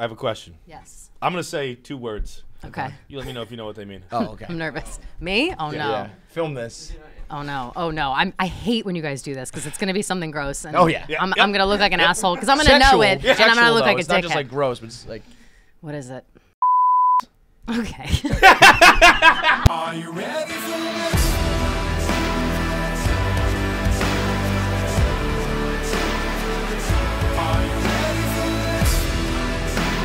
I have a question. Yes. I'm going to say 2 words. Okay. You let me know if you know what they mean. Oh, okay. I'm nervous. Me? Oh, no. Yeah. Film this. Oh, no. Oh, no. I hate when you guys do this because it's going to be something gross. And Oh, yeah. I'm going to look like an asshole because I'm going to know it. And I'm going to look like a It's not dickhead. just like gross, but it's like. What is it? Okay. Are you ready for this? Are you ready for this?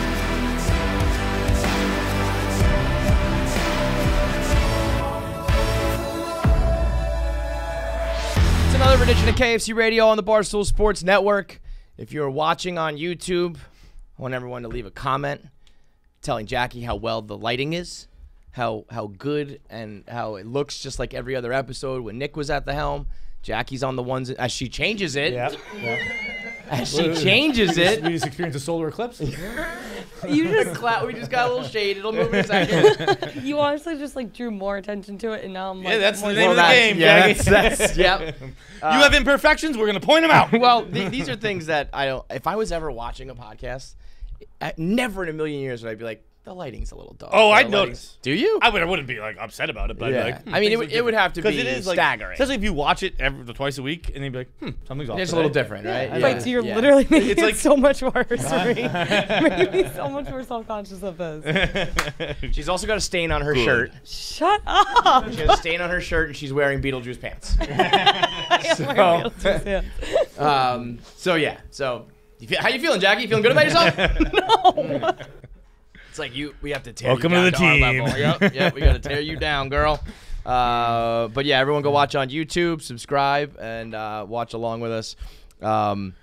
It's another edition of KFC Radio on the Barstool Sports Network. If you're watching on YouTube, I want everyone to leave a comment telling Jackie how well the lighting is, how good and how it looks just like every other episode when Nick was at the helm. Jackie's on the ones as she changes it. Yeah. As she changes it. We just experienced a solar eclipse. You just clap. We just got a little shade. It'll move in a second. You honestly just like drew more attention to it, and now I'm like, Yeah, that's the more name of the game, Yeah, Jackie. that's yep. You have imperfections, we're going to point them out. Well, these are things that I don't. If I was ever watching a podcast, never in a million years would I be like, the lighting's a little dark. Oh, I'd The notice. lighting's- Do you? I wouldn't be like upset about it, but Yeah. I'd be like, I mean, it would have to be it is like, staggering. especially if you watch it twice a week, and then you'd be like, something's off. It's a today. little different, right? Yeah. Like, so you're literally making It's it like- so much worse for me. Making me so much more self-conscious of this. She's also got a stain on her shirt. Shut up. She has a stain on her shirt, and she's wearing Beetlejuice pants. So yeah. So how you feeling, Jackie? You feeling good about yourself? No. It's like we have to tear Welcome you to down the our team. level. Yep, we got to tear you down, girl. But yeah, everyone go watch on YouTube, subscribe, and watch along with us. And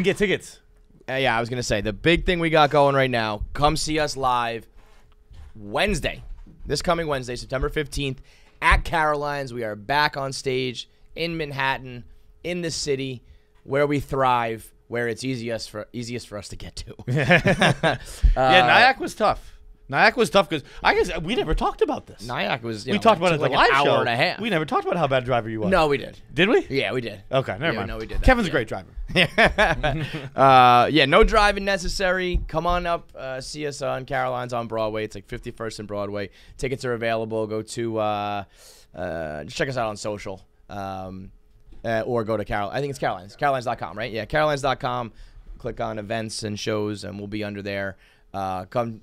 get tickets. Yeah, I was gonna say the big thing we got going right now. Come see us live Wednesday, this coming Wednesday, September 15th, at Caroline's. We are back on stage in Manhattan, in the city where we thrive, where it's easiest for us to get to. Yeah, Nyack was tough. Nyack was tough because I guess we never talked about this. Nyack was. We talked about it like at the live an hour show. and a half. We never talked about how bad a driver you was. No, we did. Did we? Yeah, we did. Okay, never Yeah, mind. no, we did that. Kevin's Yeah. a great driver. Yeah, no driving necessary. Come on up, see us on Caroline's on Broadway. It's like 51st and Broadway. Tickets are available. Go to just check us out on social, or go to I think it's Caroline's. Carolines.com, right? Yeah, Carolines.com. Click on events and shows, and we'll be under there. Come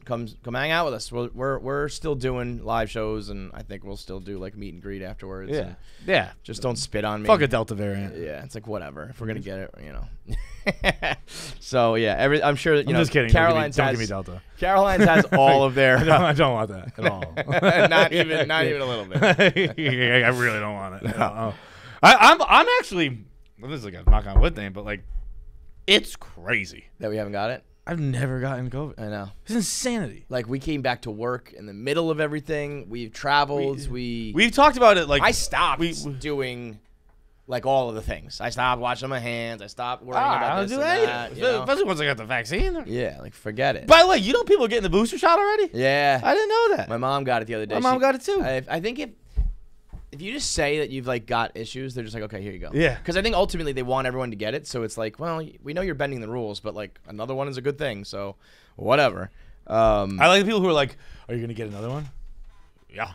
hang out with us. We're still doing live shows, and I think we'll still do like meet and greet afterwards. Yeah. And Yeah. just don't spit on me. Fuck a Delta variant. Yeah, it's like whatever. If we're gonna get it, you know. So yeah, I'm sure that I'm just kidding. Caroline's Don't give me Delta. Caroline's has all of their. I don't want that at all. not even a little bit. I really don't want it. No. I'm actually. This is like a knock on wood thing, but like, it's crazy. That we haven't got it. I've never gotten COVID. I know. It's insanity. Like we came back to work in the middle of everything. We've traveled. We've talked about it. Like I stopped doing like all of the things. I stopped washing my hands. I stopped worrying I about don't this do and anything. that. You know? Especially once I got the vaccine. Yeah, like forget it. By the way, you know people are getting the booster shot already? Yeah, I didn't know that. my mom got it the other day. My mom got it too. I think if you just say that you've like got issues, they're just like, okay, here you go. Yeah. Because I think ultimately they want everyone to get it, so it's like, well, we know you're bending the rules, but like another one is a good thing, so whatever. I like the people who are like, "Are you gonna get another one?" Yeah.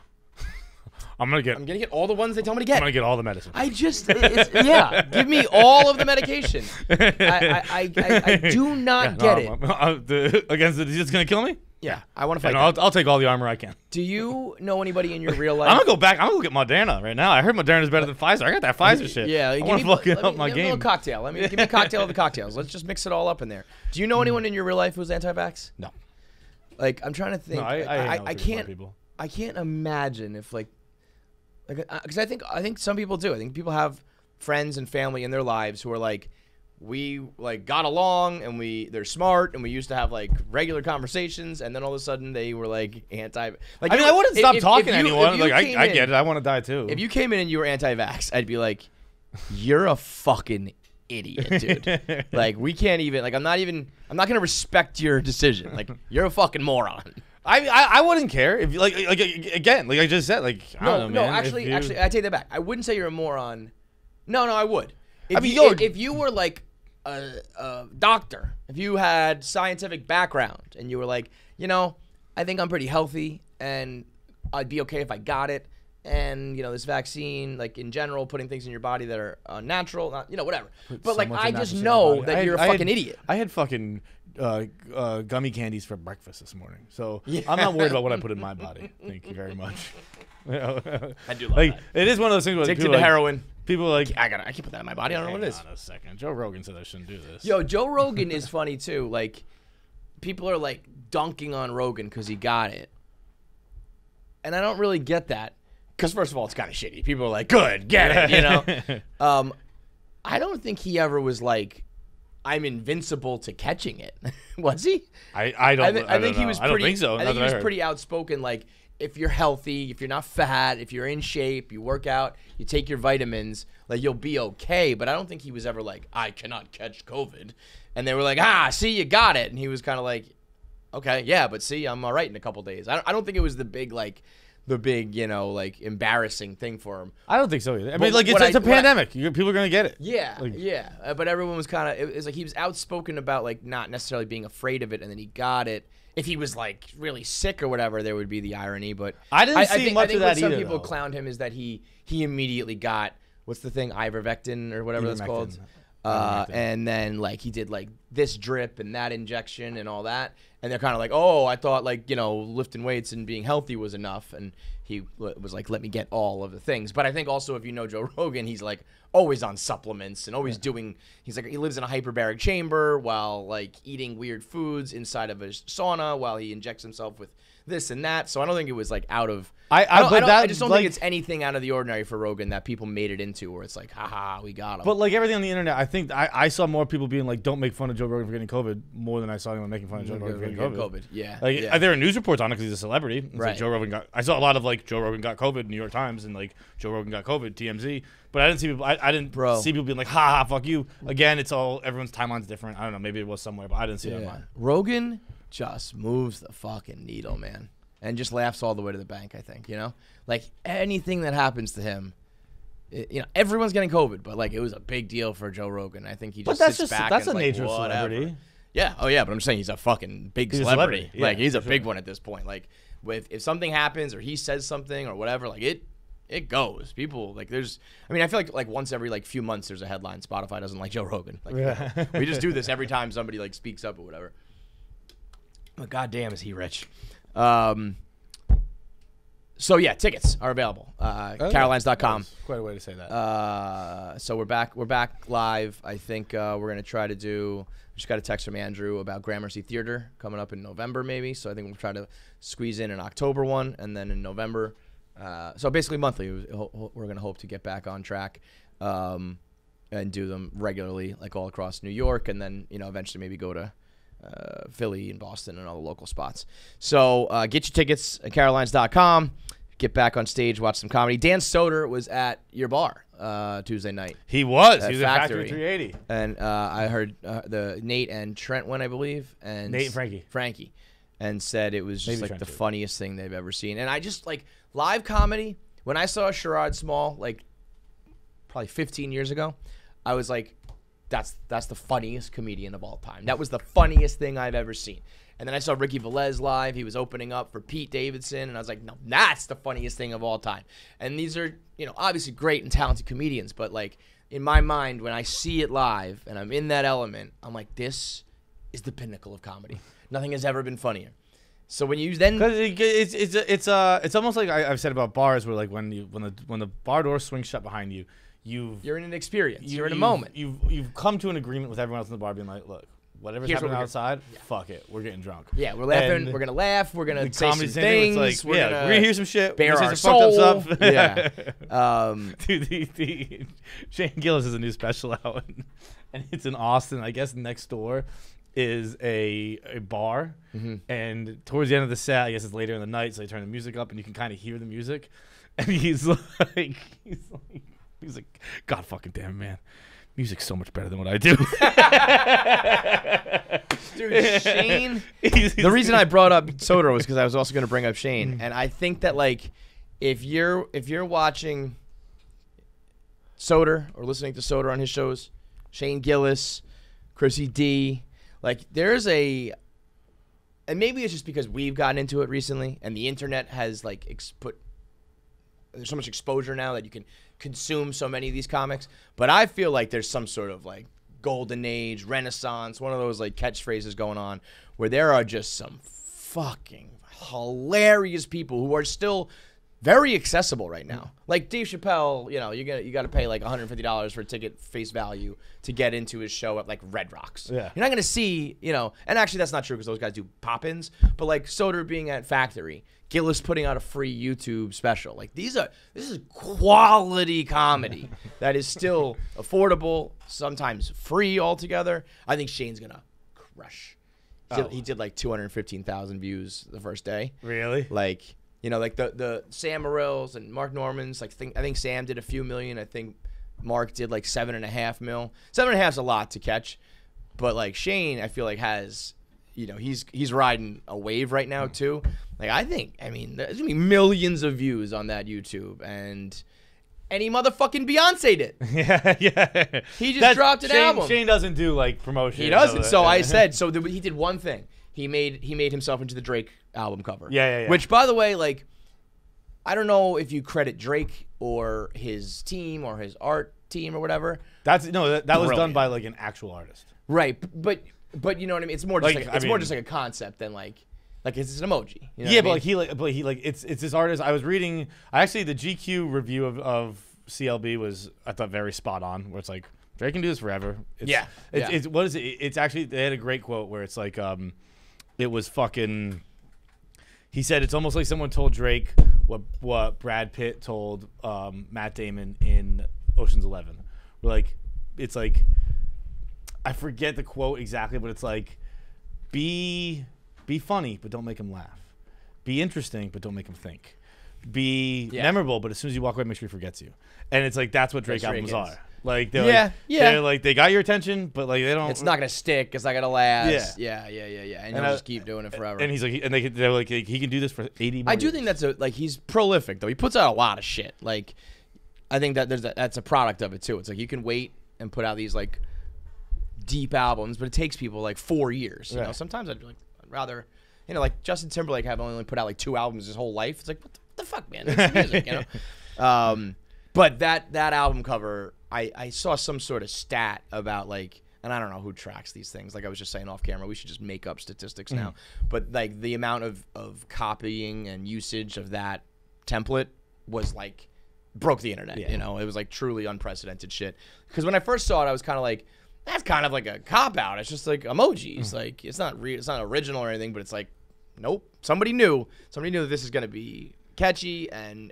I'm gonna get all the ones they tell me to I'm get. gonna get all the medicine. Yeah, give me all of the medication. I do not get it. Against the disease, it's gonna kill me. Yeah, I want to fight. And I'll take all the armor I can. Do you know anybody in your real life? I'm gonna go back. I'm gonna go get Moderna right now. I heard Moderna's better than Pfizer. I got that Pfizer shit. Yeah, I want to fucking up my give me a game. little cocktail. Give me a cocktail of the cocktails. Let's just mix it all up in there. Do you know anyone in your real life who's anti-vax? No. Like I'm trying to think. No, I can't. People. I can't imagine if like because I think some people do. I think people have friends and family in their lives who are like, we like got along and they're smart and we used to have like regular conversations, and then all of a sudden they were like anti. Like I mean, I wouldn't stop talking to you- anyone. you Like I came get it. I want to die too. If you came in and you were anti-vax, I'd be like, you're a fucking idiot, dude. Like we can't even. Like I'm not gonna respect your decision. Like you're a fucking moron. I wouldn't care if like again like I just said like I don't know, man. Actually, I take that back. I wouldn't say you're a moron. No, I would. If I mean, if you were like a doctor, if you had scientific background and you were like, I think I'm pretty healthy and I'd be okay if I got it. And, this vaccine, like in general, putting things in your body that are unnatural, not, whatever. But like, I just know that you're a fucking idiot. I had fucking gummy candies for breakfast this morning. So I'm not worried about what I put in my body. Thank you very much. I do love that. It is one of those things where Addicted to heroin. People are like, I can't put that in my body. I don't know what it is. Hang on a second. Joe Rogan said I shouldn't do this. Yo, Joe Rogan is funny too. Like, people are like dunking on Rogan because he got it. And I don't really get that. Because first of all, it's kind of shitty. People are like, good, get it, I don't think he ever was like, I'm invincible to catching it. Was he? I think he was pretty, I don't think so. I think he was pretty outspoken. Like, if you're healthy, if you're not fat, if you're in shape, you work out, you take your vitamins, like, you'll be okay. But I don't think he was ever like, I cannot catch COVID. And they were like, see, you got it. And he was kind of like, okay, yeah, but see, I'm all right in a couple days. I don't think it was the big, embarrassing thing for him. I don't think so either. I mean, it's a pandemic. People are going to get it. Yeah. But everyone was kind of, it was like he was outspoken about, like, not necessarily being afraid of it, and then he got it. If he was, like, really sick or whatever, there would be the irony. But I didn't see much of that either. Some people clowned him is that he immediately got, what's the thing, ivermectin or whatever that's called. And then, like, he did, like, this drip and that injection and all that. And they're kind of like, oh, I thought, like, lifting weights and being healthy was enough. And he was like, let me get all of the things. But I think also, if you know Joe Rogan, he's, like, always on supplements and always doing, he's like, he lives in a hyperbaric chamber while, like, eating weird foods inside of a sauna while he injects himself with this and that. So I don't think it was, like, out of, I just don't think it's anything out of the ordinary for Rogan that people made it into, where it's like, haha, we got him. But like everything on the internet, I think I saw more people being like, don't make fun of Joe Rogan for getting COVID, more than I saw anyone making fun of Joe Rogan for getting COVID. Yeah. Like, there are news reports on it because he's a celebrity. It's right. Like Joe Rogan I saw a lot of like Joe Rogan got COVID, New York Times, and like Joe Rogan got COVID, TMZ. But I didn't see people. I didn't see people being like, ha, fuck you. Again, it's all, everyone's timeline's different. I don't know. Maybe it was somewhere, but I didn't see that mine. Rogan just moves the fucking needle, man. And just laughs all the way to the bank, I think, Like, anything that happens to him, everyone's getting COVID, but, like, it was a big deal for Joe Rogan. I think he just sits back that's and the nature like, of celebrity. Yeah. Oh, yeah, but I'm saying he's a fucking big celebrity. Yeah, like, he's a big one at this point. Like, if something happens or he says something or whatever, like, it goes. People, like, I feel like once every, like, few months there's a headline, Spotify doesn't like Joe Rogan. Like, we just do this every time somebody, like, speaks up or whatever. But goddamn, is he rich. So yeah, tickets are available. Carolines.com. Quite a way to say that. So we're back live. I think we're gonna try to do. Just got a text from Andrew about Gramercy Theater coming up in November, maybe. So I think we'll try to squeeze in an October one, and then in November. So basically monthly. We're gonna hope to get back on track, and do them regularly, like all across New York, and then eventually maybe go to Philly and Boston and all the local spots. So get your tickets at Carolines.com. Get back on stage, watch some comedy. Dan Soder was at your bar Tuesday night. He was. He was at Factory 380. And I heard the Nate and Trent went, I believe. And Nate and Frankie. And said it was just like the funniest thing they've ever seen. And I just, like, live comedy, when I saw Sherrod Small, like, probably 15 years ago, I was like, that's the funniest comedian of all time. That was the funniest thing I've ever seen. And then I saw Ricky Velez live. He was opening up for Pete Davidson. And I was like, no, that's the funniest thing of all time. And these are, obviously great and talented comedians. But, like, in my mind, when I see it live and I'm in that element, I'm like, this is the pinnacle of comedy. Nothing has ever been funnier. So when you then, because it's almost like I've said about bars, where like when the bar door swings shut behind you, you're in an experience. You're in a moment. You've come to an agreement with everyone else in the bar, being like, look, whatever's happening outside, fuck it, we're getting drunk. Yeah, we're laughing. We're gonna laugh. We're gonna say some things. Like, we're gonna hear some shit. Bare our soul. Fucked up stuff. Yeah. Dude, Shane Gillis has a new special out, and it's in Austin. I guess next door is a bar, and towards the end of the set, I guess it's later in the night, so they turn the music up, and you can kind of hear the music, and he's like, God fucking damn, man. Music's so much better than what I do. Dude, Shane. The reason I brought up Soder was because I was also going to bring up Shane, and I think that, like, if you're watching Soder or listening to Soder on his shows, Shane Gillis, Chrissy D. Like, there's a, and maybe it's just because we've gotten into it recently, and the internet has like there's so much exposure now that you can consume so many of these comics. But I feel like there's some sort of like golden age, renaissance, one of those like catchphrases going on, where there are just some fucking hilarious people who are still very accessible right now. Like Dave Chappelle, you know, you got to pay like $150 for a ticket face value to get into his show at like Red Rocks. Yeah. You're not going to see, you know, and actually that's not true because those guys do pop-ins, but like Soder being at Factory, Gillis putting out a free YouTube special. Like this is quality comedy that is still affordable, sometimes free altogether. I think Shane's going to crush. He did like 215,000 views the first day. Really? Like, you know, like the Sam Morrills and Mark Normans. Like, I think Sam did a few million. I think Mark did like 7.5 mil. 7.5 is a lot to catch, but like Shane, I feel like has, you know, he's riding a wave right now too. Like, I mean, there's gonna be millions of views on that YouTube, and he motherfucking Beyonce'd it. Yeah. He just dropped an album. Shane doesn't do like promotion. He doesn't. So I said, he did one thing. He made himself into the Drake album cover. Yeah. Which, by the way, like, I don't know if you credit Drake or his team or his art team or whatever. That was done by like an actual artist. Right, but you know what I mean. It's more just Like, more just like a concept than like it's an emoji. You know Yeah, what I but mean? he it's this artist. I was reading. Actually, the GQ review of CLB was, I thought, very spot on. Where it's like, Drake can do this forever. It's what is it? It's actually, they had a great quote where it's like, it was fucking. He said it's almost like someone told Drake what Brad Pitt told Matt Damon in Ocean's 11. Like, it's like, I forget the quote exactly, but it's like, be funny, but don't make him laugh. Be interesting, but don't make him think. Be memorable, but as soon as you walk away, make sure he forgets you. And it's like, that's what Drake albums are. Like, they're they're like, they got your attention, but like, they don't. It's not gonna stick. It's not gonna last. Yeah. And you'll just keep doing it forever. And he's like, they're like, he can do this for 80 more I do years. think that's he's prolific though. He puts out a lot of shit. Like, I think that that's a product of it too. It's like you can wait and put out these like deep albums, but it takes people like 4 years. You know, sometimes I'd rather, you know, like Justin Timberlake have only put out like 2 albums his whole life. It's like, what the fuck, man? It's music, you know. But that album cover, I saw some sort of stat about like, and I don't know who tracks these things. Like I was just saying off camera, we should just make up statistics now. But like the amount of copying and usage of that template was like broke the internet. You know, it was like truly unprecedented shit. Because when I first saw it, I was kind of like, that's kind of like a cop out. It's just like emojis. Like it's not original or anything, but it's like, nope. Somebody knew that this is gonna be catchy and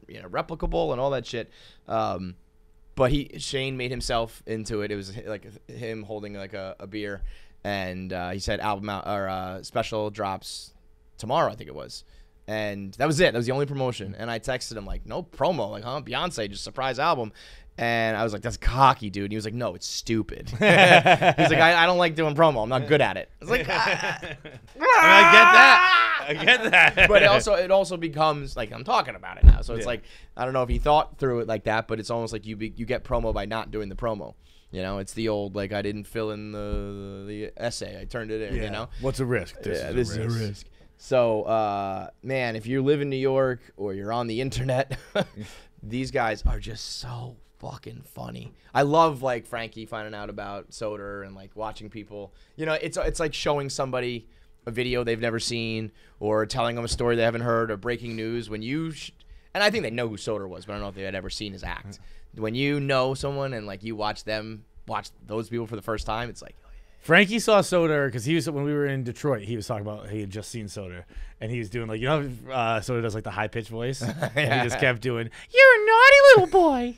you know, replicable and all that shit. But Shane made himself into it. It was like him holding like a beer, and he said album out or special drops tomorrow, I think it was. And that was it. That was the only promotion. And I texted him like, no promo, like, huh? Beyonce, just surprise album. And I was like, that's cocky, dude. And he was like, no, it's stupid. He's like, I don't like doing promo. I'm not good at it. I was like, I get that. But it also becomes like, I'm talking about it now. So it's like, I don't know if he thought through it like that, but it's almost like you get promo by not doing the promo. You know, it's the old, like, I didn't fill in the essay. I turned it in, you know? What's a risk? This is a risk. So, man, if you live in New York or you're on the internet, these guys are just so fucking funny. I love like Frankie finding out about Soder and like watching people. You know, it's like showing somebody a video they've never seen or telling them a story they haven't heard or breaking news. When you and I think they know who Soder was, but I don't know if they had ever seen his act. When you know someone and like you watch those people for the first time, it's like, Frankie saw Soder because when we were in Detroit, he was talking about he had just seen Soder, and he was doing like, you know, Soder does like the high pitched voice. And he just kept doing, "You're a naughty little boy,"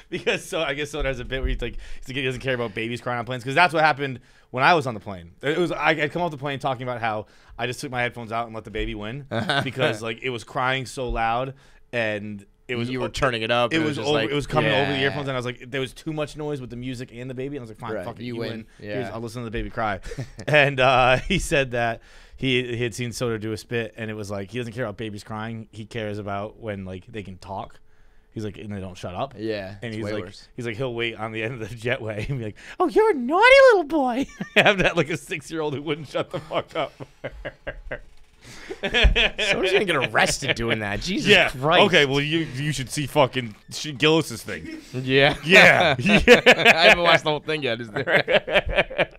because I guess Soder has a bit where he doesn't care about babies crying on planes, because that's what happened when I was on the plane. I'd come off the plane talking about how I just took my headphones out and let the baby win because like it was crying so loud and. You were turning it up. It was coming over the earphones, and I was like, there was too much noise with the music and the baby, and I was like, fine, fuck it, you win. Yeah. I'll listen to the baby cry. And he said that he had seen Soder do a spit, and it was like, he doesn't care about babies crying. He cares about when like they can talk. He's like, and they don't shut up. Yeah, And it's he's way like, worse. he'll wait on the end of the jetway and be like, "Oh, you're a naughty little boy." Have that like a 6-year-old who wouldn't shut the fuck up. Someone's gonna get arrested doing that. Jesus Christ. Okay, well you should see fucking Gillis's thing. Yeah. Yeah. I haven't watched the whole thing yet. Is there?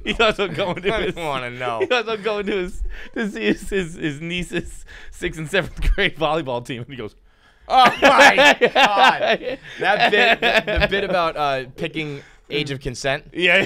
He thought I'm going to I his. want to know. He thought I'm going to see his niece's 6th and 7th grade volleyball team, and he goes, Oh my God! That bit, the bit about picking age of consent. Yeah.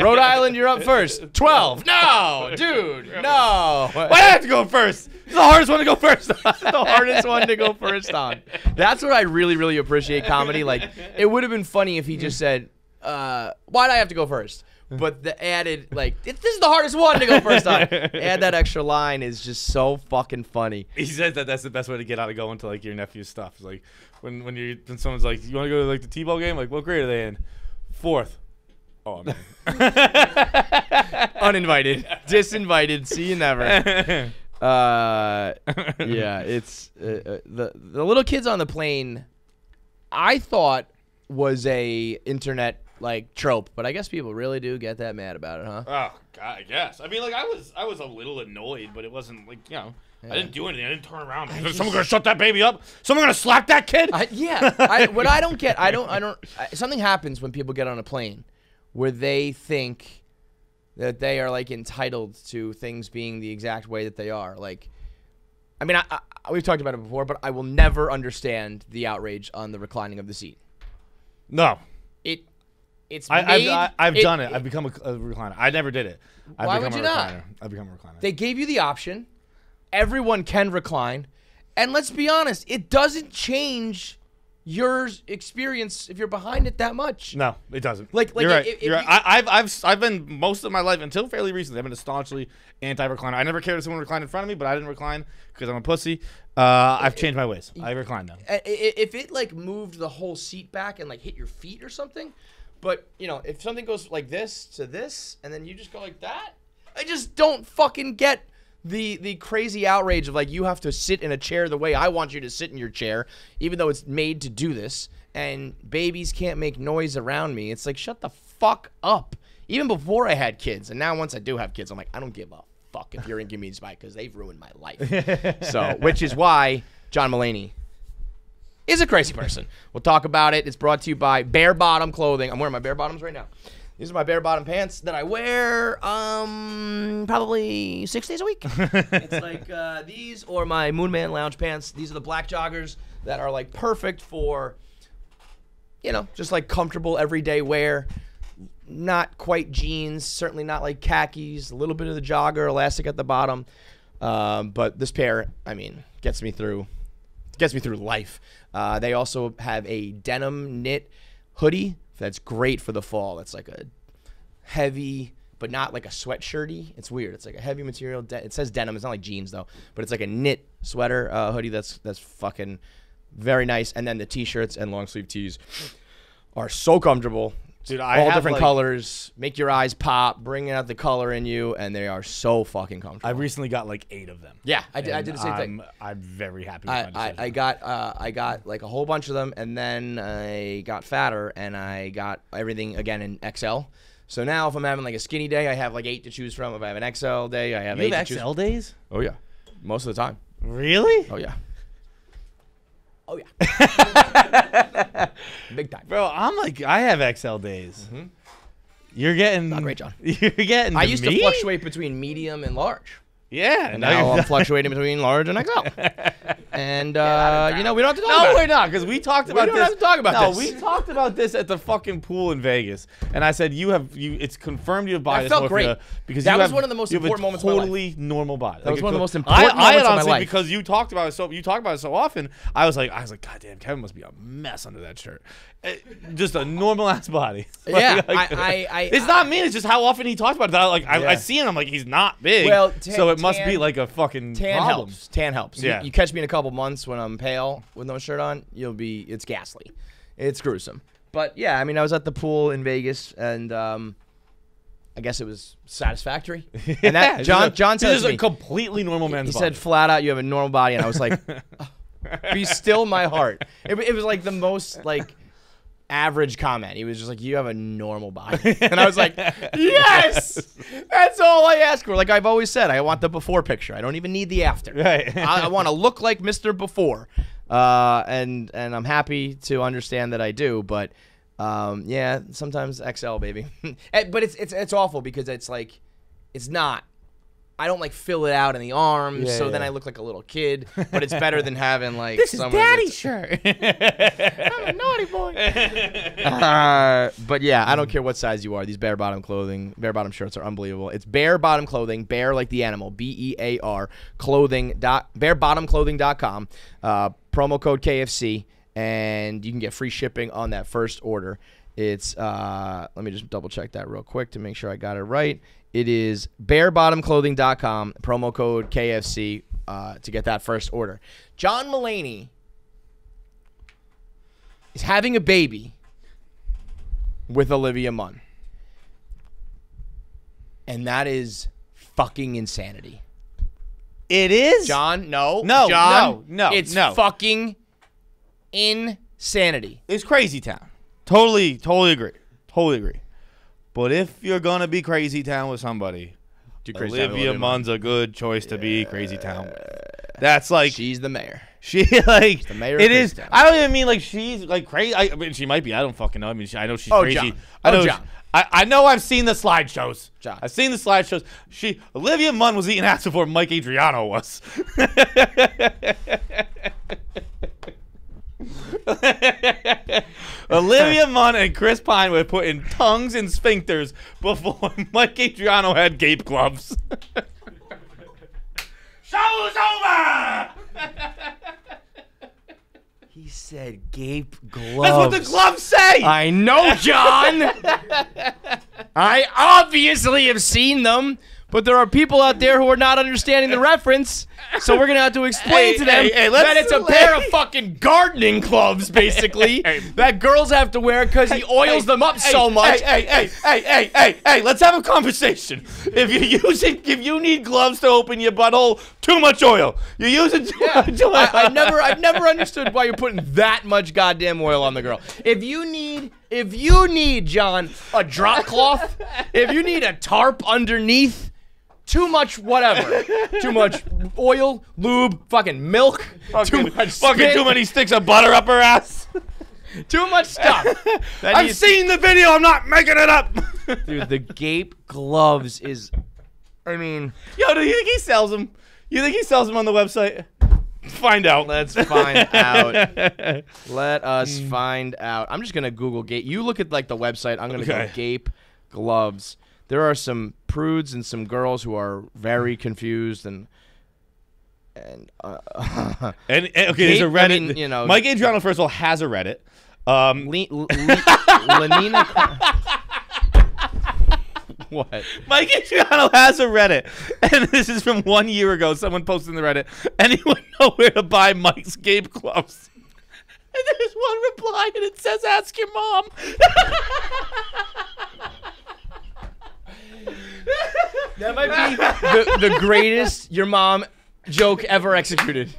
Rhode Island, you're up first. 12. No, dude. No. Why do I have to go first? It's the hardest one to go first. The hardest one to go first on. That's what I really, really appreciate comedy. Like, it would have been funny if he just said, why'd I have to go first? But the added, like, this is the hardest one to go first on. Add that extra line is just so fucking funny. He says that that's the best way to get out of going to like your nephew's stuff. It's like when someone's like, "You want to go to like the T-ball game?" Like, what grade are they in? 4th. Oh man. Uninvited. Disinvited. See you never. Yeah, it's the little kids on the plane. I thought was a internet like trope, but I guess people really do get that mad about it, huh? Oh God, I guess. I mean, like I was a little annoyed, but it wasn't like I didn't do anything. I didn't turn around. Is someone gonna shut that baby up? Someone gonna slap that kid? What I don't get, something happens when people get on a plane where they think that they are like entitled to things being the exact way that they are. Like, I mean, we've talked about it before, but I will never understand the outrage on the reclining of the seat. No. I've done it. I've become a recliner. I never did it. Why would you not? I've become a recliner. They gave you the option. Everyone can recline. And let's be honest, it doesn't change your experience if you're behind it that much. No, it doesn't. Like you're right. You're right. I've been most of my life until fairly recently. I've been a staunchly anti-recliner. I never cared if someone reclined in front of me, but I didn't recline because I'm a pussy. I've changed my ways. I recline now. If it like moved the whole seat back and like hit your feet or something, but if something goes like this to this and then you just go like that, I just don't fucking get the crazy outrage of like you have to sit in a chair the way I want you to sit in your chair, even though it's made to do this, and babies can't make noise around me. It's like, shut the fuck up. Even before I had kids, and now once I do have kids, I'm like, I don't give a fuck if you're inconvenienced by it because they've ruined my life. So, which is why John Mulaney is a crazy person. We'll talk about it. It's brought to you by Bare Bottom Clothing. I'm wearing my bare bottoms right now. These are my bare bottom pants that I wear probably 6 days a week. It's like these or my Moonman Lounge pants. These are the black joggers that are like perfect for, just like comfortable everyday wear. Not quite jeans, certainly not like khakis, a little bit of the jogger, elastic at the bottom. But this pair, I mean, gets me through life. They also have a denim knit hoodie that's great for the fall. It's like a heavy, but not like a sweatshirty. It's weird. It's like a heavy material. It says denim. It's not like jeans though, but it's like a knit sweater hoodie that's fucking very nice. And then the t-shirts and long sleeve tees are so comfortable. Dude, all different colors, make your eyes pop, bring out the color in you, and they are so fucking comfortable. I recently got like 8 of them. Yeah, I did the same thing. I'm very happy with my decision. I got like a whole bunch of them, and then I got fatter, and I got everything again in XL. So now if I'm having like a skinny day, I have like 8 to choose from. If I have an XL day, I have 8 to choose from. XL days? Oh yeah, most of the time. Really? Oh yeah. Oh yeah. Big time. Bro, I'm like, I have XL days. Mm-hmm. You're getting... Not great, John. You're getting I used to fluctuate between medium and large. Yeah. And now I'm fluctuating between large and XL. And, we don't have to talk about it. No, we're not, because we talked about this. We don't have to talk about this. No, we talked about this at the fucking pool in Vegas. And I said, it's confirmed you have body dysmorphia. That felt great. Because that was one of the most important moments of my life. Totally normal body. That was one of the most important moments of my life. Because you talk about it so often, I was like, God damn, Kevin must be a mess under that shirt. Just a normal ass body. Yeah, it's not me. It's just how often he talks about it. I see him. I'm like, he's not big. Well, so it must be like a fucking tan problem. helps. Tan helps. Yeah. You catch me in a couple months when I'm pale with no shirt on, it's ghastly. It's gruesome. But yeah, I mean, I was at the pool in Vegas, and I guess it was satisfactory. And that John said this is a completely normal man's body. He said flat out, you have a normal body, and I was like, Be still my heart. It was like the most like average comment. He was just like, you have a normal body. And I was like, yes! That's all I ask for. Like I've always said, I want the before picture. I don't even need the after. Right. I want to look like Mr. Before. And I'm happy to understand that I do, but yeah, sometimes XL, baby. But it's awful because it's like, it's not. I don't like fill it out in the arms, so then I look like a little kid. But it's better than having like This is daddy's shirt. I'm a naughty boy. But yeah, I don't care what size you are. These bare bottom shirts are unbelievable. It's Bare Bottom Clothing, bear like the animal, BEAR barebottomclothing.com. Promo code KFC, and you can get free shipping on that first order. It's let me just double check that real quick to make sure I got it right. It is barebottomclothing.com, promo code KFC to get that first order. John Mulaney is having a baby with Olivia Munn. And that is fucking insanity. It is? John, no. No, no. It's fucking insanity. It's crazy town. Totally agree. But if you're gonna be crazy town with somebody, Olivia Munn's a good choice to be crazy town with. That's like she's the mayor. She like the mayor. It is. I don't even mean like she's like crazy. I mean, she might be. I don't fucking know. I mean, I know she's crazy. John. John. I know. I've seen the slideshows. John. I've seen the slideshows. Olivia Munn was eating ass before Mike Adriano was. Olivia Munn and Chris Pine were putting tongues in sphincters before Mike Adriano had gape gloves. Show's over! He said gape gloves. That's what the gloves say! I know, John! I obviously have seen them, but there are people out there who are not understanding the reference, so we're going to have to explain to them that it's a pair of fucking gardening gloves, basically, that girls have to wear because he oils them up so much. Hey, let's have a conversation. If you need gloves to open your butthole, too much oil. You're using too much oil. I've never understood why you're putting that much goddamn oil on the girl. If you need, John, a drop cloth, if you need a tarp underneath, too much whatever. Too much oil, lube, fucking milk, too much spit. Too many sticks of butter up her ass. Too much stuff. I've seen the video. I'm not making it up. Dude, the gape gloves is, I mean. Yo, do you think he sells them? You think he sells them on the website? Find out. Let's find out. Let us find out. I'm just going to Google gape. You look at like the website. I'm going to go gape gloves. There are some prudes and some girls who are very confused and okay, there's a Reddit. I mean, you know, Mike Adriano, first of all, has a Reddit. Lenina. What? Mike Adriano has a Reddit, and this is from 1 year ago. Someone posted in the Reddit, anyone know where to buy Mike's gape gloves? And there's one reply, and it says, "Ask your mom." That might be the greatest your mom joke ever executed.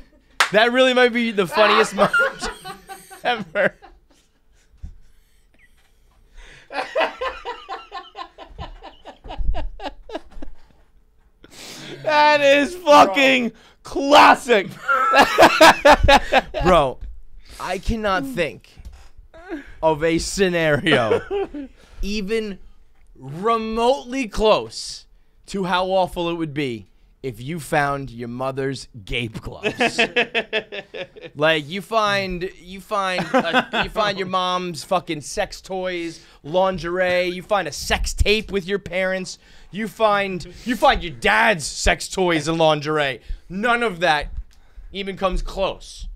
That really might be the funniest mom joke ever. That is fucking classic. Bro, I cannot think of a scenario even remotely close to how awful it would be if you found your mother's gape gloves. Like you find your mom's fucking sex toys, lingerie, you find a sex tape with your parents, you find your dad's sex toys and lingerie. None of that even comes close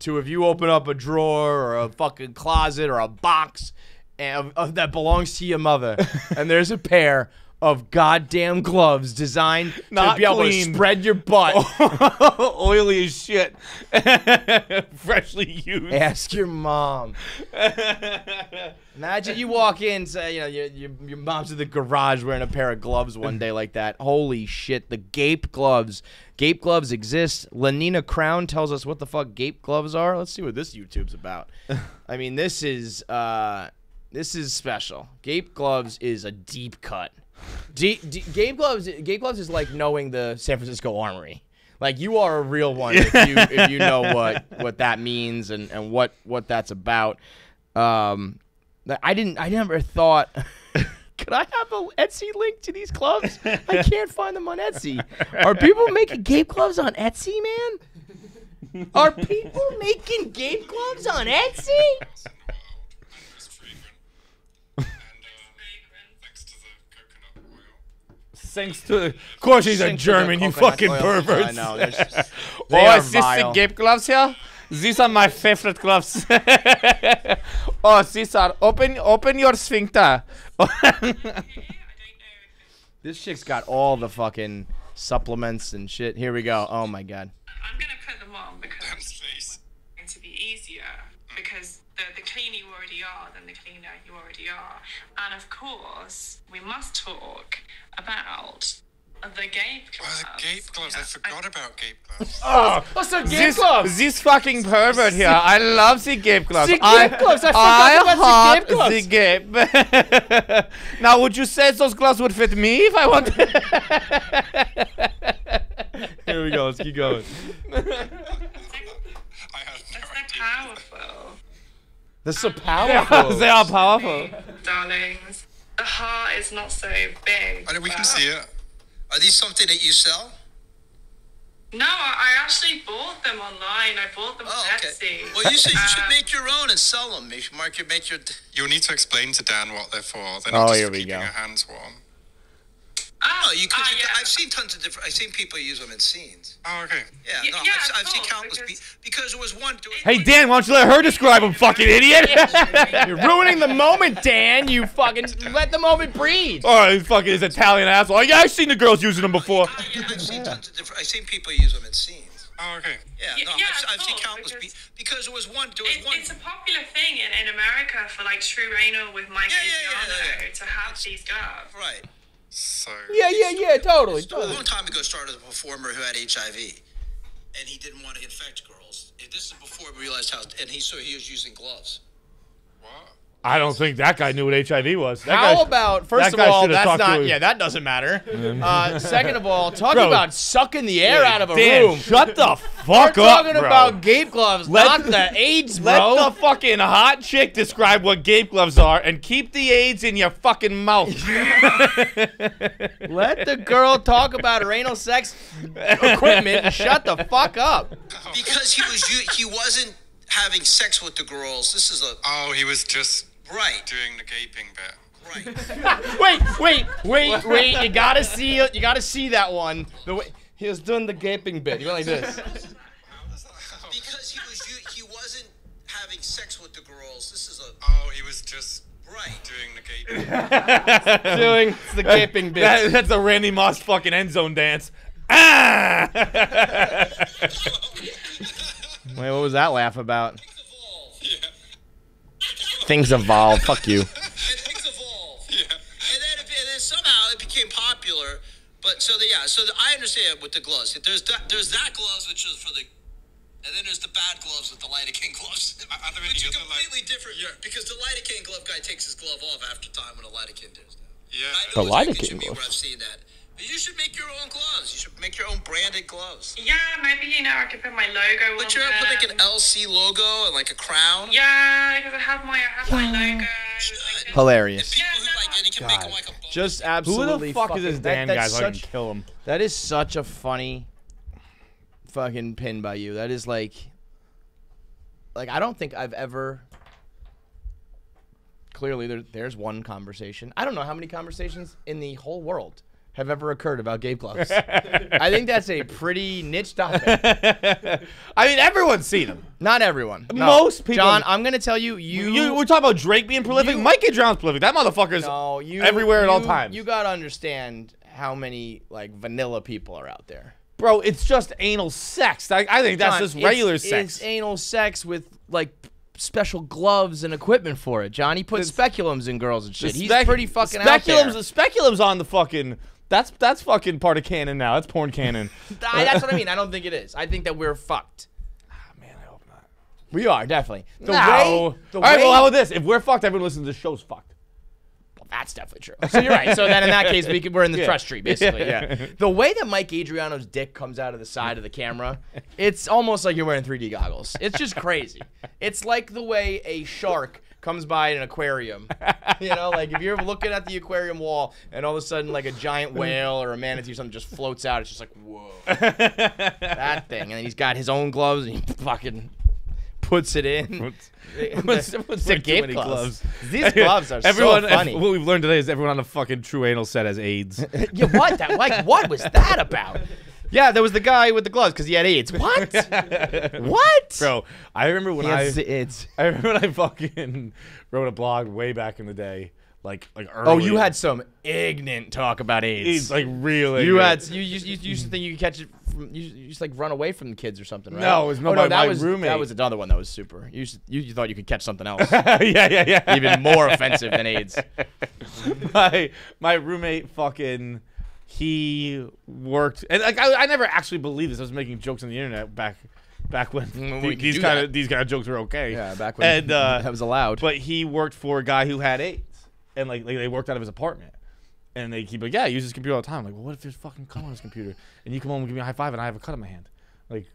to if you open up a drawer or a fucking closet or a box that belongs to your mother and there's a pair of goddamn gloves designed Not to be able clean. to spread your butt. Oily as shit. Freshly used. Ask your mom. Imagine you walk in, say, you know, your mom's in the garage wearing a pair of gloves one day like that. Holy shit, the gape gloves. Gape gloves exist. Lenina Crown tells us what the fuck gape gloves are. Let's see what this YouTube's about. I mean, this is special. Gape gloves is a deep cut. Gape gloves is like knowing the San Francisco Armory. Like, you are a real one if you know what that means and what that's about. I never thought. Could I have an Etsy link to these gloves? I can't find them on Etsy. Are people making gape gloves on Etsy, man? Are people making gape gloves on Etsy? Thanks to, of course he's a German, you fucking perverts. I know. Is this the gape gloves here? These are my favorite gloves. Oh, Cesar, open your sphincter. This chick's got all the fucking supplements and shit. Here we go. Oh my god. I'm gonna put them on because it's going to be easier. Because the cleaner you already are, then the cleaner you already are. And of course, we must talk about the gape gloves. Oh, the gape gloves. I forgot about gape gloves. Oh, what's the gape gloves? This fucking pervert here. I love the gape gloves. The gape gloves. I forgot about the gape gloves. The gape. Now, would you say those gloves would fit me if I wanted? Here we go. Let's keep going. I had no They're so idea. powerful. They're so powerful. They are powerful. Darlings, the heart is not so big. I know, we can but- see it. Are these something that you sell? No, I actually bought them online. I bought them Oh, on okay. Etsy. Well, you should make your own and sell them. Make your. You'll need to explain to Dan what they're for. They're Oh, not here just for we keeping go. your hands warm. Oh, you could. yeah. I've seen tons of different. I've seen people use them in scenes. Oh, okay. Yeah, Yeah, no, yeah, I've seen cool, countless because- because there was one. Hey, Dan, why don't you let her describe him, fucking idiot? You're ruining the moment, Dan. You fucking let the moment breathe. Oh, he fucking is Italian asshole. Yeah, I've seen the girls using them before. I've seen tons of different. I've seen people use them in scenes. Oh, okay. Yeah, Yeah, no, yeah, I've seen cool, countless because- because there was one. It's a popular thing in America for like true anal with Mike Yeah. to have these gloves. Right. So. Yeah, totally. A long time ago, started a performer who had HIV, and he didn't want to infect girls. This is before we realized how, and he was using gloves. What? I don't think that guy knew what HIV was. That How guy- about, first that of guy all, should've that's talked to not, him. yeah, that doesn't matter. Second of all, talk Bro. about sucking the air out of a Dan, room. shut the We're fuck up, talking bro. about gape gloves, not the AIDS, bro. Let the fucking hot chick describe what gape gloves are and keep the AIDS in your fucking mouth. Let the girl talk about her anal sex equipment and shut the fuck up. Because he wasn't having sex with the girls. This is a Oh, he was just right. doing the gaping bit. Right. Wait. You gotta see it. You gotta see that one. The way he was doing the gaping bit. You go like this. How does that help? Because he wasn't having sex with the girls. This is a Oh, he was just right. doing the gaping. Doing the gaping bit. That's a Randy Moss fucking end zone dance. Ah! Wait, what was that laugh about? Things evolve. Fuck you. And things evolve. Yeah. And then somehow it became popular. But so I understand with the gloves. There's that gloves which is for the, and then there's the bad gloves with the lidocaine gloves. Are there any Which are other, completely different. Yeah. Because the lidocaine glove guy takes his glove off after time when a lidocaine does that. Yeah. I The know it's lidocaine like, glove. where I've seen that. But you should make your own gloves. You should make your own branded gloves. Yeah, maybe I could put my logo But on you're them. put like an LC logo and like a crown. Yeah, because I have my logo. Hilarious. People who like, and you can make them like a bow. Just Who absolutely. the fuck fucking, is this Dan guy? that's So I can such, kill him. that is such a funny fucking pin by you. That is like I don't think I've ever. Clearly, there's one conversation. I don't know how many conversations in the whole world have ever occurred about Gabe gloves. I think that's a pretty niche topic. I mean, everyone's seen them. Not everyone. No. Most people. John, I'm going to tell you, We're talking about Drake being prolific. Mike Adrian's prolific. That motherfucker's everywhere at all times. You got to understand how many like vanilla people are out there. Bro, it's just anal sex. I think that's John, just regular sex. It's anal sex with like special gloves and equipment for it. John, he put speculums in girls and shit. He's pretty fucking out there. Speculums on the fucking. That's fucking part of canon now. That's porn canon. That's what I mean. I don't think it is. I think that we're fucked. Man, I hope not. We are definitely. All right, well, how about this? If we're fucked, everyone listening to this show's fucked. Well, that's definitely true. So you're right. So then in that case, we're in the trust tree, basically. Yeah. The way that Mike Adriano's dick comes out of the side of the camera, it's almost like you're wearing 3D goggles. It's just crazy. It's like the way a shark comes by an aquarium. You know, like if you're looking at the aquarium wall and all of a sudden like a giant whale or a manatee or something just floats out, it's just like, whoa. That thing. And then he's got his own gloves and he fucking puts it in. What's Gabe gloves? These gloves are so funny. What we've learned today is everyone on the fucking true anal set has AIDS. Yeah, what was that about? Yeah, there was the guy with the gloves because he had AIDS. What? What? Bro, I remember when I remember when I fucking wrote a blog way back in the day, like early. Oh, you had some ignorant talk about AIDS. It's like really. You used to think you could catch it from you used to like run away from the kids or something, right? No, it was my roommate. That was another one that was super. You thought you could catch something else. Yeah. Even more offensive than AIDS. My roommate fucking. He worked, and like I never actually believed this. I was making jokes on the internet back when these kind of jokes were okay. Yeah, back when that was allowed. But he worked for a guy who had AIDS, and like they worked out of his apartment, and they keep like, yeah, he uses his computer all the time. I'm like, well, what if there's fucking cum on his computer, and you come home and give me a high five, and I have a cut on my hand, like.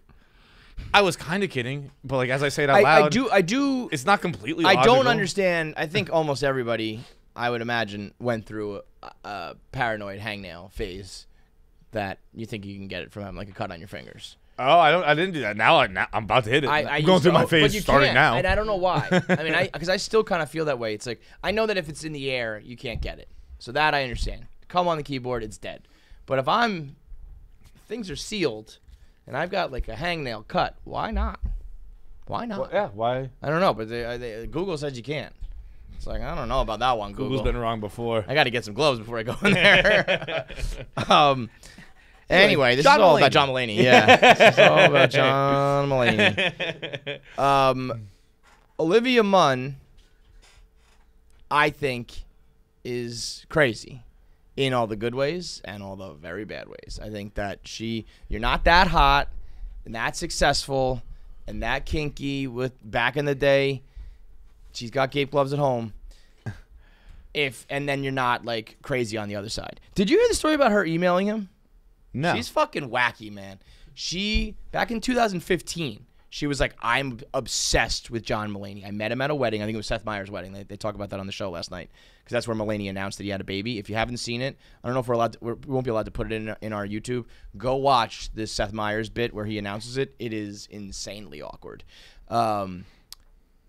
I was kind of kidding, but like as I say it out loud, I do. It's not completely. I logical. don't understand. I think almost everybody, I would imagine, went through a paranoid hangnail phase that you think you can get it from having like a cut on your fingers. Oh, I didn't do that. Now I'm about to hit it. I'm going through my phase starting now. And I don't know why. I mean, because I still kind of feel that way. It's like I know that if it's in the air, you can't get it. So that I understand. Come on the keyboard, it's dead. But if things are sealed, and I've got like a hangnail cut, why not? Why not? Well, yeah, why? I don't know, but Google said you can't. It's like, I don't know about that one, Google. Google's been wrong before. I got to get some gloves before I go in there. Anyway, this is all about John Mulaney. Yeah, this is all about John Mulaney. Olivia Munn, I think, is crazy in all the good ways and all the very bad ways. I think that you're not that hot and that successful and that kinky with back in the day. She's got Gabe gloves at home. And then you're not like crazy on the other side. Did you hear the story about her emailing him? No. She's fucking wacky, man. Back in 2015, she was like, I'm obsessed with John Mulaney. I met him at a wedding. I think it was Seth Meyers' wedding. They talk about that on the show last night because that's where Mulaney announced that he had a baby. If you haven't seen it, I don't know if we won't be allowed to put it in our YouTube. Go watch this Seth Meyers bit where he announces it. It is insanely awkward.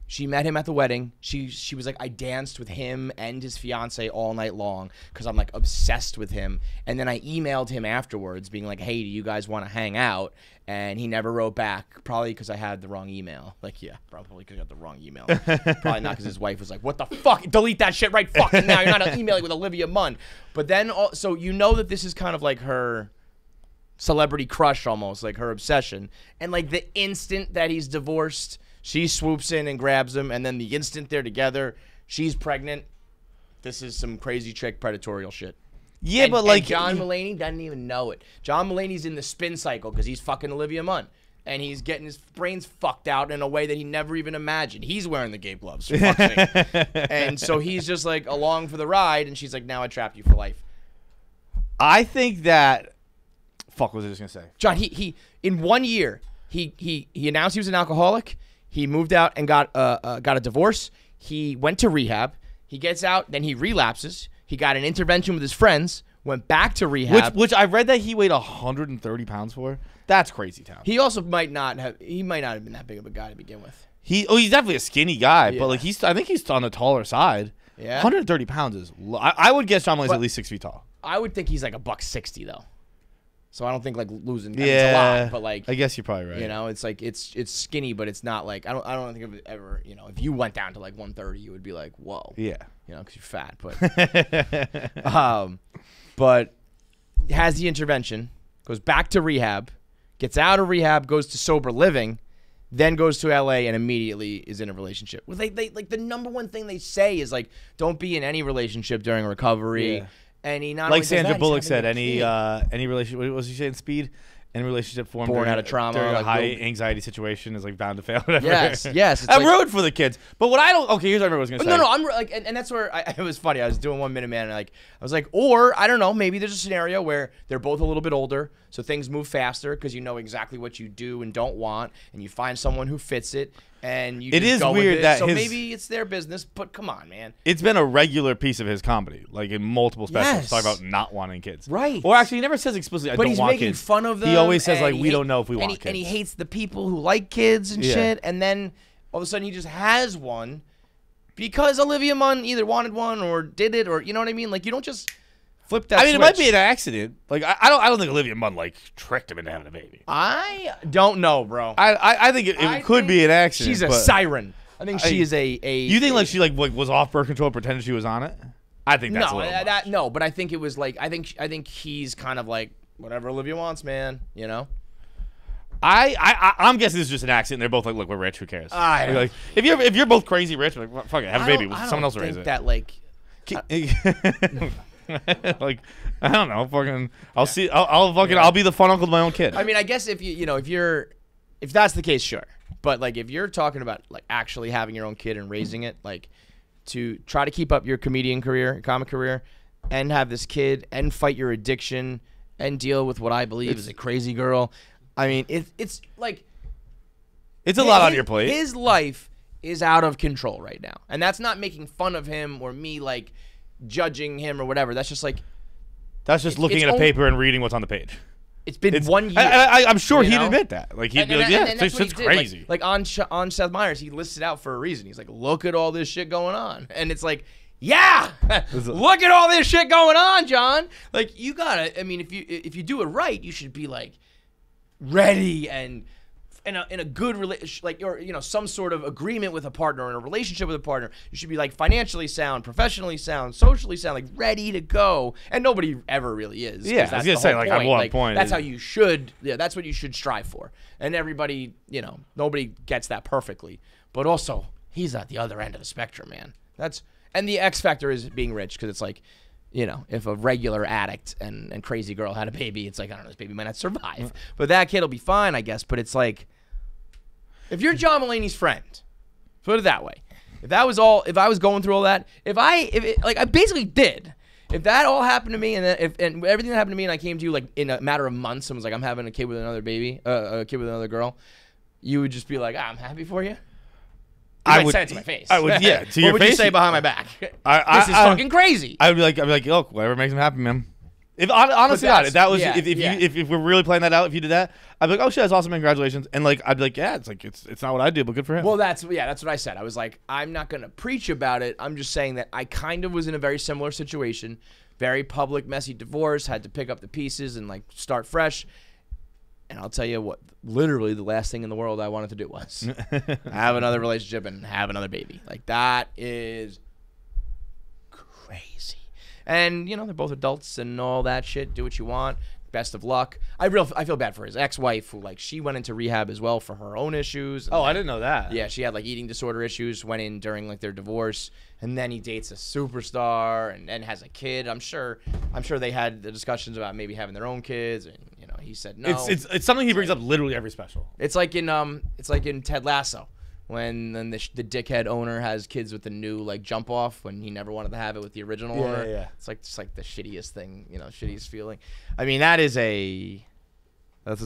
She met him at the wedding. She was like, I danced with him and his fiance all night long because I'm like obsessed with him. And then I emailed him afterwards being like, hey, do you guys want to hang out? And he never wrote back, probably because I had the wrong email. Like, yeah, probably because I got the wrong email. Probably not because his wife was like, what the fuck? Delete that shit right fucking now. You're not emailing with Olivia Munn. But then, so you know that this is kind of like her celebrity crush almost, like her obsession. And like the instant that he's divorced, she swoops in and grabs him, and then the instant they're together, she's pregnant. This is some crazy chick predatorial shit. Yeah, but like John Mulaney doesn't even know it. John Mulaney's in the spin cycle because he's fucking Olivia Munn, and he's getting his brains fucked out in a way that he never even imagined. He's wearing the Gabe gloves, for fuck's sake. And so he's just like along for the ride, and she's like, "Now I trapped you for life." I think that. Fuck, what was I just gonna say? John, he in 1 year, he announced he was an alcoholic. He moved out and got a divorce. He went to rehab. He gets out, then he relapses. He got an intervention with his friends, went back to rehab. Which I read that he weighed 130 pounds for. That's crazy town. He also might not have been that big of a guy to begin with. He's definitely a skinny guy, but like I think he's on the taller side. Yeah. 130 pounds is I would guess John Mulaney's at least 6 feet tall. I would think he's like $160 though. So I don't think like losing it's a lot, but like I guess you're probably right. You know, it's like it's skinny, but it's not like I don't think of it ever. You know, if you went down to like 130, you would be like, whoa. Yeah. You know, because you're fat, but has the intervention, goes back to rehab, gets out of rehab, goes to sober living, then goes to LA and immediately is in a relationship. Well, they like the number one thing they say is like, don't be in any relationship during recovery. Yeah. And he not like only does Sandra that, Bullock he's said, having a kid. any relationship. What was she saying? Speed. Any relationship formed Born during, out of trauma, during a like high real- anxiety situation is like bound to fail. Whatever. Yes. It's I'm like, rooting for the kids, but what I don't. Okay, here's what I remember I was gonna say. No, I'm like, and that's where it was funny. I was doing 1 Minute Man, and like I was like, or I don't know, maybe there's a scenario where they're both a little bit older, so things move faster because you know exactly what you do and don't want, and you find someone who fits it, and you. It just is go with weird it. that so his- maybe it's their business, but come on, man. It's been a regular piece of his comedy, like in multiple specials, Yes. talking about not wanting kids. Right. Or actually, he never says explicitly, I But don't he's want making kids. fun of them. He always says, and like, he we hate- don't know if we want and kids. he hates the people who like kids and Yeah. shit, and then all of a sudden he just has one because Olivia Munn either wanted one or did it, or you know what I mean? Like, you don't just flip that I mean, it might switch. be an accident. Like, I don't think Olivia Munn, like, tricked him into having a baby. I don't know, bro. I think it I could think be an accident. She's a but siren. I think she is a. You think, like, she, like was off birth control, pretended she was on it? I think that's a No, little much. no, but I think it was like I think he's kind of like whatever Olivia wants, man. You know. I'm guessing this is just an accident. They're both like, look, we're rich. Who cares? Like, if you're both crazy rich, like, well, fuck it, have a baby. Someone else will raise it. That like. Like, I don't know. Fucking, I'll see. I'll be the fun uncle to my own kid. I mean, I guess if if that's the case, sure. But like, if you're talking about like actually having your own kid and raising it, like to try to keep up your comedian career, your comic career, and have this kid and fight your addiction and deal with what I believe is a crazy girl. I mean, it's like it's a lot on your plate. His life is out of control right now, and that's not making fun of him or me like judging him or whatever. That's just like looking at a paper and reading what's on the page. It's been 1 year. I'm sure you he'd know? admit that. Like, he'd And be like, that's yeah, what it's he just did. crazy. Like on Seth Meyers, he listed out for a reason. He's like, look at all this shit going on. And it's like, yeah, look at all this shit going on, John. Like, you gotta, I mean, if you do it right, you should be like ready and in a good relationship, like, or some sort of agreement with a partner, in a relationship with a partner. You should be like financially sound, professionally sound, socially sound, like ready to go. And nobody ever really is. 'cause Yeah, I was that's gonna the say, whole like, at one point that's is- how you should. Yeah, that's what you should strive for. And everybody, nobody gets that perfectly. But also, he's at the other end of the spectrum, man. And the X factor is being rich, because it's like, if a regular addict and crazy girl had a baby, it's like, I don't know, this baby might not survive. But that kid will be fine, I guess. But it's like, if you're John Mulaney's friend, put it that way. If I was going through all that, I basically did. If that all happened to me, and everything that happened to me, and I came to you like in a matter of months, and was like, I'm having a kid with another baby, a kid with another girl, you would just be like, I'm happy for you. I would say it to my face. I would, yeah, to what your would face. you say behind my back? This This is fucking crazy. I'd be like, look, whatever makes him happy, man. If honestly, God, if that was, if we're really playing that out, if you did that, I'd be like, oh shit, that's awesome, congratulations, and like, I'd be like, yeah, it's like it's not what I do, but good for him. Well, that's what I said. I was like, I'm not gonna preach about it. I'm just saying that I kind of was in a very similar situation, very public, messy divorce, had to pick up the pieces and like start fresh. And I'll tell you what, literally the last thing in the world I wanted to do was have another relationship and have another baby. Like, that is crazy. And, they're both adults and all that shit. Do what you want. Best of luck. I feel bad for his ex-wife, who, like, she went into rehab as well for her own issues. I didn't know that. Yeah, she had, like, eating disorder issues, went in during, like, their divorce. And then he dates a superstar and has a kid. I'm sure they had the discussions about maybe having their own kids, and he said no. It's something he brings up literally every special. It's like in Ted Lasso, when the dickhead owner has kids with the new like jump off, when he never wanted to have it with the original owner. Yeah. It's like the shittiest thing, shittiest feeling. I mean, that's a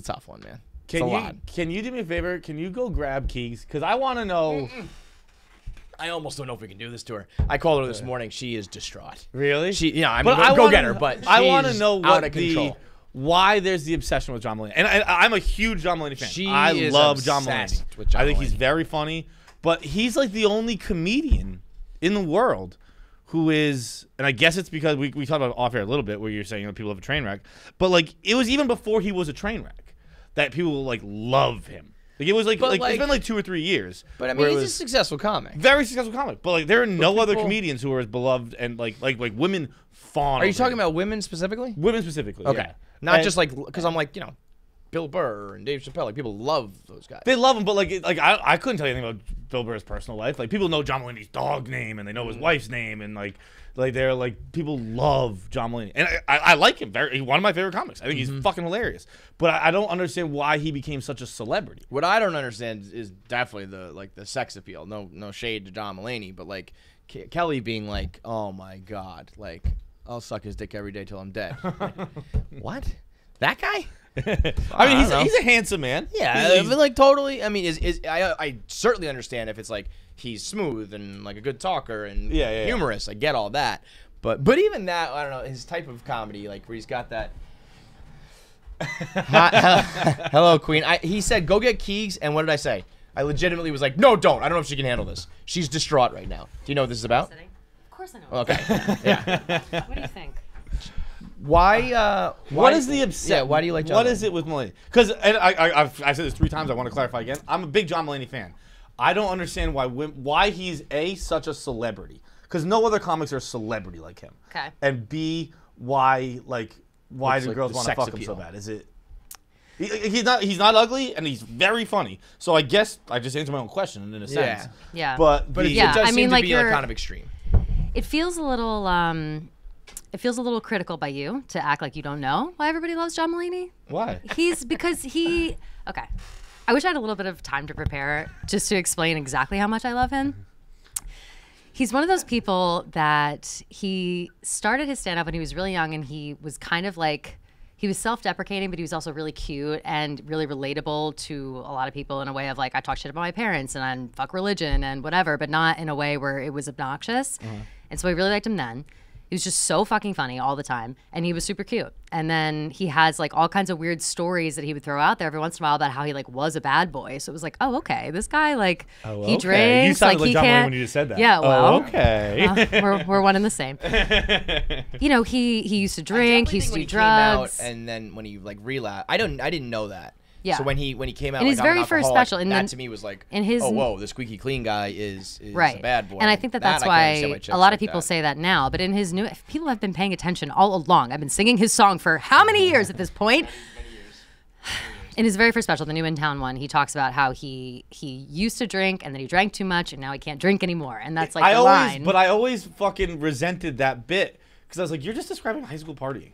tough one, man. Can you do me a favor? Can you go grab Keegs? Because I want to know. I almost don't know if we can do this to her. I called her this morning. She is distraught. Really? Go get her. But I want to she's know out of control. Why there's the obsession with John Mulaney. And I'm a huge John Mulaney fan. I love John Mulaney. With John I think he's Mulaney. very funny, but he's like the only comedian in the world who is, and I guess it's because we talked about it off air a little bit where you're saying people have a train wreck, but like it was even before he was a train wreck that people like love him. Like it was like it's been like 2 or 3 years. But I mean, he's a successful comic. Very successful comic. But like there are no other comedians who are as beloved and like women fawn. Are you talking about women specifically? Women specifically. Okay. Yeah. Not just like because I'm like Bill Burr and Dave Chappelle. Like people love those guys. They love him, but like I couldn't tell you anything about Bill Burr's personal life. Like people know John Mulaney's dog name and they know his wife's name and like they're like people love John Mulaney and I like him. He's one of my favorite comics. I think he's fucking hilarious. But I don't understand why he became such a celebrity. What I don't understand is definitely the sex appeal. No shade to John Mulaney, but like Kelly being like, oh my god, like I'll suck his dick every day till I'm dead. Like, what? That guy? I mean, he's a handsome man. Yeah, but like totally. I mean, I certainly understand if it's like he's smooth and like a good talker and humorous. I get all that, but even that, I don't know his type of comedy, like where he's got that. Hello, Queen. He said, "Go get Keegs," and what did I say? I legitimately was like, "No, don't. I don't know if she can handle this. She's distraught right now." Do you know what this is about? Of course I know. Okay. Yeah. What do you think? Why? What is the obsession? Yeah, why do you like John What Mulaney? is it with Mulaney? Because I've said this 3 times. I want to clarify again. I'm a big John Mulaney fan. I don't understand why he's such a celebrity. Because no other comics are a celebrity like him. Okay. And B, why do like girls the want to sex fuck him so appeal? bad? Is it? He's not ugly and he's very funny. So I guess I just answered my own question in a sense. Yeah. But it Yeah, does I seem mean, to like be you're- kind of extreme. It feels a little critical by you to act like you don't know why everybody loves John Mulaney. Why? Okay. I wish I had a little bit of time to prepare just to explain exactly how much I love him. He's one of those people that he started his stand-up when he was really young and he was kind of like, he was self-deprecating, but he was also really cute and really relatable to a lot of people in a way of like, I talk shit about my parents and I fuck religion and whatever, but not in a way where it was obnoxious. And so I really liked him then. He was just so fucking funny all the time, and he was super cute. And then he has like all kinds of weird stories that he would throw out there every once in a while about how he like was a bad boy. So it was like, oh, okay, this guy like he drinks, You sounded like he John Mulaney can't. when you just said that. Yeah, well, okay. we're one and the same. He used to drink, he used to do drugs, And then when he like relapsed, I didn't know that. Yeah. So when he came out, And like, his I'm very an first alcoholic, special, and that then- to me was like, and his- oh whoa, the squeaky clean guy is right. a bad boy. And I think that's I can why understand chicks a lot like of people that. say that now. But in his new, people have been paying attention all along. I've been singing his song for how many years at this point? In his very first special, the New in Town one, he talks about how he used to drink and then he drank too much and now he can't drink anymore. And that's like the line. But I always fucking resented that bit because I was like, you're just describing high school partying.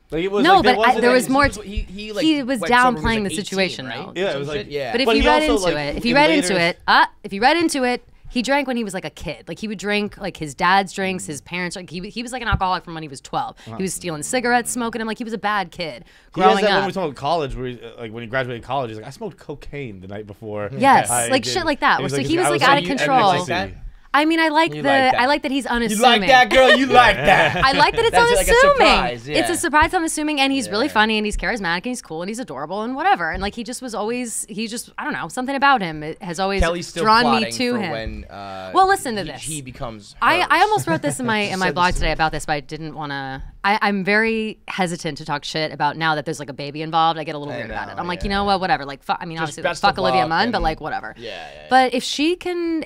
Like it was No, like, but wasn't there like- was more. He Was went sober when he downplaying was, the 18, situation, right? though. Yeah, it was like yeah. But if But you he read also, into like, it, if you in read later- into it, he drank when he was like a kid. Like he would drink like his dad's drinks, his parents. Like he was like an alcoholic from when he was 12. He was stealing cigarettes, smoking them. Like he was a bad kid He has growing that when up. we talk about college, where like when he graduated college, he's like, I smoked cocaine the night before. Yes, I like did." shit like that. He So he I was like out of in control. ecstasy. I mean, I like You the like that. I like that he's You unassuming. like that, girl? You like that? I like that it's That's like a unassuming. surprise, yeah. It's a surprise, unassuming, and he's really funny, and he's charismatic, and he's cool, and he's adorable, and whatever. And like he just was always, I don't know, something about him has always Kelly's still drawn me plotting to for him. when, Well, listen to this. He becomes. I hers. almost wrote this in my said blog this to today me. about this, but I didn't want to. I'm very hesitant to talk shit about now that there's like a baby involved. I get a little weird about it. I'm like, you know what, whatever. Like, I mean, obviously, like, best fuck of Olivia luck Munn, but and- like, whatever. Yeah. But if she can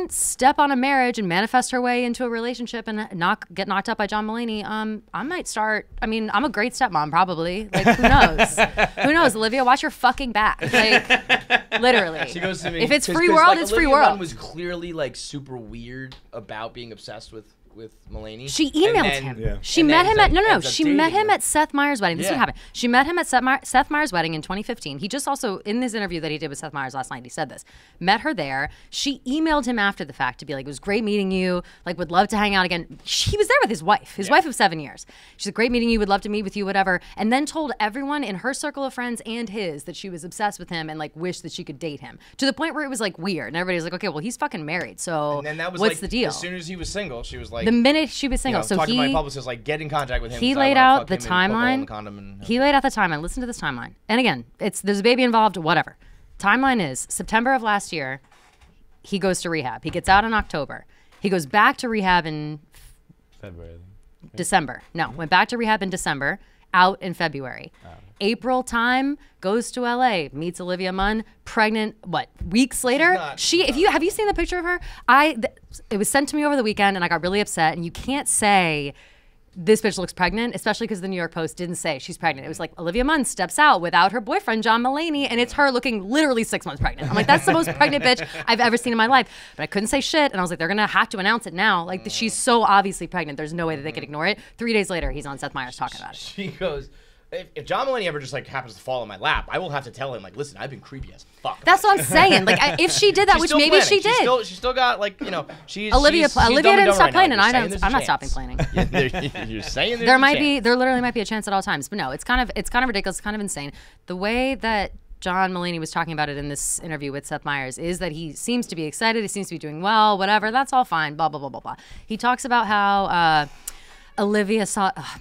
step on a marriage and manifest her way into a relationship and get knocked up by John Mulaney, I might start. I mean, I'm a great stepmom, probably. Like, who knows? Who knows, Olivia? Watch your fucking back. Like, literally. She goes to me. If it's 'cause- free 'cause, world, like, it's free Olivia Munn world. was clearly like super weird about being obsessed with Mulaney. She And emailed then- him. Yeah. She and met then him at ends up She met dating him at Seth Meyers' wedding. This is what Yeah. happened. She met him at Seth Meyers' wedding in 2015. He just also, in this interview that he did with Seth Meyers last night, he said this. Met her there. She emailed him after the fact to be like, it was great meeting you. Like, would love to hang out again. He was there with his wife of 7 years. She's like, great meeting you. Would love to meet with you, whatever. And then told everyone in her circle of friends and his that she was obsessed with him and like wished that she could date him to the point where it was like weird. And everybody was like, okay, well, he's fucking married. So And then that was what's like, the deal? As soon as he was single, she was like, The minute she was single, you know, so talking to my he publicist, like, get in contact with him. he because I laid wanna out fuck the him and put a hole in timeline. the condom and- He laid out the timeline. Listen to this timeline. And again, there's a baby involved, whatever. Timeline is September of last year, he goes to rehab. He gets out in October. He goes back to rehab in February. I think. December. No, went back to rehab in December, out in February. April time, goes to LA, meets Olivia Munn, pregnant, weeks later? Have you seen the picture of her? It was sent to me over the weekend and I got really upset, and you can't say this bitch looks pregnant, especially because the New York Post didn't say she's pregnant. It was like Olivia Munn steps out without her boyfriend, John Mulaney, and it's her looking literally 6 months pregnant. I'm like, that's the most pregnant bitch I've ever seen in my life. But I couldn't say shit, and I was like, they're gonna have to announce it now. Like, she's so obviously pregnant. There's no way that they could ignore it. 3 days later, he's on Seth Meyers talking about it. She goes, if John Mulaney ever just like happens to fall in my lap, I will have to tell him, like, listen, I've been creepy as fuck. That's what I'm saying. Like, if she did that, which maybe she did. She's still got, like, you know, Olivia didn't stop playing, and I'm not chance. stopping playing. You're saying there literally might be a chance at all times, but no, it's kind of ridiculous, it's kind of insane. The way that John Mulaney was talking about it in this interview with Seth Meyers is that he seems to be excited, he seems to be doing well, whatever. That's all fine. Blah blah blah blah blah. He talks about how. Olivia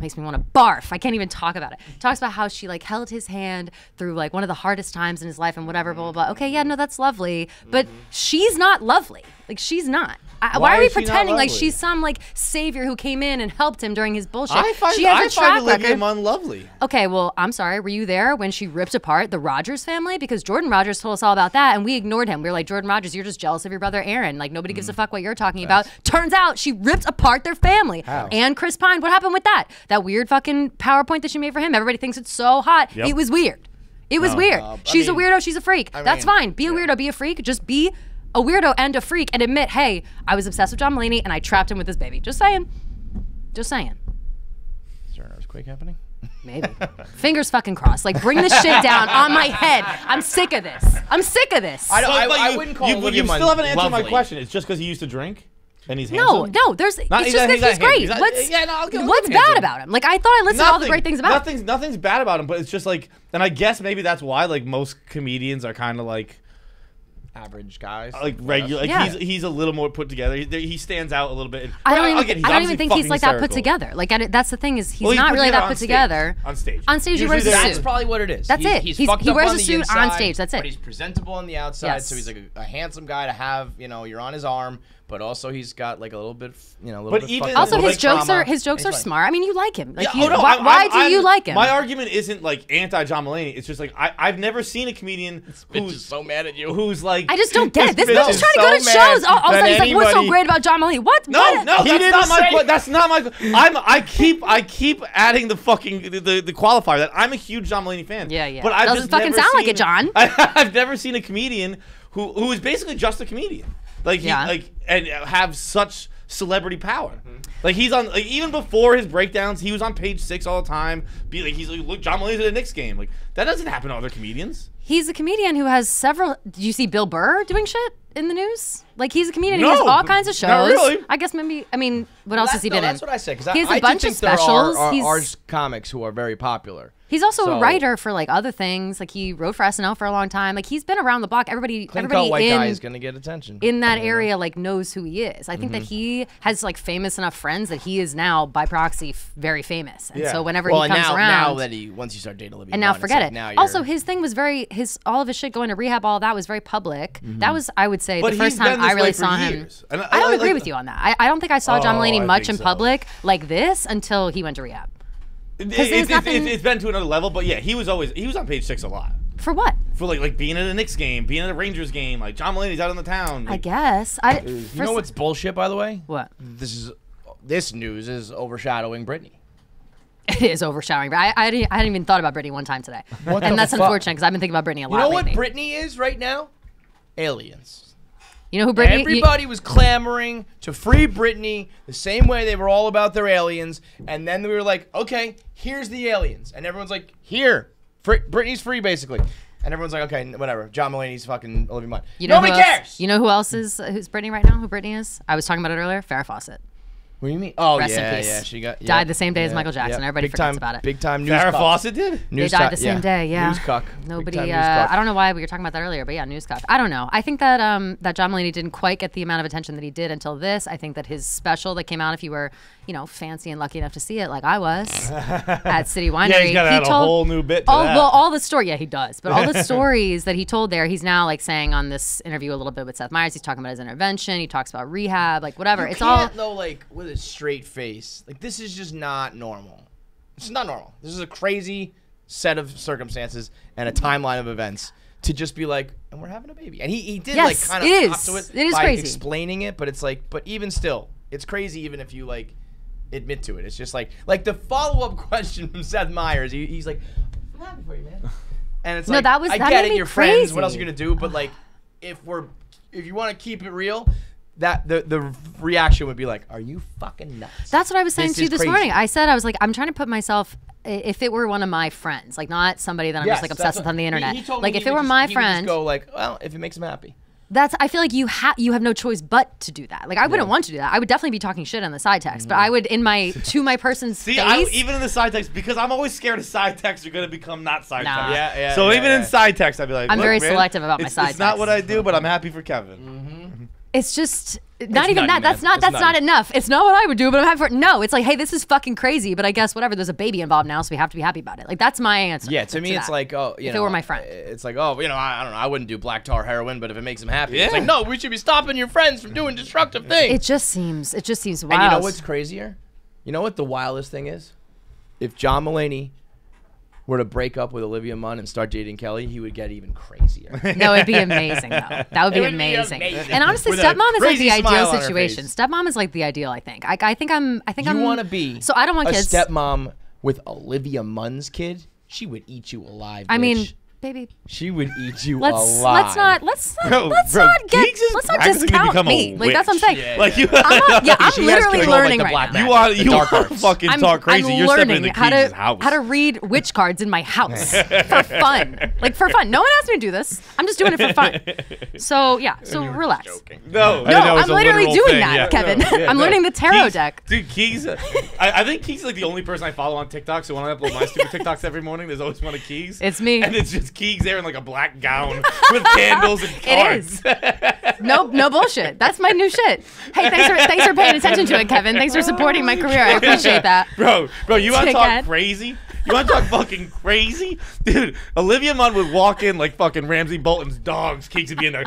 makes me want to barf. I can't even talk about it. Talks about how she like held his hand through like one of the hardest times in his life and whatever, blah, blah, blah. Okay, yeah, no, that's lovely. But she's not lovely. Like, she's not. Why are we pretending like she's some like savior who came in and helped him during his bullshit? She has a track Olivia Munn lovely. Okay, well, I'm sorry. Were you there when she ripped apart the Rogers family? Because Jordan Rogers told us all about that, and we ignored him. We were like, Jordan Rogers, you're just jealous of your brother Aaron. Like, nobody gives a fuck what you're talking about. Turns out she ripped apart their family. How? And Chris Pine. What happened with that? That weird fucking PowerPoint that she made for him. Everybody thinks it's so hot. Yep. It was weird. It was weird. She's a weirdo. She's a freak. That's fine. Be a weirdo. Be a freak. Just be a weirdo and a freak and admit, hey, I was obsessed with John Mulaney and I trapped him with this baby. Just saying. Just saying. Is there an earthquake happening? Maybe. Fingers fucking crossed. Like, bring this shit down on my head. I'm sick of this. I'm sick of this. I wouldn't call you still haven't answered my question. It's just because he used to drink? And he's handsome? No, it's just because he's great. What's bad about him? Like, I thought I listened to all the great things about him. Nothing's bad about him, but it's just like, and I guess maybe that's why like most comedians are kind of like average guys, like regular. Like, yeah. He's a little more put together. He stands out a little bit. I don't even think he's like that put together. Like, that's the thing is he's not really that put together. On stage. On stage, he wears a suit. That's probably what it is. That's it. He wears a suit on stage. That's it. But he's presentable on the outside, so he's like a handsome guy to have. You know, you're on his arm. But also he's got like a little bit, also his jokes are smart. I mean, you like him. Like, why do you like him? My argument isn't like anti John Mulaney. It's just like I've never seen a comedian who's so mad at you. Who's like, I just don't get it. This bitch is trying to go to shows. All of a sudden he's like, what's so great about John Mulaney? What? No, that's not my. I keep adding the fucking the qualifier that I'm a huge John Mulaney fan. Yeah. But I doesn't fucking sound like it, John. I've never seen a comedian who is basically just a comedian. Like, and have such celebrity power. Mm-hmm. Like, he's on, like, even before his breakdowns, he was on Page 6 all the time. He's like, look, John Mulaney's at a Knicks game. Like, that doesn't happen to other comedians. He's a comedian who has several. Do you see Bill Burr doing shit in the news? Like, he's a comedian who has all kinds of shows. Not really. I guess maybe. I mean, what else has he been in? That's what I said. Because he has a bunch of specials. There are comics who are very popular. He's also a writer for like other things. Like, he wrote for SNL for a long time. Like, he's been around the block. Everybody white guy is gonna get attention in that area. Like, knows who he is. I think that he has like famous enough friends that he is now by proxy very famous. And so whenever he comes around, now that once you start dating Olivia, and now forget it. Also, his thing was all of his shit going to rehab, all of that was very public. That was, I would say, the first time I really saw him. I don't agree with you on that. I don't think I saw John Mulaney much in public like this until he went to rehab. It's been to another level, but yeah, he was on Page 6 a lot. For what? For like being at a Knicks game, being at a Rangers game. Like, John Mulaney's out in the town. Like, I guess. You know what's bullshit, by the way? What? This news is overshadowing Britney. It is overshadowing. I hadn't even thought about Britney one time today, and that's unfortunate because I've been thinking about Britney a lot. You know lately. what Britney is right now? Aliens. You know who Britney? Everybody was clamoring to free Britney the same way they were all about their aliens, and then we were like, okay, here's the aliens, and everyone's like, here, Britney's free basically, and everyone's like, okay, whatever. John Mulaney's fucking Olivia Munn. Nobody cares. You know who else is who's Britney right now? Who Britney is? I was talking about it earlier. Farrah Fawcett. What do you mean? Oh, Rest in peace. She died the same day as Michael Jackson. Everybody forgets about it. Big time news. Farrah Fawcett did? They died the same day. Yeah. News cuck. Nobody. I don't know why we were talking about that earlier, but yeah, news cuck. I don't know. I think that that John Mulaney didn't quite get the amount of attention that he did until this. I think that his special that came out, if you were, fancy and lucky enough to see it, like I was, at City Winery. Yeah, he's got to add a whole new bit to that. Well, all the story. Yeah, he does. But all the stories that he told there, he's now like saying on this interview a little bit with Seth Meyers. He's talking about his intervention. He talks about rehab, like whatever. It's all. Though, like with a straight face. Like, this is just not normal. This is not normal. This is a crazy set of circumstances and a timeline of events to just be like, and we're having a baby. And he did like kind of talk to it is by crazy. explaining it, but it's like, but even still, it's crazy even if you like admit to it. It's just like the follow-up question from Seth Meyers. He's like, I'm happy for you, man. And it's No, like, that was- I that get made it, me you're friends. What crazy. else are you gonna do? But like, if you want to keep it real, that the reaction would be like, are you fucking nuts? That's what I was saying This to you is this crazy. morning. I said, I was like, I'm trying to put myself, if it were one of my friends, like not somebody that I'm just like Yes, obsessed that's with on the internet. He told me Like he if it would were just- my he would just friend, go like, well, if it makes him happy. I feel like you have no choice but to do that. Like I wouldn't want to do that. I would definitely be talking shit on the side text, but I would to my person's See, face. even in the side text, because I'm always scared of side texts are going to become not side Nah. text. Yeah, So yeah, even in side text, I'd be like, I'm look, very man, selective about my side It's not what I texts. do, but I'm happy for Kevin. It's just not even nutty, that. That's man. not. It's That's nutty. not enough. It's not what I would do, but I'm happy for it. No, it's like, hey, this is fucking crazy, but I guess whatever. There's a baby involved now, so we have to be happy about it. Like that's my answer. Yeah, to me, it's that. like, oh, you If know, it were my friend. it's like, oh, you know, I don't know, I wouldn't do black tar heroin, but if it makes him happy, it's Yeah. like, no, we should be stopping your friends from doing destructive things. It just seems wild. And you know what's crazier? You know what the wildest thing is? If John Mulaney were to break up with Olivia Munn and start dating Kelly, he would get even crazier. No, it'd be amazing though. That would be would be amazing. amazing. And honestly, With a stepmom is like crazy the smile ideal on her situation. face. Stepmom is like the ideal. I think. I think I'm. You want to be So I don't want a kids. stepmom with Olivia Munn's kid? She would eat you alive, I mean, bitch. baby. She would eat you Let's alive. Bro, let's bro, not get Keegs is let's not practicing to discount become a me. Like that's what I'm witch. saying. Like you, I'm She has literally control of, like, learning the right black now. magic. you dark are arts. fucking talk crazy. I'm You're stepping into learning how Keegs' to house. how to read witch cards in my house for fun. Like for fun. No one asked me to do this. I'm just doing it for fun. So yeah. So relax. No, No, I'm literally doing that, Kevin. I'm learning the tarot deck. Dude, Keegs, I think Keegs is like the only person I follow on TikTok. So when I upload my stupid TikToks every morning, there's always one of Keegs. It's me. And it's just Keegs there in like a black gown with candles and cards. No bullshit. That's my new shit. Hey, thanks for paying attention to it, Kevin. Thanks for supporting my career. I appreciate that. Bro, you want to talk Dickhead. crazy? You want to talk fucking crazy? Dude, Olivia Munn would walk in like fucking Ramsey Bolton's dogs. Keegs would be in there.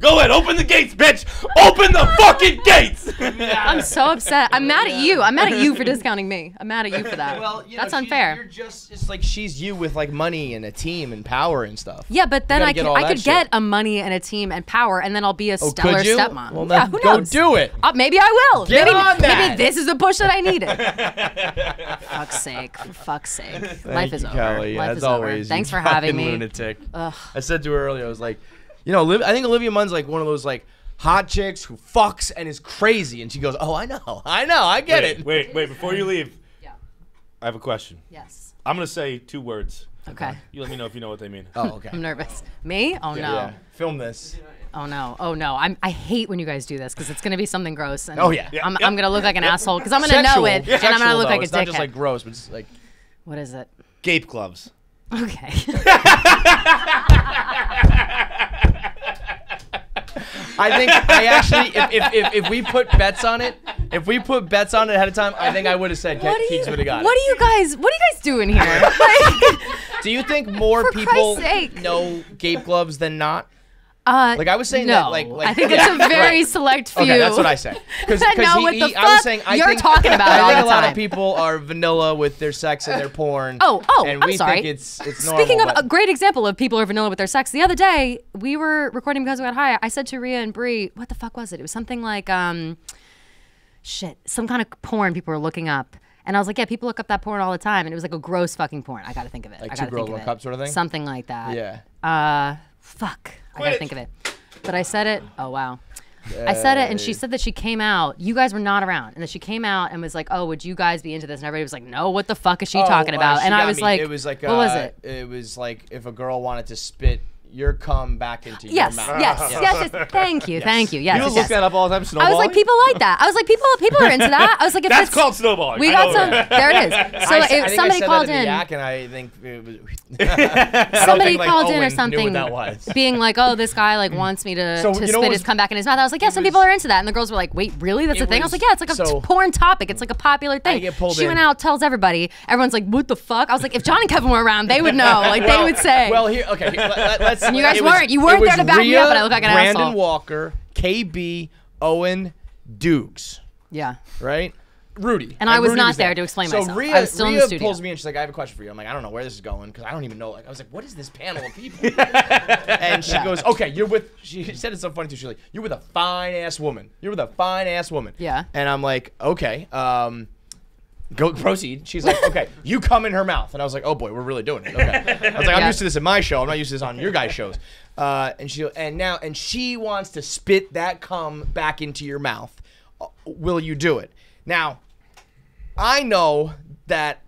Go ahead, open the gates, bitch. Open the fucking gates. I'm so upset. I'm mad at you. I'm mad at you for discounting me. I'm mad at you for that. Well, you know, That's she's- unfair. You're just, it's like she's you with like money and a team and power and stuff. Yeah, but then gotta I get could all I that could shit. get a money and a team and power, and then I'll be a Oh, stellar could you? stepmom. Well, yeah, then who go knows? do it. Maybe I will. Get maybe, on that. maybe this is the push that I needed. Fuck's sake. For fuck's sake. Life is over. Kelly. Life As is always, over. Thanks you for having fucking me. Lunatic. Ugh. I said to her earlier, I was like, you know, I think Olivia Munn's like one of those like hot chicks who fucks and is crazy, and she goes, "Oh, I know, I get it." Wait, before you leave, Yeah. I have a question. Yes. I'm gonna say 2 words. Okay. You let me know if you know what they mean. Oh, okay. I'm nervous. Me? Oh no. Yeah. Film this. Oh no. Oh no. I hate when you guys do this because it's gonna be something gross. And Oh, yeah. I'm gonna look like an asshole because I'm gonna know it, and I'm gonna look like a It's not just dickhead. like gross, but it's like. What is it? Gape gloves. Okay. I think I actually, if we put bets on it, ahead of time, I think I would have said Keegs would have got it. What are you guys doing here? Like, Do you think more For people Christ's sake. know gape gloves than not? like I was saying no. that, like I think it's a very right. select few. Okay, that's what I said. Because I know what the I was fuck saying, you're think, talking about I all think the a lot time. of people are vanilla with their sex and their porn. Oh, and I'm we sorry. think it's normal. Speaking of but- a great example of people are vanilla with their sex, the other day we were recording Because We Got High. I said to Rhea and Bree, what the fuck was it? It was something like, some kind of porn people were looking up. And I was like, yeah, people look up that porn all the time. And it was like a gross fucking porn. I gotta think of it. Like I Two gotta Girls, think of One it. Cup sort of thing? Something like that. Yeah. Fuck. I gotta think of it. But I said it. Oh, wow. I said it, and she said that she came out. You guys were not around, and that she came out and was like, "Oh, would you guys be into this?" And everybody was like, "No, what the fuck is she talking about?" She And I got was me. like, it was like, "What was it?" It was like if a girl wanted to spit your cum back into Yes, your mouth. yes. Thank you, thank you. Yes, You yes, look that up all the time. I Snowballing. was like, people like that. I was like, people are into that. I was like, if That's it's, called snowballing. We I got know some. that. There it is. So I if think somebody I said called that in in, the yak, and I think it was. somebody like called in Owen or knew something, what that was. being like, "Oh, this guy like wants me to So, you know spit what his was- cum back in his mouth." I was like, "Yeah, some people are into that," and the girls were like, "Wait, really? That's a It thing?" I was was- like, "Yeah, it's like a so- porn topic. It's like a popular thing." get pulled She in. went out, tells everybody. Everyone's like, "What the fuck?" I was like, "If John and Kevin were around, they would know. Like they would say." Well, here, okay. Let's. And you guys it was- weren't. You weren't it was there to back me up, Rhea, but I look like an Brandon asshole. Walker, KB, Owen, Dukes, Yeah. right? Rudy. And I was Rudy not there there to explain so myself. Rhea, I was still in the Rhea studio. pulls me in. She's like, I have a question for you. I'm like, I don't know where this is going because I don't even know. Like, I was like, what is this panel of people? And she goes, okay, you're with. She said it's so funny too. She's like, you're with a fine ass woman. You're with a fine ass woman. Yeah. And I'm like, okay. Go proceed. She's like, okay, you come in her mouth, and I was like, oh boy, we're really doing it. Okay. I was like, I'm used to this in my show. I'm not used to this on your guys' shows. And she wants to spit that cum back into your mouth. Will you do it? Now, I know that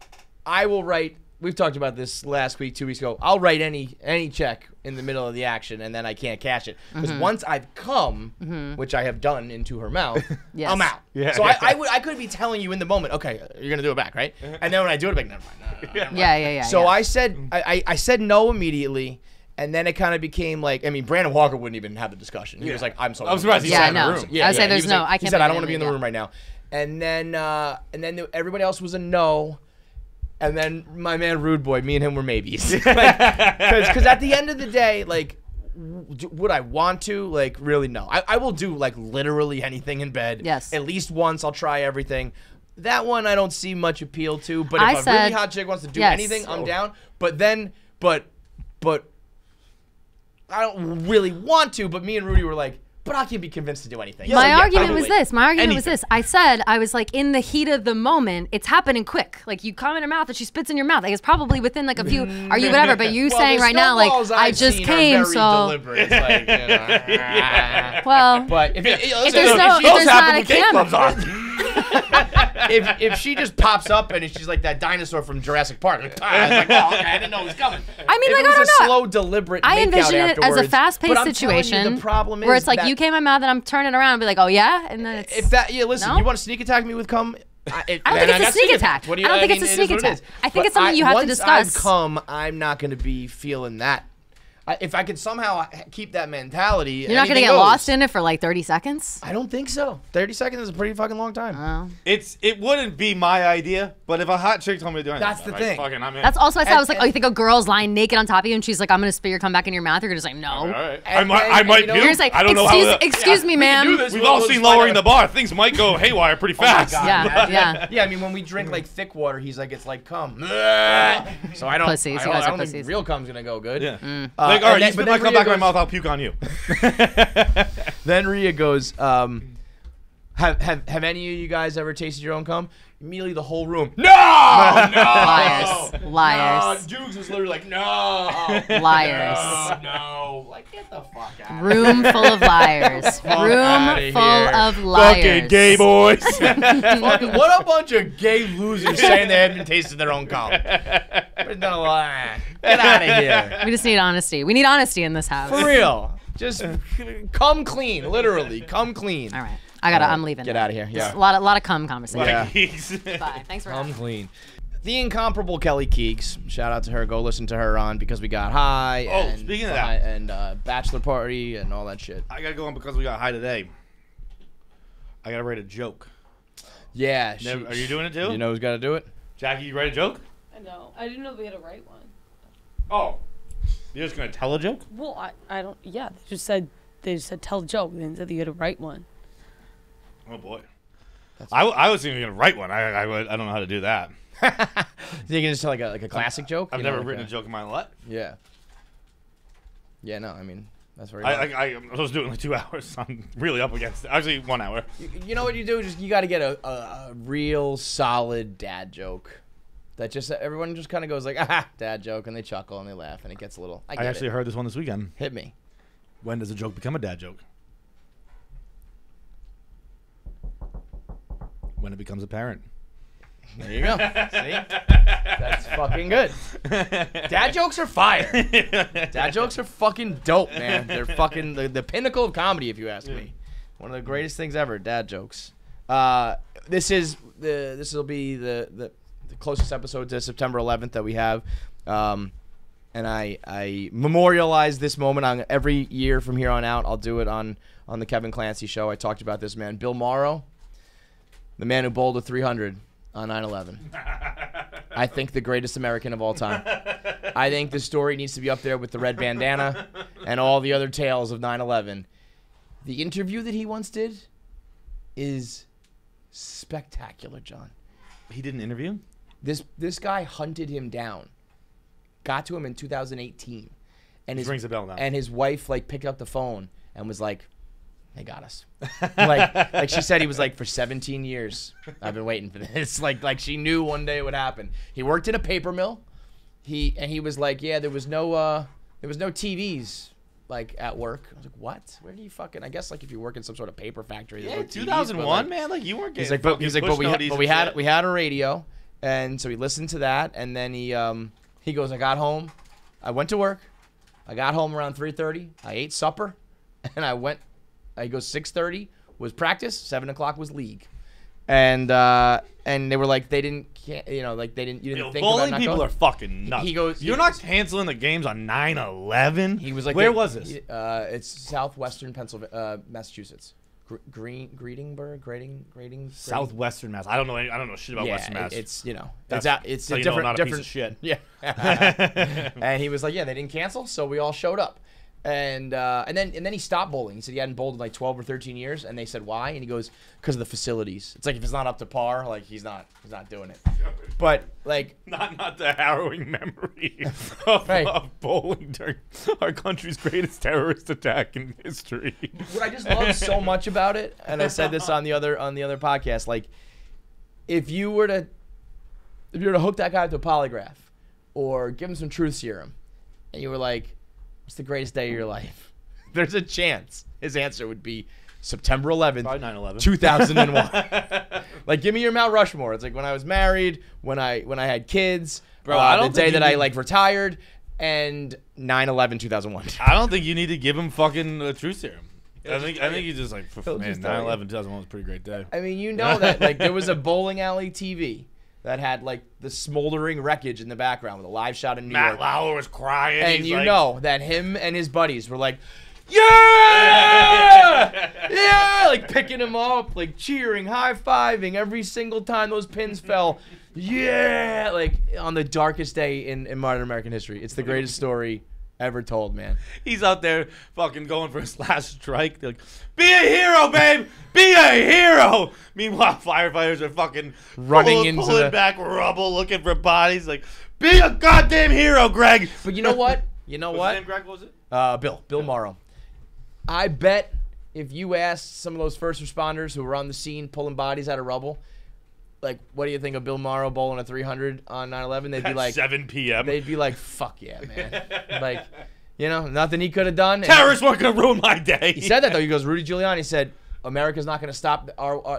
I will write. We've talked about this last week, 2 weeks ago. I'll write any check in the middle of the action, and then I can't cash it because once I've come, which I have done into her mouth, Yes. I'm out. Yeah. So I could be telling you in the moment, okay, you're gonna do it back, right? And then when I do it back, never mind. Never mind. Yeah. So yeah. I said I said no immediately, and then it kind of became like, I mean, Brandon Walker wouldn't even have the discussion. He was like, I'm so. I'm surprised he Yeah, sat I in the know. room. I would say he there's was no. like- I can't. He said I don't believe want to be in the it, room right now. And then everybody else was a no. And then my man Rude Boy, me and him were maybes. Because at the end of the day, like, would I want to? Like, really, no. I will do, like, literally anything in bed. Yes. At least once, I'll try everything. That one I don't see much appeal to. But I if a said- really hot chick wants to do yes. anything, I'm down. But I don't really want to. But me and Rudy were like, but I can be convinced to do anything. My So, yeah, argument probably. was this. My argument was Anything. this. I said, I was like, in the heat of the moment, it's happening quick. Like, you come in her mouth and she spits in your mouth. Like, it's probably within like a few, or you whatever. But you Well, saying the right now, like, snowballs I I've just seen came, are very so. deliberate. It's like, you know, Well, but if if there's not a camera. if she just pops up and she's like that dinosaur from Jurassic Park, like, I was like, oh, okay, I didn't know it was coming. I mean, If like, it was I don't a know. slow, deliberate I makeout envision it as a afterwards, fast-paced but I'm telling you, situation the problem is where it's like that you came in my mouth and I'm turning around and be like, oh yeah, and then it's. If that, yeah, listen, No? you want to sneak attack me with cum? I don't think it's a sneak attack. I don't think it's a sneak attack. I think it's something you have to discuss. Once I've come, I'm not going to be feeling that. If I could somehow keep that mentality, You're not gonna anything get goes. lost in it for like 30 seconds. I don't think so. 30 seconds is a pretty fucking long time. Oh. It wouldn't be my idea, but if a hot chick told me to do anything, That's the I'm like, thing. Fucking, I'm in. That's also why I was like, And- oh, you think a girl's lying naked on top of you and she's like, I'm gonna spit your cum back in your mouth? You're just like, no. All right. And- I and might you know- puke. You're just like, I don't know how. excuse me, we can ma'am. do this. We've We'll all just seen find lowering out. the bar. Things might go haywire pretty fast. God. Yeah. Yeah, I mean, when we drink like thick water, he's like, it's like cum. So I don't. Pussies. You I guys are don't think pussies. real cum's gonna go good. Yeah. Mm. Like, all right, and you then- spit but my then cum Rhea back in my goes- mouth, I'll puke on you. Then Rhea goes, have any of you guys ever tasted your own cum? Immediately the whole room. No! Liars. Liars. No, Dukes was literally like, no. Liars. No. Like, get the fuck out. Room full of liars. Room outta full here. of liars. Fucking gay boys. Fucking, what a bunch of gay losers saying they haven't tasted their own cum. We've done a lot. Get out of here. We just need honesty. We need honesty in this house. For real. Just come clean. Literally. Come clean. All right. I'm leaving. Get now. out of here. Yeah. A lot of cum conversation. Yeah. Bye. Thanks for Come having me. clean. The incomparable Kelly Keegs. Shout out to her. Go listen to her on Because We Got High. Oh, and speaking of that. And Bachelor Party and all that shit. I gotta go on Because We Got High today. I gotta write a joke. Yeah. Are you doing it too? You know who's got to do it? Jackie, you write a joke? I know. I didn't know we had to write one. Oh. You're just gonna tell a joke? Well, I don't. Yeah, they just said tell a joke. They didn't say that you had to write one. Oh boy. I was even gonna write one. I don't know how to do that. You can just tell like a classic joke? I've You know, never like written a joke in my life. Yeah. Yeah, no, I mean, that's very I'm supposed to do it in like 2 hours. So I'm really up against it. Actually, 1 hour. You know what you do? Just you got to get a real solid dad joke. That just everyone just kind of goes like, ah, dad joke, and they chuckle and they laugh, and it gets a little. I actually heard this one this weekend. Hit me. When does a joke become a dad joke? When it becomes apparent. There you go. See? That's fucking good. Dad jokes are fire. Dad jokes are fucking dope, man. They're fucking the pinnacle of comedy, if you ask me. One of the greatest things ever. Dad jokes. This will be the closest episode to September 11th that we have. And I memorialize this moment on every year from here on out. I'll do it on the Kevin Clancy show. I talked about this man, Bill Moro, the man who bowled a 300 on 9/11. I think the greatest American of all time. I think the story needs to be up there with the red bandana and all the other tales of 9/11. The interview that he once did is spectacular, John. He did an interview? This guy hunted him down. Got to him in 2018. And Rings a bell now. And his wife like picked up the phone and was like, they got us. like she said, he was like, for 17 years, I've been waiting for this. Like she knew one day it would happen. He worked in a paper mill. He was like, yeah, there was no TVs like at work. I was like, what? Where do you fucking? I guess like if you work in some sort of paper factory. Yeah, no TVs, 2001, man. Like you weren't getting. He's like, but we had a radio, and so he listened to that, and then he goes, I got home, I went to work, I got home around 3:30, I ate supper, and I went. He goes 6:30 was practice, 7 o'clock was league, and they were like they didn't you didn't think bowling about people going? are fucking nuts. He goes, you're not canceling the games on 9/11. He was like, where was this? It's southwestern Pennsylvania, Massachusetts. Grading. Southwestern Mass. I don't know shit about Western Mass. It's That's it's so a you know I'm different not a piece different of shit. Yeah. And he was like, yeah, they didn't cancel, so we all showed up. And then he stopped bowling. He said he hadn't bowled in like 12 or 13 years, and they said why? And he goes, because of the facilities. It's like if it's not up to par, like he's not doing it. But like not the harrowing memory of bowling during our country's greatest terrorist attack in history. What I just love so much about it, and I said this on the other podcast, like if you were to hook that guy up to a polygraph or give him some truth serum, and you were like, what's the greatest day of your life? There's a chance his answer would be September 11th, 9/11. 2001. Like, give me your Mount Rushmore. It's like when I was married, when I had kids, Bro, I don't the day think that you I need- like retired, and 9/11, 2001. I don't think you need to give him fucking truth serum. I think you just like He'll man. just tell you. 9/11, 2001 was a pretty great day. I mean, you know that like there was a bowling alley TV that had like the smoldering wreckage in the background with a live shot in New Matt York. Lauer was crying, And he's you like, know that him and his buddies were like, yeah! Yeah! Like picking him up, like cheering, high-fiving every single time those pins fell. Yeah! Like on the darkest day in modern American history. It's the greatest story ever told, man. he's out there fucking going for his last strike. They're like, be a hero, babe! Be a hero! Meanwhile, firefighters are fucking Running pulling back rubble, looking for bodies. Like, be a goddamn hero, Greg! But you know what? You know What's what? his name, Greg? What was it? Bill Moro. I bet if you asked some of those first responders who were on the scene pulling bodies out of rubble, like, what do you think of Bill Moro bowling a 300 on 9/11? They'd be At like, 7 p.m. They'd be like, fuck yeah, man. Like, nothing he could have done. And Terrorists weren't going to ruin my day. he said that, though. He goes, Rudy Giuliani said, America's not going to stop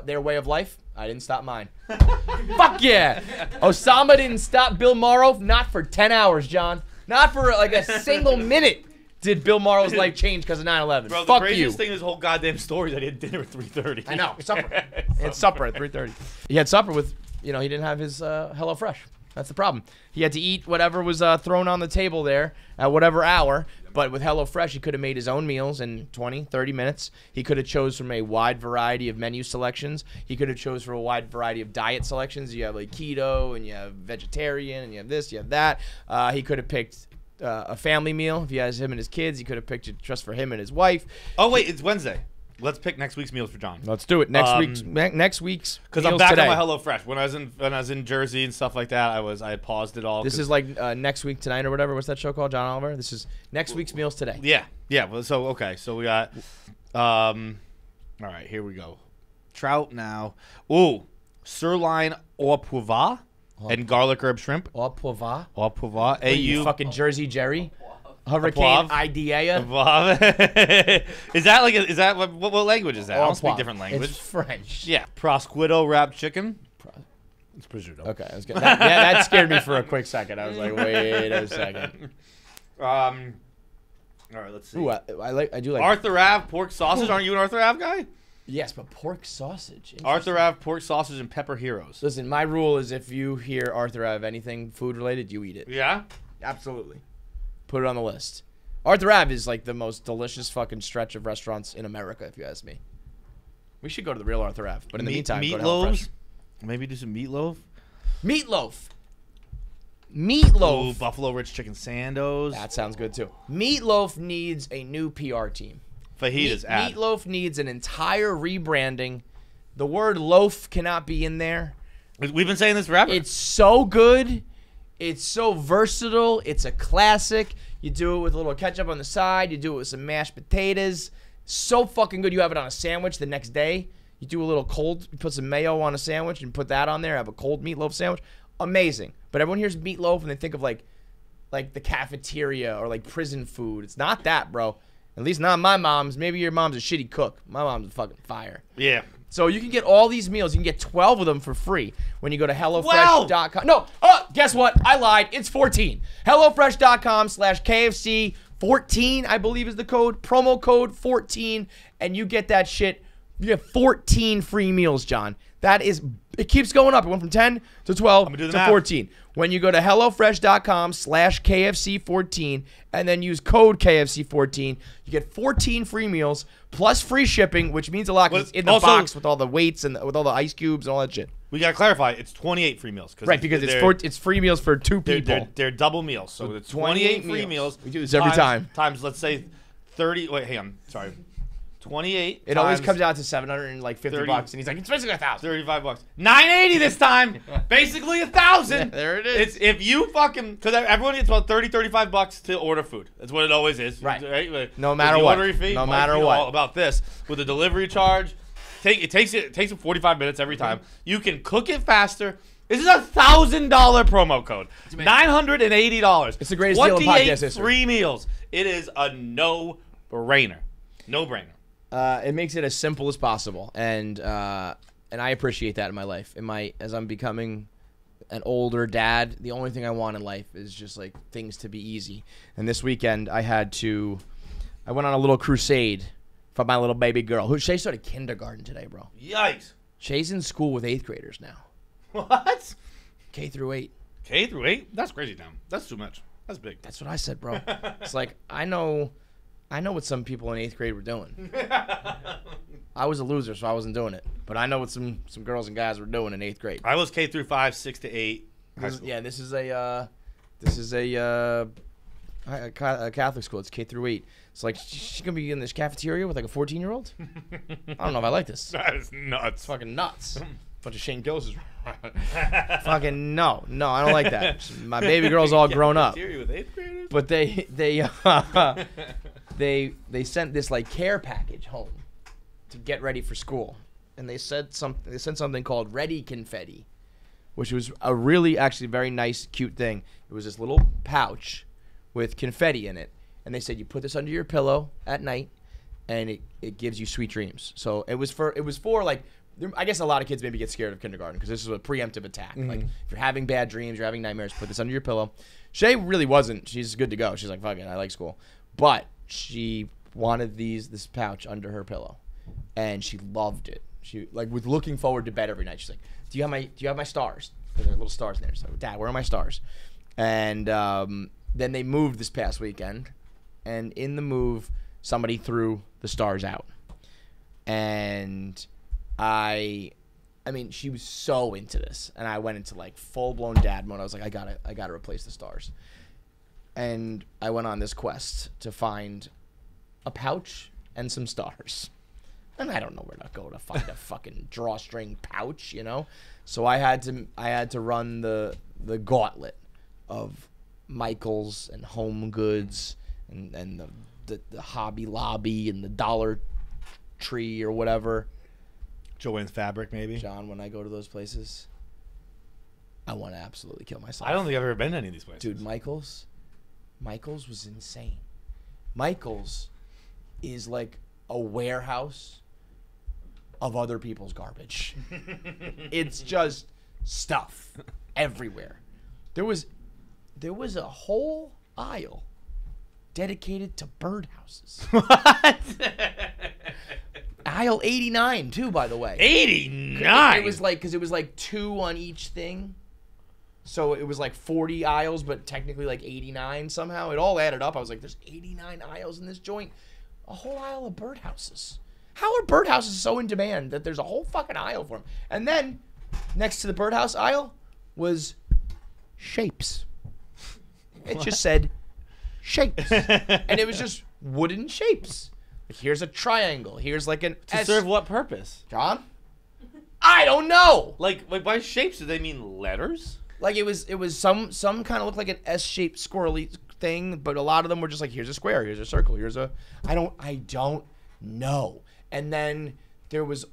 their way of life. I didn't stop mine. Fuck yeah. Osama didn't stop Bill Moro, not for 10 hours, John. Not for like a single minute did Bill Moro's life change because of 9/11. Bro, the Fuck craziest you. thing in this whole goddamn story is that he had dinner at 3:30. I know, supper. He had supper at 3:30. He had supper with, he didn't have his HelloFresh. That's the problem. He had to eat whatever was thrown on the table there at whatever hour. But with HelloFresh, he could have made his own meals in 20, 30 minutes. He could have chose from a wide variety of menu selections. He could have chose from a wide variety of diet selections. You have like keto, and you have vegetarian, and you have this, you have that. He could have picked a family meal. If he has him and his kids, he could have picked it just for him and his wife. Oh, wait, it's Wednesday. Let's pick next week's meals for John. Let's do it. Next week's Because I'm back on my HelloFresh. When I was in Jersey and stuff like that, I had paused it all. This is like next week tonight or whatever. What's that show called, John Oliver? This is next week's meals today. Yeah. Well, so okay, so we got. All right, here we go. Trout now. Ooh, sirloin au poivre and garlic herb shrimp. Au poivre. Au poivre. You fucking Jersey Jerry. Hurricane Poivre. Idea. Is that what language is that? I don't speak different language. It's French. Yeah, prosciutto wrapped chicken. It's prosciutto. Okay, I was good. That scared me for a quick second. I was like, wait a second. All right, let's see. Ooh, I do like Arthur Ave pork sausage. Aren't you an Arthur Ave guy? Yes, but pork sausage. Arthur Ave pork sausage and pepper heroes. Listen, my rule is if you hear Arthur Ave anything food related, you eat it. Yeah. Absolutely. Put it on the list. Arthur Ave is like the most delicious fucking stretch of restaurants in America, if you ask me. We should go to the real Arthur Ave, but in the meantime, go to meatloaves. Maybe do some meatloaf. Meatloaf. Ooh, Buffalo Rich Chicken Sandos. That sounds good too. Meatloaf needs a new PR team. Fajitas ad. Meatloaf needs an entire rebranding. The word loaf cannot be in there. We've been saying this forever. It's so good. It's so versatile. It's a classic. You do it with a little ketchup on the side. You do it with some mashed potatoes. So fucking good. You have it on a sandwich the next day. You do a little cold. You put some mayo on a sandwich and put that on there. Have a cold meatloaf sandwich. Amazing. But everyone hears meatloaf and they think of like the cafeteria or like prison food. It's not that, bro. At least not my mom's. Maybe your mom's a shitty cook. My mom's a fucking fire. Yeah. So you can get all these meals. You can get 12 of them for free when you go to HelloFresh.com. No, guess what? I lied. It's 14. HelloFresh.com/KFC14, I believe is the code. Promo code 14. And you get that shit. You get 14 free meals, John. That is, it keeps going up. It went from 10 to 12 to 14. When you go to HelloFresh.com/KFC14 and then use code KFC14, you get 14 free meals plus free shipping, which means a lot because it's in the box with all the weights and with all the ice cubes and all that shit. We got to clarify. It's 28 free meals. Right, because it's free meals for 2 people. They're double meals. So it's 28 free meals. We do this every time. Times, let's say, 30. Wait, hang on. Sorry. 28. It always comes out to $750, and he's like, it's basically $1,000. $35. $980 this time. Basically $1,000. Yeah, there it is. It's if you fucking, because everyone gets about $30-$35 to order food. That's what it always is. Right. No matter what. No matter what. All about this with the delivery charge. It takes 45 minutes every time. You can cook it faster. This is a $1,000 promo code. $980. It's the greatest deal in podcast history. Free meals. It is a no-brainer. No-brainer. It makes it as simple as possible, and I appreciate that in my life. As I'm becoming an older dad, the only thing I want in life is just like things to be easy. And this weekend, I went on a little crusade for my little baby girl. Shay started kindergarten today, bro. Yikes! Shay's in school with 8th graders now. What? K through 8. K through 8? That's crazy, damn. That's too much. That's big. That's what I said, bro. It's like I know what some people in 8th grade were doing. I was a loser, so I wasn't doing it. But I know what some girls and guys were doing in 8th grade. I was K through 5, 6 to 8. This is a Catholic school. It's K through 8. It's like she's gonna be in this cafeteria with like a 14-year-old. I don't know if I like this. That is nuts. It's fucking nuts. Bunch of Shane Gillis. Fucking no, I don't like that. My baby girl's all grown up. With 8th graders? But they sent this like care package home to get ready for school, and they sent something called Ready Confetti, which was a really actually very nice, cute thing. It was this little pouch with confetti in it, and they said you put this under your pillow at night, and it gives you sweet dreams. So it was for like, I guess a lot of kids maybe get scared of kindergarten because this is a preemptive attack. Mm-hmm. Like if you're having bad dreams, you're having nightmares, put this under your pillow. Shay really wasn't. She's good to go. She's like, fuck it, I like school, but she wanted this pouch under her pillow, and she loved it. She like was looking forward to bed every night. She's like, do you have my stars? There are little stars in there. So, Dad, where are my stars? And then they moved this past weekend, and in the move, somebody threw the stars out, and I mean, she was so into this, and I went into like full-blown dad mode. I was like, I gotta replace the stars. And I went on this quest to find a pouch and some stars. And I don't know where to go to find a fucking drawstring pouch, you know? So I had to run the gauntlet of Michael's and Home Goods and the Hobby Lobby and the Dollar Tree or whatever. Joanne's Fabric, maybe. John, when I go to those places, I want to absolutely kill myself. I don't think I've ever been to any of these places. Dude, Michael's was insane. Michael's is like a warehouse of other people's garbage. It's just stuff everywhere. There was a whole aisle dedicated to birdhouses. What? Aisle 89 too, by the way. 89. It was like because it was like 2 on each thing. So it was like 40 aisles, but technically like 89 somehow. It all added up. I was like, there's 89 aisles in this joint. A whole aisle of birdhouses. How are birdhouses so in demand that there's a whole fucking aisle for them? And then next to the birdhouse aisle was shapes. It just said shapes. And it was just wooden shapes. Like, here's a triangle. Here's like an To serve what purpose? John? I don't know. Like by shapes, do they mean letters? Like it was some kind of looked like an S-shaped squirrely thing, but a lot of them were just like, here's a square, here's a circle, here's a I don't know. And then there was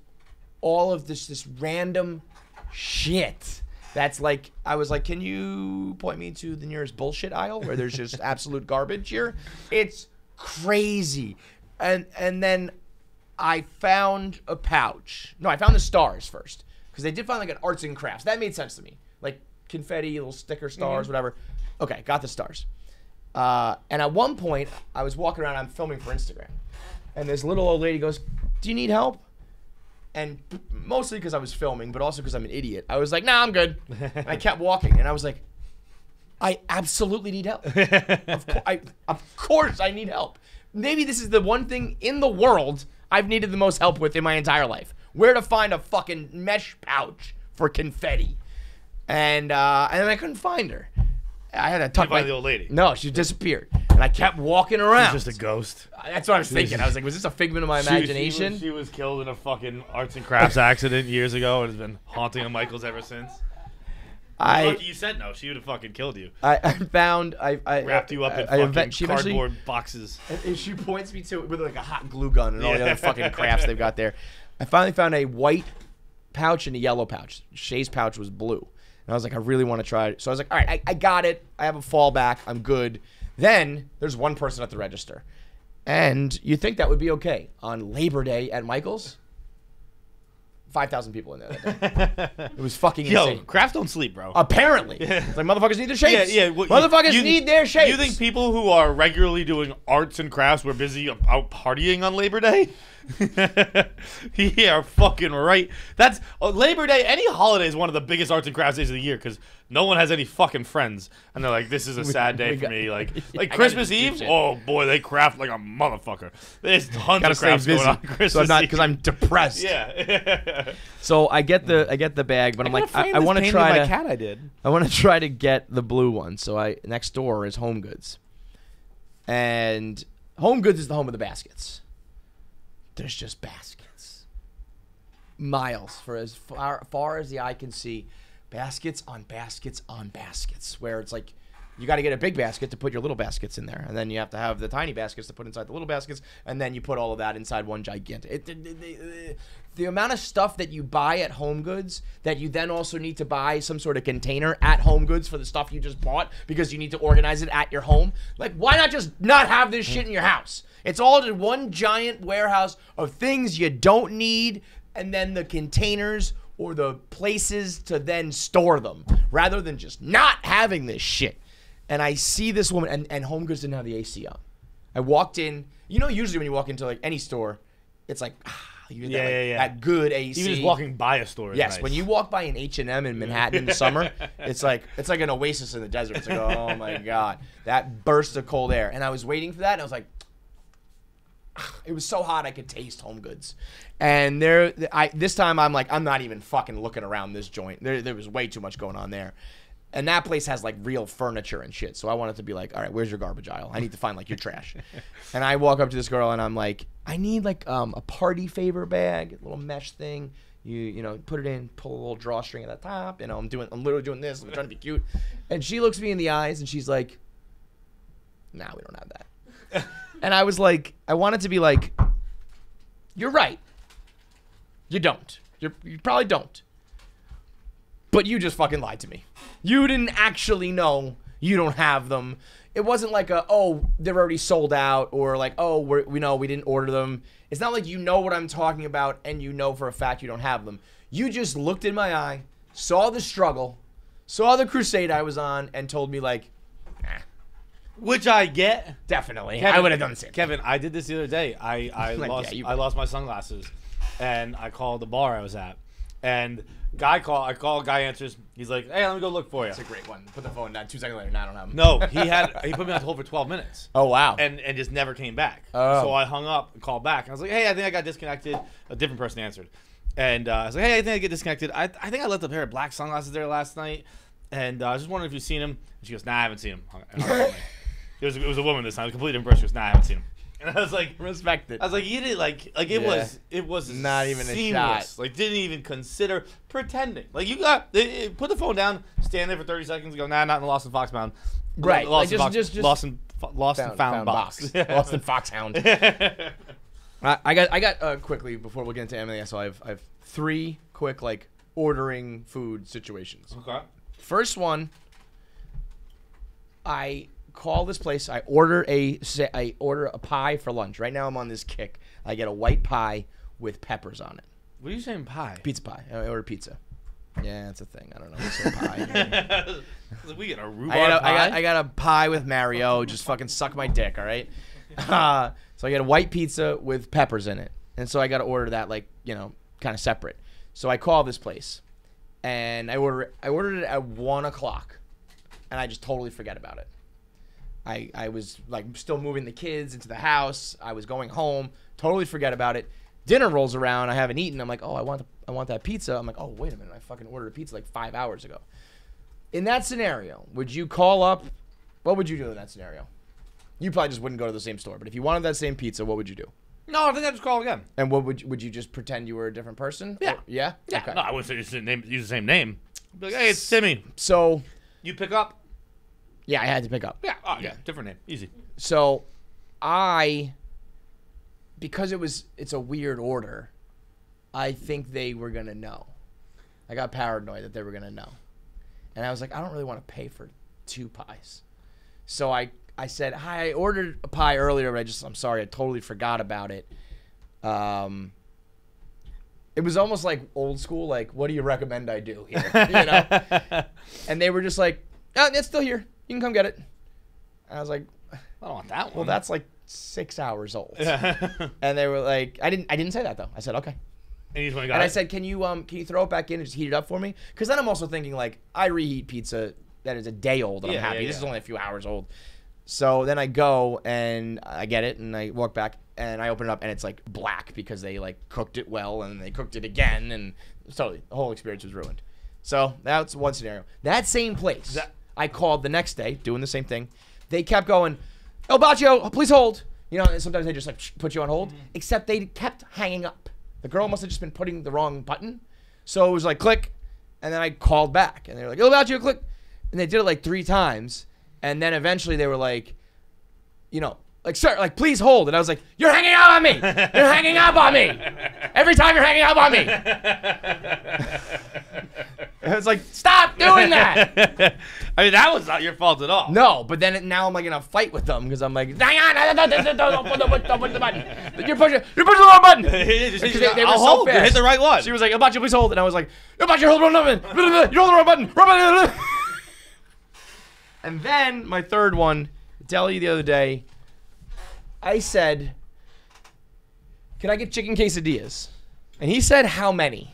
all of this random shit that's like, I was like, can you point me to the nearest bullshit aisle where there's just absolute garbage here? It's crazy. And then I found a pouch. No, I found the stars first, because they did find like an arts and crafts. That made sense to me. Like confetti, little sticker stars, whatever. Okay, got the stars. And at one point, I was walking around, I'm filming for Instagram, and this little old lady goes, do you need help? And mostly because I was filming, but also because I'm an idiot, I was like, nah, I'm good. And I kept walking, and I was like, I absolutely need help. Of course I need help. Maybe this is the one thing in the world I've needed the most help with in my entire life. Where to find a fucking mesh pouch for confetti. And then I couldn't find her. I had to tuck find the old lady. No, she disappeared. And I kept walking around. She's just a ghost. That's what I was thinking. I was like, was this a figment of my imagination? She was killed in a fucking arts and crafts accident years ago and has been haunting Michael's ever since. Lucky you said no. She would have fucking killed you. I wrapped you up in fucking cardboard boxes. And she points me to it with like a hot glue gun and all the other fucking crafts they've got there. I finally found a white pouch and a yellow pouch. Shay's pouch was blue. And I was like, I really want to try it. So I was like, all right, I got it. I have a fallback. I'm good. Then there's one person at the register. And you think that would be okay. On Labor Day at Michael's, 5,000 people in there that day. It was fucking insane. Yo, crafts don't sleep, bro. Apparently. It's like motherfuckers need their shapes. Yeah, well, motherfuckers need their shapes. You think people who are regularly doing arts and crafts were busy out partying on Labor Day? Yeah, fucking right. That's Labor Day. Any holiday is one of the biggest arts and crafts days of the year because no one has any fucking friends, and they're like, "This is a sad day for me." Like Christmas Eve. Oh boy, they craft like a motherfucker. There's tons of crafts going on Christmas Eve. Because I'm depressed. Yeah. So I get the bag, but I'm like, I want to try to. Cat I did. I want to try to get the blue one. So next door is Home Goods, and Home Goods is the home of the baskets. There's just baskets. Miles for as far as the eye can see. Baskets on baskets on baskets. Where it's like, you got to get a big basket to put your little baskets in there. And then you have to have the tiny baskets to put inside the little baskets. And then you put all of that inside one gigantic. The amount of stuff that you buy at Home Goods that you then also need to buy some sort of container at Home Goods for the stuff you just bought because you need to organize it at your home. Like, why not just not have this shit in your house? It's all just one giant warehouse of things you don't need, and then the containers or the places to then store them, rather than just not having this shit. And I see this woman, and Home Goods didn't have the AC on. I walked in. You know, usually when you walk into like any store, it's like, you get that good AC. Even just walking by a store is yes, nice. When you walk by an H&M in Manhattan in the summer, it's like an oasis in the desert. It's like, oh my God, that burst of cold air. And I was waiting for that, and I was like, it was so hot I could taste Home Goods. And this time I'm like, I'm not even fucking looking around this joint. There was way too much going on there. And that place has like real furniture and shit. So I wanted to be like, all right, where's your garbage aisle? I need to find like your trash. And I walk up to this girl and I'm like, I need like a party favor bag, a little mesh thing. You know, put it in, pull a little drawstring at the top. You know, I'm literally doing this. I'm trying to be cute. And she looks me in the eyes and she's like, nah, we don't have that. And I was like, I wanted to be like, you're right. You don't. You probably don't. But you just fucking lied to me. You didn't actually know you don't have them. It wasn't like they're already sold out, or like, we know we didn't order them. It's not like you know what I'm talking about and you know for a fact you don't have them. You just looked in my eye, saw the struggle, saw the crusade I was on, and told me like, which I get. Definitely. Kevin, I would have done the same. Kevin, I did this the other day. I lost my sunglasses, and I called the bar I was at, and guy answers. He's like, "Hey, let me go look for you." That's a great one. Put the phone down. 2 seconds later, now I don't have them. No, he put me on hold for 12 minutes. Oh wow. And just never came back. Oh. So I hung up and called back. I was like, "Hey, I think I got disconnected." A different person answered, and I was like, "Hey, I think I get disconnected. I think I left a pair of black sunglasses there last night, and I was just wondering if you've seen them." And she goes, "Nah, I haven't seen them." It was a woman this time. It was a complete different person. She goes, "Nah, I haven't seen them." And I was like, Respect it. I was like, you did it was Not even a seamless. shot. Like didn't even consider pretending. Like you put the phone down, stand there for 30 seconds, and go, nah, not in the Lost and Foxhound. Right. Lost Like, and just Lost and found box. Lost and Foxhound. I got quickly before we get into Emily. So I have 3 quick like ordering food situations. Okay. First one, I call this place. I order a pie for lunch. Right now I'm on this kick. I get a white pie with peppers on it. What are you saying, pie? Pizza pie. I order pizza. Yeah, that's a thing. I don't know. We say pie. We get a rhubarb I pie. got a pie with Mario. Just fucking suck my dick, all right? So I get a white pizza with peppers in it. And so I got to order that, like, you know, kind of separate. So I call this place. And I ordered it at 1 o'clock. And I just totally forget about it. I was, like, still moving the kids into the house. I was going home. Totally forget about it. Dinner rolls around. I haven't eaten. I'm like, oh, I want that pizza. I'm like, oh, wait a minute. I fucking ordered a pizza like 5 hours ago. In that scenario, would you call up? What would you do in that scenario? You probably just wouldn't go to the same store. But if you wanted that same pizza, what would you do? No, I think I just call again. And what would you just pretend you were a different person? Yeah. Yeah? Yeah. Okay. No, I wouldn't say use the same name. I'd be like, hey, it's Timmy. So, You pick up? yeah, I had to pick up. Yeah. Oh, yeah. Different name. Easy. So, because it's a weird order, I think they were going to know. I got paranoid that they were going to know. And I was like, I don't really want to pay for 2 pies. So I said, hi, I ordered a pie earlier, but I'm sorry, I totally forgot about it. It was almost like old school, like, what do you recommend I do here? You know? And they were just like, oh, it's still here. You can come get it. And I was like, I don't want that one. well, that's like 6 hours old. And they were like, I didn't say that though. I said, okay. And you just went and got And I it? said, can you throw it back in and just heat it up for me? Because then I'm also thinking, like, I reheat pizza that is a day old, and I'm happy. This is only a few hours old. So then I go, and I get it, and I walk back, and I open it up, and it's, like, black because they, like, cooked it well, and they cooked it again, and totally, the whole experience was ruined. So that's one scenario. That same place, I called the next day, doing the same thing. They kept going, El Baccio, please hold. You know, and sometimes they just, like, put you on hold, except they kept hanging up. The girl must have just been putting the wrong button. So it was like, click. And then I called back. And they were like, oh, about you, click. And they did it like 3 times. And then eventually they were like, you know, like, sir, like, please hold. And I was like, you're hanging up on me. You're hanging up on me. Every time you're hanging up on me. And I was like, stop doing that. I mean, that was not your fault at all. No, but then now I'm like in a fight with them because I'm like, hang on, don't push the button. You're pushing the wrong button. Because they were I'll so hold. fast. Hit the right one. She was like, about you, please hold. And I was like, about you, hold the wrong button. You hold the wrong button. And then my third one, tell you the other day, I said, can I get chicken quesadillas? And he said, how many?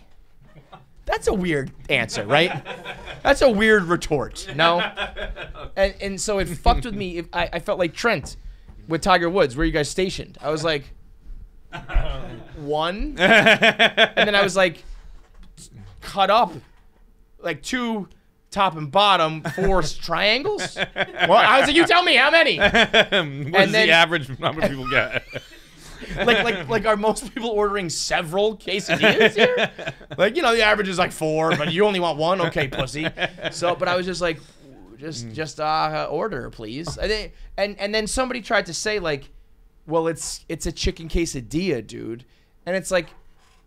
That's a weird answer, right? That's a weird retort. No? And so it fucked with me. I felt like Trent with Tiger Woods. Where are you guys stationed? I was like, 1. And then I was like, cut up like 2 top and bottom, 4 triangles? Well, I was like, you tell me, how many? What is the average number people get? like are most people ordering several quesadillas here? Like, you know, the average is like 4, but you only want 1. Okay, pussy. So, but I was just like, just order, please. And then somebody tried to say like, well, it's a chicken quesadilla, dude. And it's like,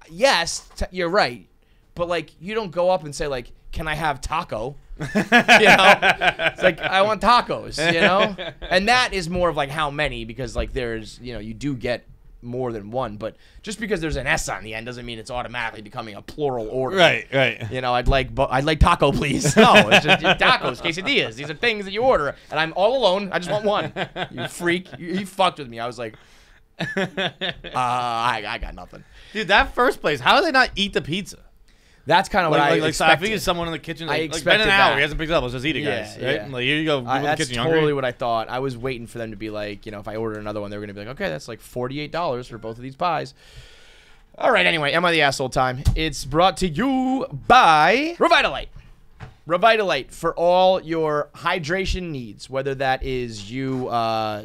yes, you're right, but like, you don't go up and say like, can I have taco? You know, it's like, I want tacos. You know, and that is more of like how many, because like there's, you know, you do get more than 1, but just because there's an S on the end doesn't mean it's automatically becoming a plural order. Right. You know, I'd like taco, please. No, it's just tacos, quesadillas. These are things that you order, and I'm all alone. I just want 1. You freak. You fucked with me. I was like, I got nothing. Dude, that first place, how do they not eat the pizza? That's kind of what I So I expected. figured someone in the kitchen, I like, expected been an hour, that. he hasn't picked it up, let's just eat it, guys. Right? Yeah. Like, here you go, we went in the That's kitchen, you totally hungry? what I thought. I was waiting for them to be like, you know, if I ordered another one, they were going to be like, okay, that's like $48 for both of these pies. All right, anyway, am I the asshole time? It's brought to you by Revitolite. Revitolite for all your hydration needs, whether that is you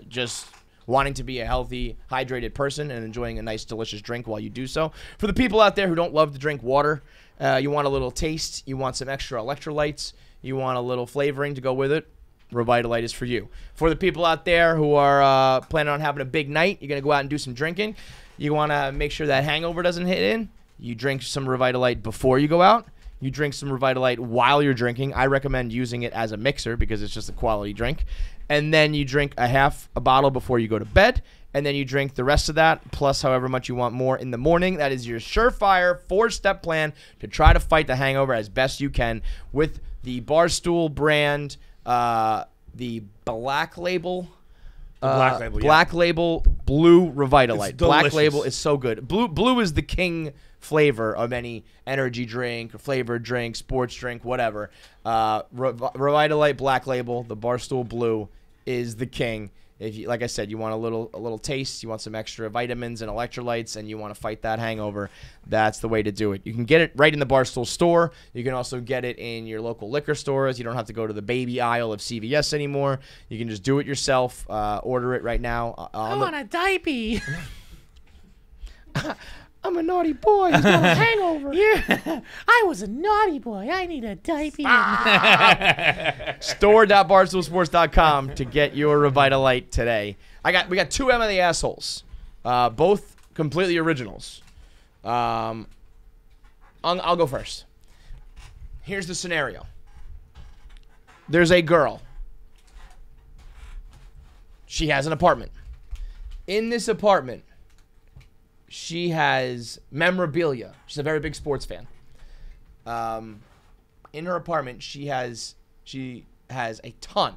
just wanting to be a healthy, hydrated person and enjoying a nice, delicious drink while you do so. For the people out there who don't love to drink water, you want a little taste, you want some extra electrolytes, you want a little flavoring to go with it, Revitalite is for you. For the people out there who are planning on having a big night, you're going to go out and do some drinking, you want to make sure that hangover doesn't hit in, you drink some Revitalite before you go out. You drink some Revitalite while you're drinking. I recommend using it as a mixer because it's just a quality drink. And then you drink half a bottle before you go to bed. And then you drink the rest of that, plus however much you want more in the morning. That is your surefire 4-step plan to try to fight the hangover as best you can with the Barstool brand, the Black Label. Black Label Blue Revitalite. Black Label is so good. Blue is the king flavor of any energy drink, flavored drink, sports drink, whatever. Revitalite Black Label, the Barstool Blue, is the king. If you, like I said, you want a little taste, you want some extra vitamins and electrolytes, and you want to fight that hangover, that's the way to do it. You can get it right in the Barstool store. You can also get it in your local liquor stores. You don't have to go to the baby aisle of CVS anymore. You can just do it yourself. Order it right now. I want a diaper. I'm a naughty boy. He's got a hangover. Yeah, I was a naughty boy. I need a diaper. Store.barstoolsports.com to get your Revitalite today. We got 2 Emma the Assholes, both completely originals. I'll go first. Here's the scenario. There's a girl. She has an apartment. In this apartment, she has memorabilia. She's a very big sports fan. In her apartment, she has a ton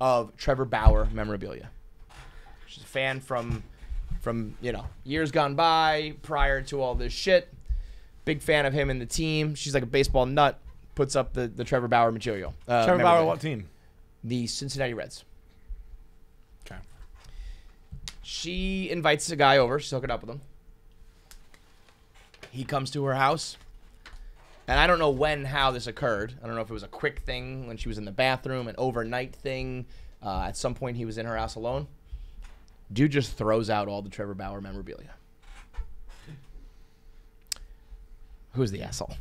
of Trevor Baur memorabilia. She's a fan from years gone by, prior to all this shit. Big fan of him and the team. She's like a baseball nut. Puts up the Trevor Baur material. Trevor Baur, what team? The Cincinnati Reds. Okay. She invites a guy over. She's hooking up with him. He comes to her house. And I don't know how this occurred. I don't know if it was a quick thing when she was in the bathroom, an overnight thing. At some point, he was in her house alone. Dude just throws out all the Trevor Baur memorabilia. Who's the asshole?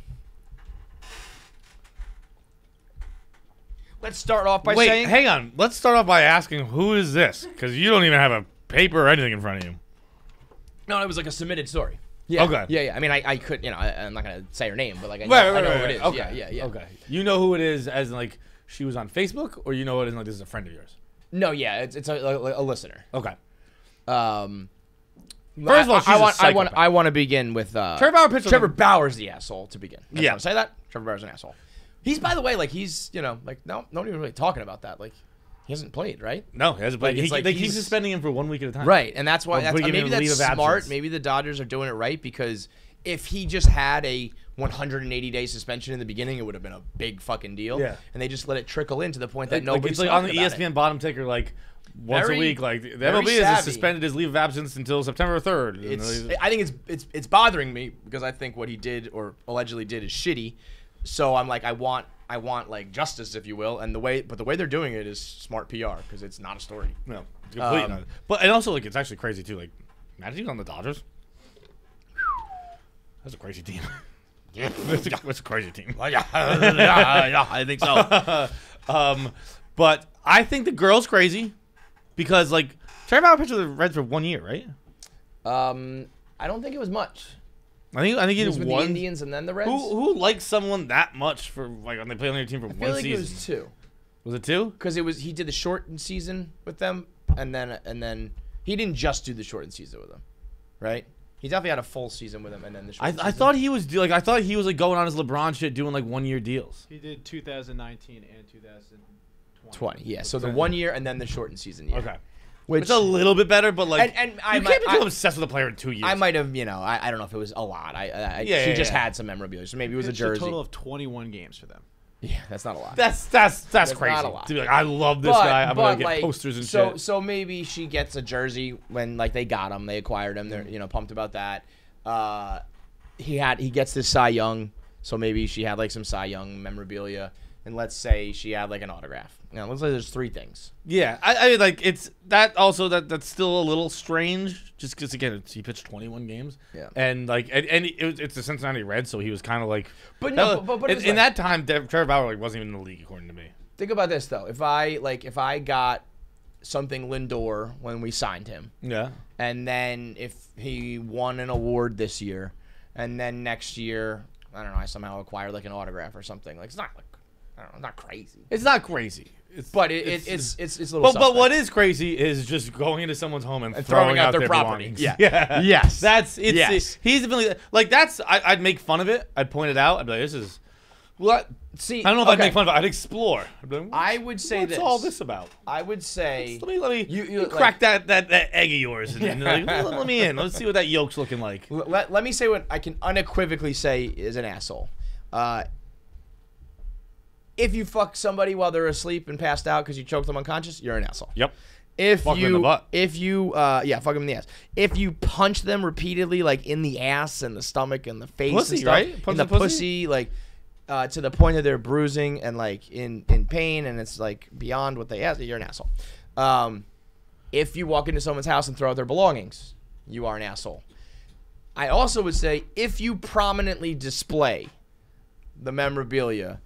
Let's start off by saying... Hang on. Let's start off by asking, who is this? Because you don't even have a paper or anything in front of you. No, it was like a submitted story. Yeah. Okay. Yeah. I mean, I could, I'm not going to say her name, but like, I know who it is. Okay. Yeah. Okay. You know who it is as in, like, she was on Facebook, or you know it as, like, this is a friend of yours? No, yeah. It's a listener. Okay. First of all, I want to begin with Trevor Bauer's the asshole to begin. I want to say that. Trevor Bauer's an asshole. He's, by the way, like, he's, like, no one even really talking about that. Like, he hasn't played, right? No, he hasn't played. They keep he's suspending him for 1 week at a time. Right, and that's why maybe that's smart. Maybe the Dodgers are doing it right, because if he just had a 180-day suspension in the beginning, it would have been a big fucking deal. Yeah. And they just let it trickle in to the point that nobody's it's like on the ESPN bottom ticker, like, once a week. Like, the MLB has suspended his leave of absence until September 3rd. I think it's bothering me, because I think what he did or allegedly did is shitty. So I'm like, I want like justice, if you will, and the way they're doing it is smart PR, because it's not a story. No, it's completely not. But and also, like, it's actually crazy too. Like, imagine he was on the Dodgers. That's a crazy team. Yeah, that's a crazy team. yeah, I think so. But I think the girl's crazy because, like, Trevor Bauer pitched with the Reds for 1 year, right? I don't think it was much. I think he was with one. The Indians and then the Reds. Who likes someone that much for, like, when they play on their team for 1 season? I feel like it was 2. Was it 2? Because he did the shortened season with them, and then he didn't just do the shortened season with them, right? He definitely had a full season with them, and then the shortened season. I thought he was like going on his LeBron shit, doing like 1 year deals. He did 2019 and 2020. Yeah. So the 1 year and then the shortened season. Yeah. Okay. Which it's a little bit better, but like, and you can't become obsessed with a player in 2 years. I might have, I don't know if it was a lot. He just had some memorabilia, so maybe it was a jersey. A total of 21 games for them. Yeah, that's not a lot. That's crazy. Not a lot. To be like, I love this guy. I'm gonna get like, posters and shit. So maybe she gets a jersey when, like, they got him, they acquired him. They're pumped about that. He gets this Cy Young, so maybe she had like some Cy Young memorabilia, and let's say she had like an autograph. It looks like there's 3 things. Yeah, I mean, like it's that also that's still a little strange, just because again he pitched 21 games. Yeah. And like it's the Cincinnati Reds, so he was kind of like. But no, but in that time, Trevor Bauer like wasn't even in the league according to me. Think about this though. If I got something Lindor when we signed him. Yeah. And then if he won an award this year, and then next year, I don't know, I somehow acquired like an autograph or something. Like it's not like I don't know, not crazy. It's not crazy. It's a little. But what is crazy is just going into someone's home and throwing out their property. Yeah. Yeah. Yes. That's it's. Yes. He's been like that's. I'd make fun of it. I'd point it out. I'd be like, this is. Well, see, I don't know if I'd make fun of it. I'd explore. I would say what's this. all this about? I would say. Let me you crack that egg of yours. And like, let me in. Let's see what that yolk's looking like. Let me say what I can unequivocally say is an asshole. If you fuck somebody while they're asleep and passed out because you choked them unconscious, you're an asshole. Yep. Fuck them in the butt. Fuck them in the ass. If you punch them repeatedly, like in the ass and the stomach and the face Pussy, and stuff, right? in the pussy, like to the point of they're bruising and like in pain, and it's like beyond what they ask, you're an asshole. If you walk into someone's house and throw out their belongings, you are an asshole. I also would say if you prominently display the memorabilia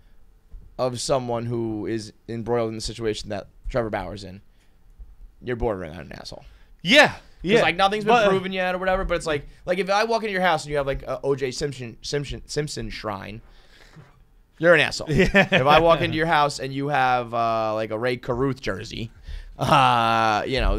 of someone who is embroiled in the situation that Trevor Bauer's in, you're bordering on an asshole. Yeah. Because like nothing's been proven yet or whatever, but it's like if I walk into your house and you have like a O.J. Simpson shrine, you're an asshole. Yeah. If I walk into your house and you have like a Ray Caruth jersey, you know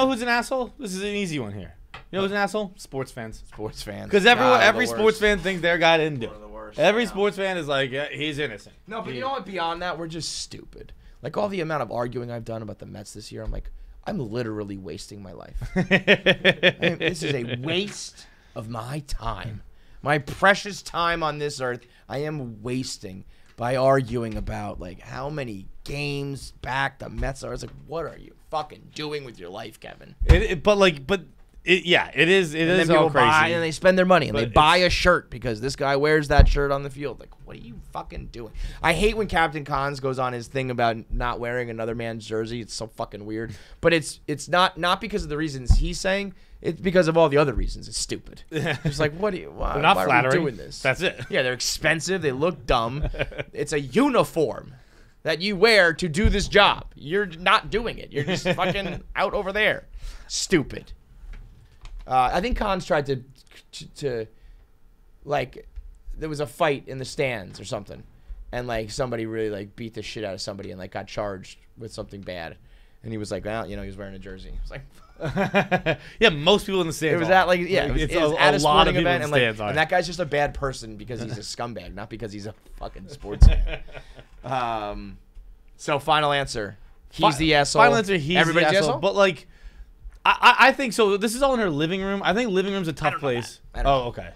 who's an asshole? This is an easy one here. You know who's an asshole? Sports fans. Sports fans. Because every sports fan thinks their guy didn't do it. Every sports fan is like, yeah, he's innocent. No, but you know what? Beyond that, we're just stupid. Like all the amount of arguing I've done about the Mets this year, I'm like, I'm literally wasting my life. This is a waste of my time. My precious time on this earth, I am wasting by arguing about like how many games back the Mets are. It's like, what are you fucking doing with your life, Kevin? It is all crazy. Buy, and they spend their money and they buy a shirt because this guy wears that shirt on the field. Like, what are you fucking doing? I hate when Captain Cons goes on his thing about not wearing another man's jersey. It's so fucking weird. But it's not because of the reasons he's saying. It's because of all the other reasons. It's stupid. It's like, why they're not flattering. Are we doing this? That's it. Yeah, they're expensive. They look dumb. It's a uniform that you wear to do this job. You're not doing it. You're just fucking out over there. Stupid. I think Cons tried to like, there was a fight in the stands or something, and like somebody really like beat the shit out of somebody and like got charged with something bad, and he was like, well, he was wearing a jersey. It was like, yeah, most people in the stands. It was at like, yeah, it was at a sporting event, and that guy's just a bad person because he's a scumbag, not because he's a fucking sports fan. So final answer, he's the asshole. Final answer, he's the asshole. But like. I think so. This is all in her living room. I think living room's a tough place. Oh, okay.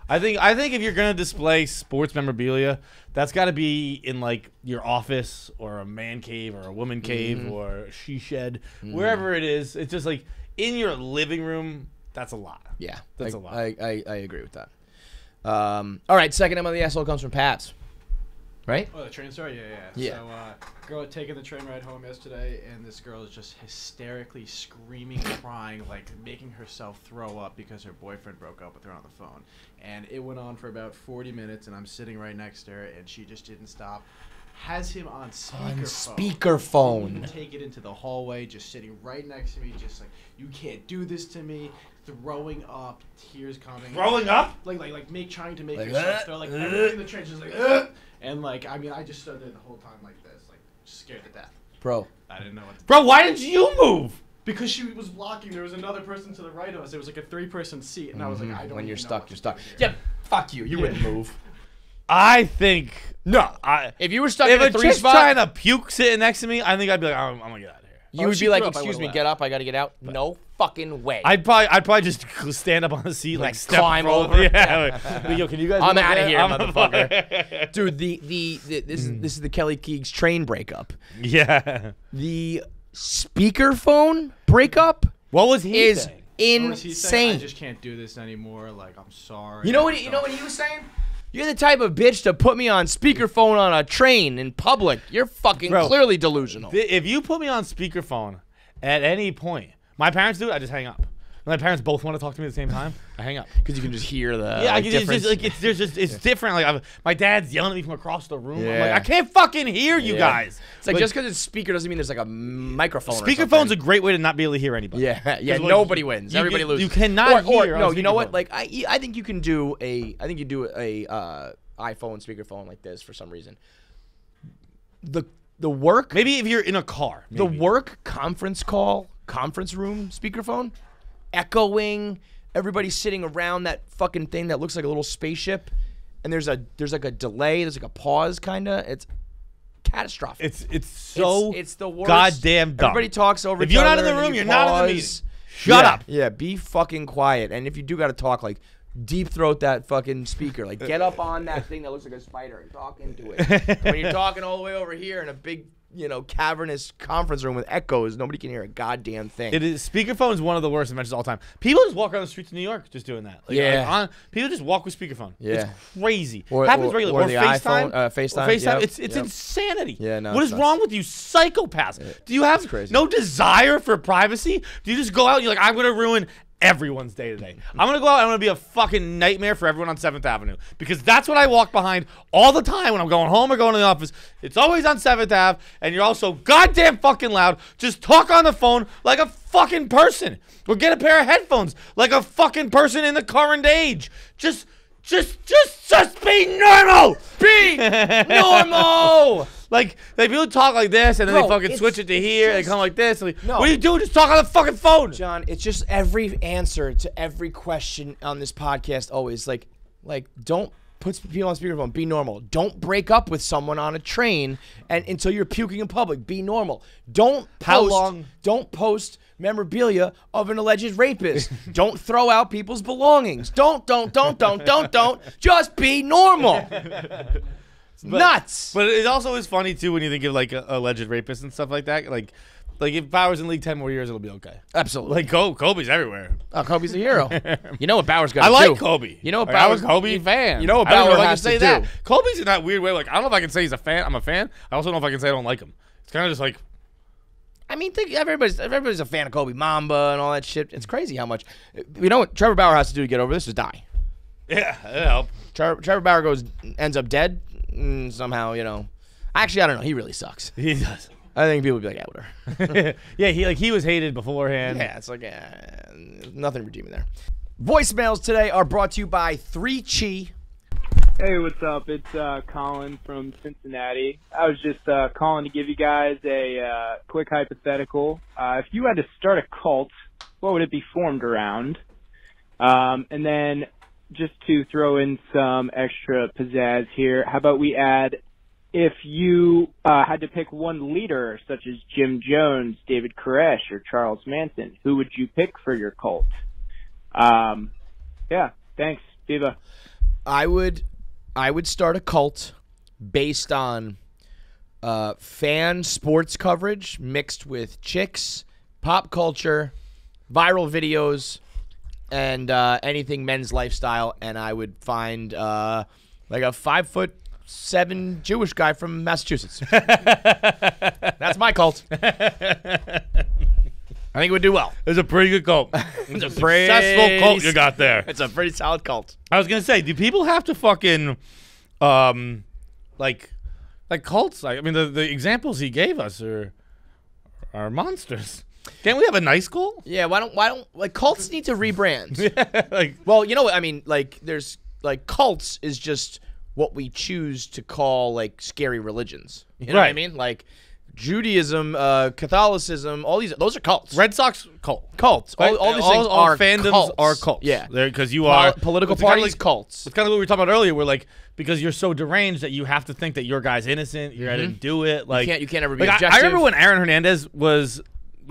I think if you're gonna display sports memorabilia, that's got to be in like your office or a man cave or a woman cave or a she shed, wherever it is. It's just like in your living room. That's a lot. Yeah, that's a lot. I agree with that. All right, second name on the asshole comes from Pavs. Right? Oh, the train story? Yeah. So, girl had taken the train ride home yesterday, and this girl is just hysterically screaming, crying, like making herself throw up because her boyfriend broke up with her on the phone. And it went on for about 40 minutes, and I'm sitting right next to her, and she just didn't stop. Has him on speakerphone. Didn't even take it into the hallway, just sitting right next to me, just like, you can't do this to me. Throwing up, tears coming. Throwing up? Like trying to make yourself throw, like everybody in the trench is like, and like, I mean, I just stood there the whole time like this, like scared to death. Bro. I didn't know what to do. Bro, why didn't you move? Because she was blocking. There was another person to the right of us. It was like a 3-person seat, and I was like, I don't. When you're know stuck, what you're to stuck. do here. Yeah, fuck you. You wouldn't move. I think if you were stuck if in a chick's spot trying to puke sitting next to me, I think I'd be like, I'm gonna get out of here. You would be like, excuse me, get up. I gotta get out. No fucking way. I'd probably just stand up on the seat, like step climb over. Yeah. Yo, can you guys? I'm out of here, motherfucker. Dude, this is the Kelly Keegs train breakup. Yeah. The speakerphone breakup. What was he saying? Insane. I just can't do this anymore. Like, I'm sorry. You know what he was saying? You're the type of bitch to put me on speakerphone on a train in public. You're fucking clearly delusional. If you put me on speakerphone at any point, my parents do it, I just hang up. My parents both want to talk to me at the same time. I hang up because you can just hear the difference. It's different. Like my dad's yelling at me from across the room. I'm like, I can't fucking hear you guys. It's like just because it's speaker doesn't mean there's like a microphone. Speakerphone's a great way to not be able to hear anybody. Yeah. Nobody wins. Everybody loses. You cannot hear. No, you know what? Like I think you can do a. I think you do a iPhone speakerphone like this for some reason. The work. Maybe if you're in a car. The work conference room speakerphone. Echoing, everybody sitting around that fucking thing that looks like a little spaceship, and there's like a delay, there's like a pause, kinda. It's catastrophic. It's the worst. Goddamn dumb. Everybody talks over. If you're not in the room, you're not in the meeting. Shut up. Yeah, be fucking quiet. And if you do got to talk, like deep throat that fucking speaker. Like get up on that thing that looks like a spider and talk into it. When you're talking all the way over here in a big, cavernous conference room with echoes, nobody can hear a goddamn thing. It is. Speakerphone is one of the worst inventions of all time. People just walk around the streets of New York just doing that. People just walk with speakerphone. Yeah. It's crazy. Happens regularly. Or the FaceTime. FaceTime. FaceTime. Yep. It's insanity. Yeah, no. What is wrong with you psychopaths? Do you have no desire for privacy? Do you just go out and you're like, I'm going to ruin everyone's day today. I'm going to go out and I'm going to be a fucking nightmare for everyone on 7th Avenue. Because that's what I walk behind all the time when I'm going home or going to the office. It's always on 7th Ave. And you're also goddamn fucking loud. Just talk on the phone like a fucking person. Or get a pair of headphones like a fucking person in the current age. Just be normal. Be normal. Like people talk like this, and then they fucking switch it to here. They come like this. And what do you do? Just talk on the fucking phone, John. It's just every answer to every question on this podcast. Always like don't put people on speakerphone. Be normal. Don't break up with someone on a train and until you're puking in public. Be normal. Don't post memorabilia of an alleged rapist. Don't throw out people's belongings. Don't. Just be normal. Nuts. But it also is funny too when you think of like alleged rapists and stuff like that. Like if Bauer's in the league 10 more years, it'll be okay. Absolutely. Like Kobe's everywhere. Oh, Kobe's a hero. You know what Bauer's got to do. I like Kobe. You know what Bauer's Kobe fan. You know what Bauer has to do. That. Kobe's in that weird way. Like I don't know if I can say he's a fan. I'm a fan. I also don't know if I can say I don't like him. It's kind of just like. I mean, everybody's a fan of Kobe Mamba and all that shit. It's crazy how much. You know what Trevor Bauer has to do to get over this is die. Yeah, it'll help. Trevor Bauer ends up dead. Somehow, Actually, I don't know. He really sucks. He does. I think people would be like, whatever. Yeah, he was hated beforehand. Yeah, it's like nothing redeeming there. Voicemails today are brought to you by 3Chi. Hey, what's up? It's Colin from Cincinnati. I was just calling to give you guys a quick hypothetical. If you had to start a cult, what would it be formed around? And then just to throw in some extra pizzazz here, how about we add, if you had to pick one leader, such as Jim Jones, David Koresh, or Charles Manson, who would you pick for your cult? Yeah, thanks. Viva. I would start a cult based on fan sports coverage mixed with chicks, pop culture, viral videos, and anything men's lifestyle, and I would find like a 5'7" Jewish guy from Massachusetts. That's my cult. I think it would do well. It's a pretty good cult. It's a successful cult you got there. It's a pretty solid cult. I was gonna say, do people have to fucking like cults? I mean, the examples he gave us are monsters. Can't we have a nice cult? Yeah, why don't like cults need to rebrand? Yeah, well, you know what I mean, there's cults is just what we choose to call scary religions. You know what I mean? Like Judaism, Catholicism, all those are cults. Red Sox cult. Cults. All these things all are fandoms cults. are cults. Yeah. Because you are political parties, cults. It's kind of what we were talking about earlier, where because you're so deranged that you have to think that your guy's innocent, you gotta do it. You can't ever be objective. I remember when Aaron Hernandez was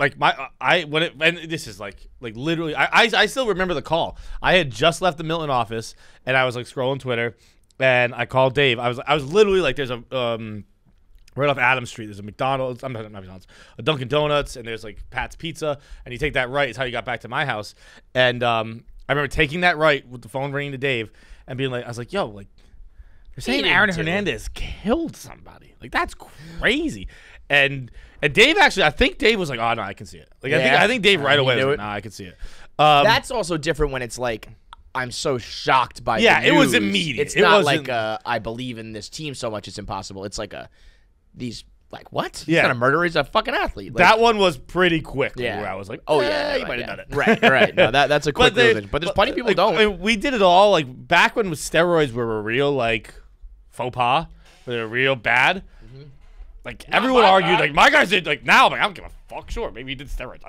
and this is literally I still remember the call. I had just left the Milton office and I was scrolling Twitter and I called Dave. I was literally there's a right off Adams Street, there's a McDonald's, not McDonald's, a Dunkin' Donuts, and there's Pat's Pizza, and you take that right, it's how you got back to my house. And I remember taking that right with the phone ringing to Dave and being I was like, yo, They're saying didn't Aaron do it. Hernandez killed somebody. Like, that's crazy. And Dave actually, I think Dave was like, oh, no, I can see it. Like, I think Dave right away was like, nah, I can see it. That's also different when it's like, I'm so shocked by the it was news. immediate. It's It not wasn't- like I believe in this team so much it's impossible. It's like these like what? Yeah. He's not a murderer. He's a fucking athlete. Like, that one was pretty quick. Yeah. Where I was like, oh yeah, yeah, you might have done it. Right. No, that's a quick realization. But there's plenty of people who don't. I mean, we did it all like back when steroids were a real like faux pas. They were real bad. Like everyone argued, like my guys did. Like now, I'm like I don't give a fuck. Sure, maybe he did steroids.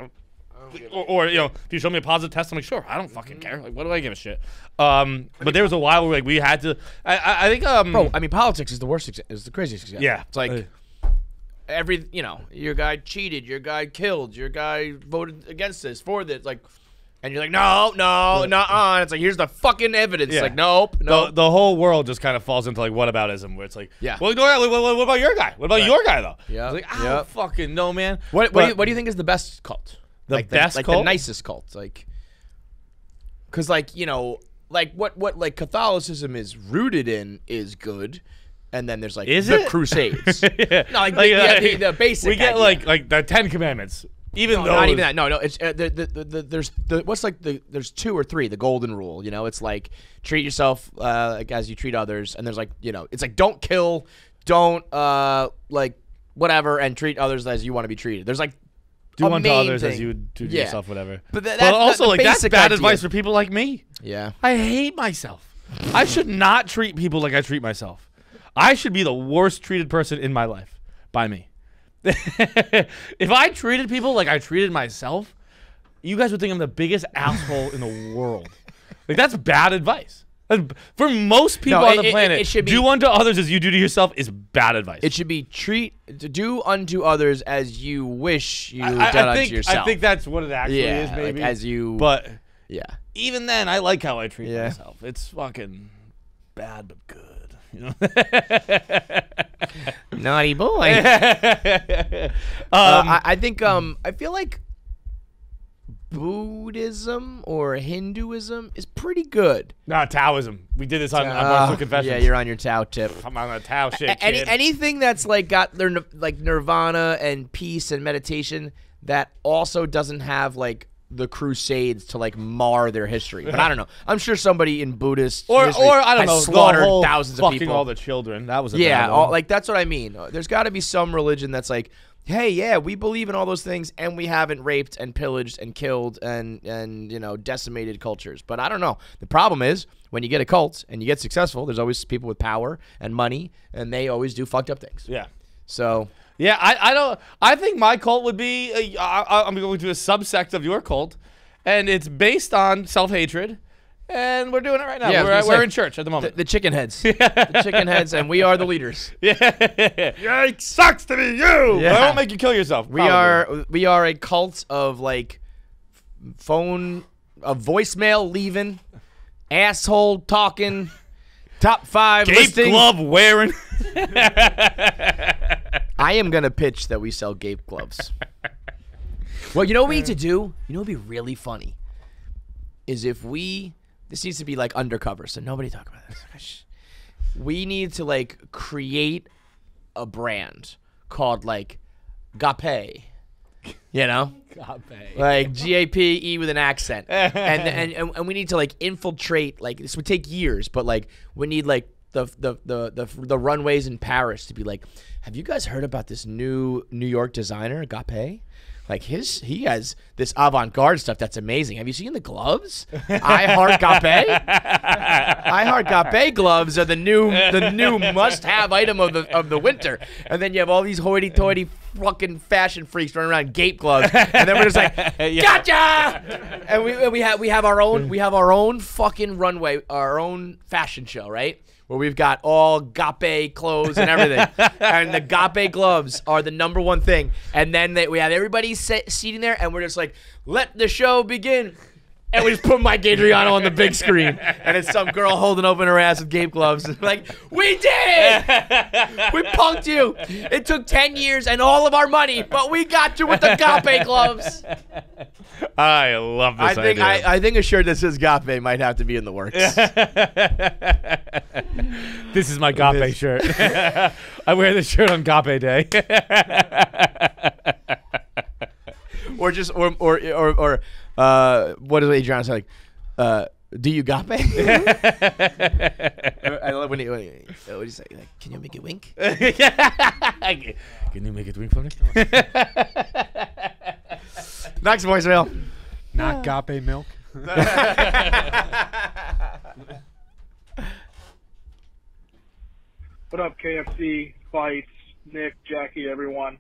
Or you know, if you show me a positive test, I'm like, sure, I don't fucking care. Like, what do I give a shit? But there was a while where like we had to. I think Bro, I mean, politics is the worst. Is the craziest example. Yeah. It's like your guy cheated, your guy killed, your guy voted against this for this, like, and you're like, no, nuh-uh. And it's like, here's the fucking evidence. Yeah. Like, nope. The whole world just kind of falls into like whataboutism, where it's like, Yeah. well, what about your guy? What about your guy though? Yeah. It's like, I don't fucking know, man. What do you think is the best cult? The best cult? the nicest cult, like, because like like what like Catholicism is rooted in is good, and then there's like the Crusades. Yeah. No, like the basic. We get idea. like the 10 Commandments. Even though not even that. No. It's there's 2 or 3. The golden rule. You know, it's like treat yourself like as you treat others, and there's like it's like don't kill, don't like whatever, and treat others as you want to be treated. There's like do unto main others as thing. you would do to Yeah. yourself, whatever. But also the like that's basic bad idea. advice for people like me. Yeah. I hate myself. I should not treat people like I treat myself. I should be the worst treated person in my life by me. If I treated people like I treated myself, you guys would think I'm the biggest asshole in the world. Like that's bad advice. For most people on the planet, it should be, do unto others as you do to yourself is bad advice. It should be do unto others as you wish you done unto yourself. I think that's what it actually is, maybe. Like as you. But yeah, even then, I like how I treat myself. It's fucking bad but good. You know? Naughty boy. I think I feel like Buddhism or Hinduism is pretty good. No, Taoism. We did this on Martial Confessions. Yeah, you're on your Tao tip. I'm on a Tao shit, kid. Anything that's like got their like nirvana and peace and meditation that also doesn't have like the Crusades to like mar their history. But I don't know. I'm sure somebody in Buddhist or history I don't know, has slaughtered the whole thousands of fucking people. all the children. That was a bad one. Like that's what I mean. There's got to be some religion that's like, hey, yeah, we believe in all those things, and we haven't raped and pillaged and killed and decimated cultures. But I don't know. The problem is when you get a cult and you get successful, there's always people with power and money, and they always do fucked up things. Yeah. So. Yeah, I don't. I think my cult would be. I'm going to a subsect of your cult, and it's based on self-hatred, and we're doing it right now. Yeah, we're in church at the moment. The chicken heads. The chicken heads, and we are the leaders. Yeah, it sucks to be you. Yeah. I won't make you kill yourself. We are a cult of like voicemail leaving, asshole talking, top 5 Gape listing. glove wearing. I am gonna pitch that we sell Gape gloves. Well, you know what we need to do? You know what would be really funny? Is if this needs to be like undercover, so nobody talk about this. We need to like create a brand called like Gape. You know? Gape. Like Gape with an accent. and we need to like infiltrate, like this would take years, but like we need like the runways in Paris to be like, have you guys heard about this new New York designer, Gape? Like he has this avant-garde stuff that's amazing. Have you seen the gloves? I Heart Gape. I Heart Gape gloves are the new must-have item of the winter. And then you have all these hoity-toity fucking fashion freaks running around Gape gloves, and then we're just like, gotcha! And we have our own fucking runway, our own fashion show, right? Where we've got all Gape clothes and everything. And the Gape gloves are the #1 thing. And then we have everybody seating there, and we're just like, let the show begin. And we just put Mike Adriano on the big screen. And it's some girl holding open her ass with Gape gloves. Like, we did it! We punked you. It took 10 years and all of our money, but we got you with the Gape gloves. I love this idea. I think a shirt that says Gape might have to be in the works. This is my Agape shirt. I wear this shirt on Agape Day. Or just or what does Adriana say? Like, do you gape? I love when you what do you say? Like, can you make it wink? Can you make it wink for me? Next voicemail. Not Gape milk. What up, KFC, Fights, Nick, Jackie, everyone?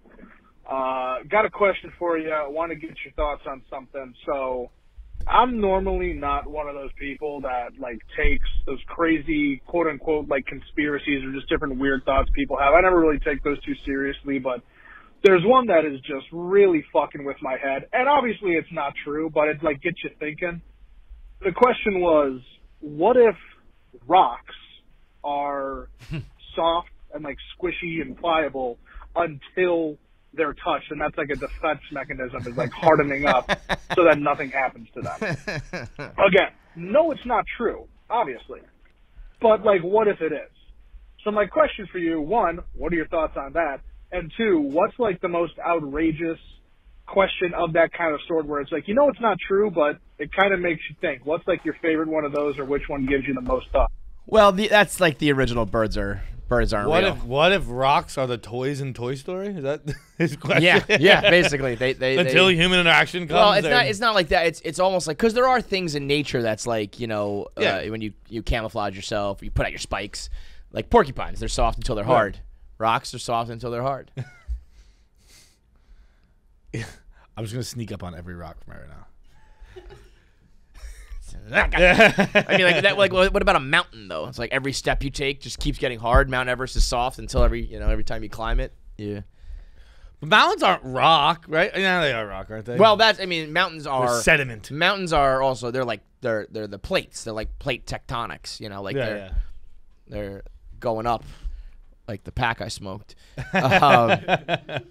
Got a question for you. I want to get your thoughts on something. So, I'm normally not one of those people that, like, takes those crazy, quote-unquote, like, conspiracies or just different weird thoughts people have. I never really take those too seriously, but there's one that is just really fucking with my head. And obviously it's not true, but it, like, gets you thinking. The question was, what if rocks are soft and, like, squishy and pliable until they're touched, and that's like a defense mechanism, is like hardening up so that nothing happens to them. Again, no, it's not true, obviously. But, like, what if it is? So my question for you, one, what are your thoughts on that? And two, what's, like, the most outrageous question of that kind of sort where it's like, you know it's not true, but it kind of makes you think. What's, like, your favorite one of those, or which one gives you the most thought? Well, that's like the original birds aren't real. What if rocks are the toys in Toy Story? Is that his question? Yeah, basically. They until human interaction comes. Well, it's not like that. It's almost like, because there are things in nature that's like, you know, when you camouflage yourself, you put out your spikes. Like porcupines, they're soft until they're hard. Rocks are soft until they're hard. I'm just gonna sneak up on every rock from right now. I mean, like that. Like, what about a mountain though? It's like every step you take just keeps getting hard. Mount Everest is soft until every time you climb it. Yeah. But mountains aren't rock, right? Yeah, they are rock, aren't they? Well, mountains are they're sediment. Mountains are also they're the plates. They're like plate tectonics. You know, like they're going up. Like the pack I smoked. I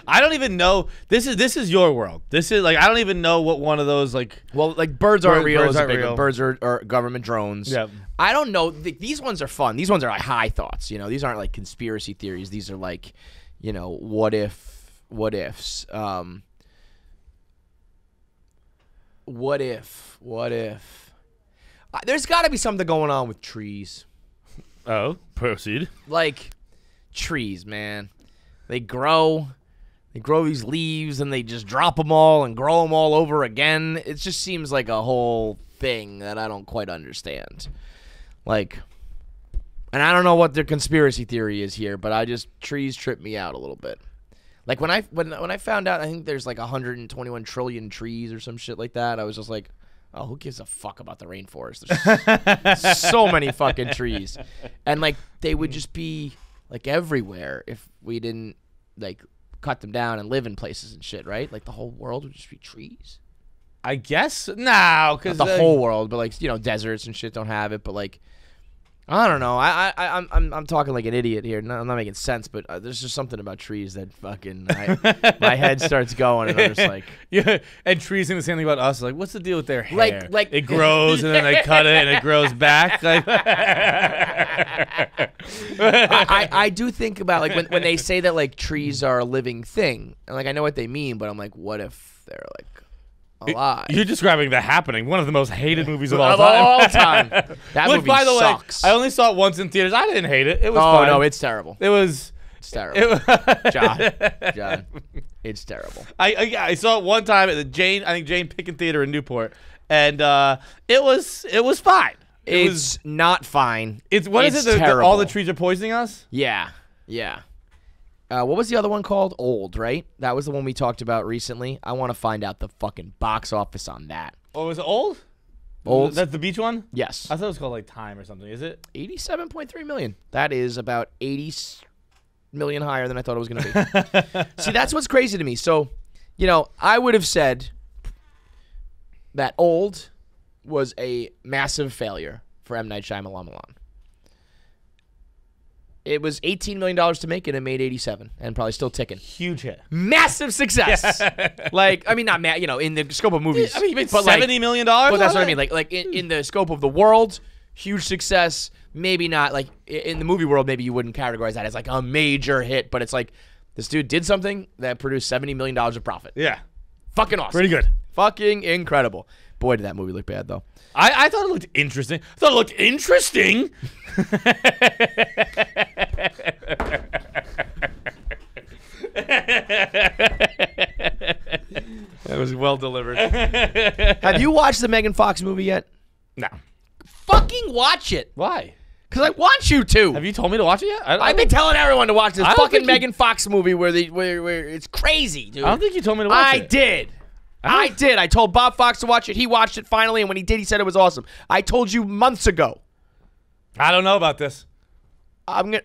don't even know. This is your world. This is like I don't even know what one of those like. Well, like birds aren't real. Birds aren't real. Birds are government drones. Yeah. I don't know. These ones are fun. These ones are like high thoughts. You know, these aren't like conspiracy theories. These are like, you know, what ifs. What if? There's got to be something going on with trees. Oh, proceed. Like trees, man. They grow these leaves and they just drop them all and grow them all over again. It just seems like a whole thing that I don't quite understand. Like, and I don't know what their conspiracy theory is here, but trees trip me out a little bit. Like when I found out, I think there's like 121 trillion trees or some shit like that. I was just like, oh, who gives a fuck about the rainforest? There's so many fucking trees. And, like, they would just be, like, everywhere if we didn't, like, cut them down and live in places and shit, right? Like, the whole world would just be trees. I guess. No, because the whole world, but, like, you know, deserts and shit don't have it. But, like, I don't know. I'm talking like an idiot here. No, I'm not making sense, but there's just something about trees that fucking my head starts going, and I'm just like, yeah. And trees saying the same thing about us. Like, what's the deal with their hair? Like it grows and then they cut it and it grows back. Like, I do think about like when they say that like trees are a living thing, and like I know what they mean, but I'm like, what if they're like alive? You're describing The Happening, one of the most hated movies of all time. That movie by the sucks. way, I only saw it once in theaters. I didn't hate it. It was fine. no, it's terrible. It's terrible. John, it's terrible. I saw it one time at the Jane Pickens Theater in Newport, and it was fine. It's not fine. Is it? All the trees are poisoning us? Yeah. What was the other one called? Old, right? That was the one we talked about recently. I want to find out the fucking box office on that. Oh, was it Old? Old. That's the beach one? Yes. I thought it was called like Time or something. Is it? 87.3 million. That is about 80 million higher than I thought it was going to be. See, that's what's crazy to me. So, you know, I would have said that Old was a massive failure for M. Night Shyamalan. It was $18 million to make it and made 87 and probably still ticking. Huge hit. Massive success. Like, I mean, not you know, in the scope of movies. I mean, you made $70 million. But that's what I mean. Like in the scope of the world, huge success. Maybe not. Like, in the movie world, maybe you wouldn't categorize that as, like, a major hit. But it's like, this dude did something that produced $70 million of profit. Yeah. Fucking awesome. Pretty good. Fucking incredible. Boy, did that movie look bad, though. I thought it looked interesting. I thought it looked interesting. That was well delivered. Have you watched the Megan Fox movie yet? No. Fucking watch it. Why? Because I want you to. Have you told me to watch it yet? I've been telling everyone to watch this fucking Megan Fox movie where it's crazy, dude. I don't think you told me to watch it. I did. I did. I told Bob Fox to watch it. He watched it finally, and when he did, he said it was awesome. I told you months ago. I don't know about this. I'm gonna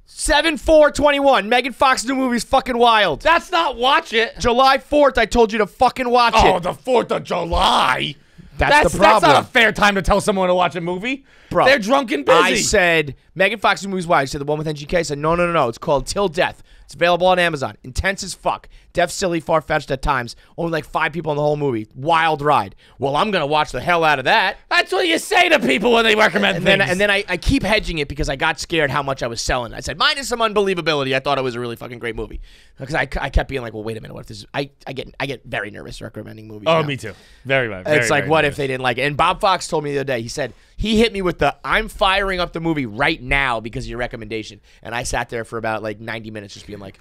7/4/21. Megan Fox new movie is fucking wild. That's not watch it. July 4th. I told you to fucking watch it. Oh, the 4th of July. That's the problem. That's not a fair time to tell someone to watch a movie. Bro, they're drunk and busy. I said, Megan Fox new movie's wild. You said the one with NGK. I said, no. It's called Till Death. It's available on Amazon. Intense as fuck. Deaf, silly, far-fetched at times. Only like 5 people in the whole movie. Wild ride. Well, I'm going to watch the hell out of that. That's what you say to people when they recommend things. And then I keep hedging it because I got scared how much I was selling. I said, minus some unbelievability. I thought it was a really fucking great movie. Because I kept being like, well, wait a minute. What if this is... I get very nervous recommending movies Oh, now. me too. Very much. It's like, very what nervous. if they didn't like it? And Bob Fox told me the other day, he said, he hit me with the, I'm firing up the movie right now because of your recommendation. And I sat there for about like 90 minutes just being like,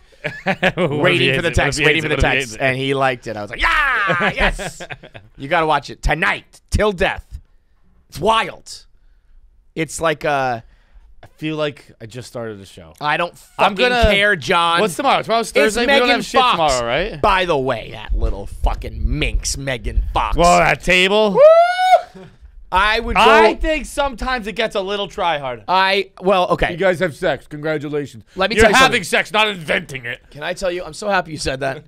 waiting for the text. And he liked it. I was like, yeah, yes. You got to watch it tonight, Till Death. It's wild. It's like I feel like I just started the show. I don't fucking care, John. What's tomorrow? Tomorrow's Thursday. It's We don't Megan have shit Fox. tomorrow, right? By the way, that little fucking minx, Megan Fox. Well, that table. Woo! I would go. I think sometimes it gets a little try hard. Okay. You guys have sex. Congratulations. Let me You're tell you having something. sex, not inventing it. Can I tell you? I'm so happy you said that.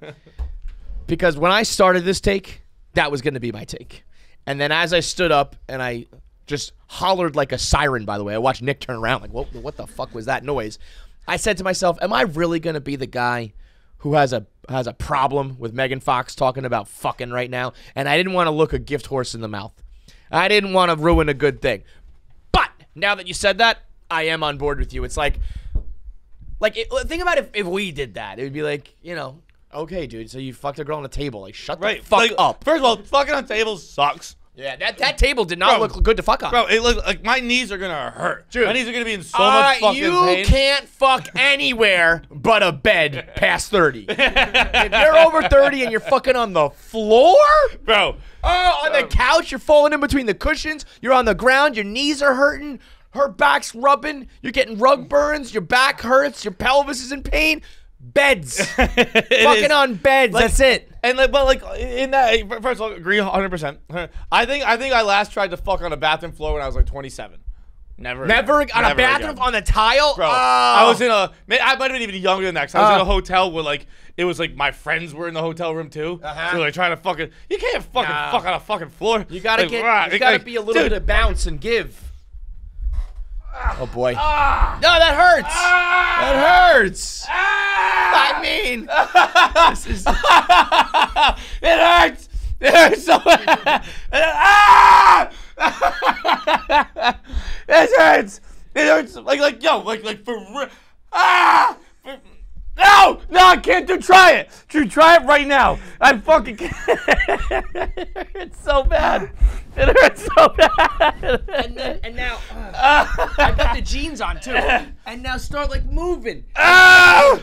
Because when I started this take, that was going to be my take. And then as I stood up and I just hollered like a siren, by the way, I watched Nick turn around like, what the fuck was that noise? I said to myself, am I really going to be the guy who has a problem with Megan Fox talking about fucking right now? And I didn't want to look a gift horse in the mouth. I didn't want to ruin a good thing. But now that you said that, I am on board with you. It's like think about if we did that. It would be like, okay, dude, so you fucked a girl on a table. Like, shut the fuck up. First of all, fucking on tables sucks. Yeah, that table did not look good to fuck on. Bro, it looked like my knees are gonna hurt. Dude, my knees are gonna be in so much fucking pain. You can't fuck anywhere but a bed past 30. If you're over 30 and you're fucking on the floor, bro. Oh, on the couch, you're falling in between the cushions. You're on the ground. Your knees are hurting. Her back's rubbing. You're getting rug burns. Your back hurts. Your pelvis is in pain. Beds. Fucking on beds. That's it. And in that, first of all, agree 100%. I think I last tried to fuck on a bathroom floor when I was like 27. Never on a bathroom again. On the tile? Bro, oh. I was I might have been even younger than that. 'Cause I was in a hotel where it was like my friends were in the hotel room too. So like trying to fucking, you can't fuck on a fucking floor. You gotta be a little bit of bounce and give. Oh boy. No, that hurts. That hurts. I mean, this is. It hurts. It hurts so bad. It hurts. It hurts. Like for real. No, I can't try it. Try it right now. I fucking can't. It hurts so bad. It hurts so bad. And now, I got the jeans on too. And now start moving. I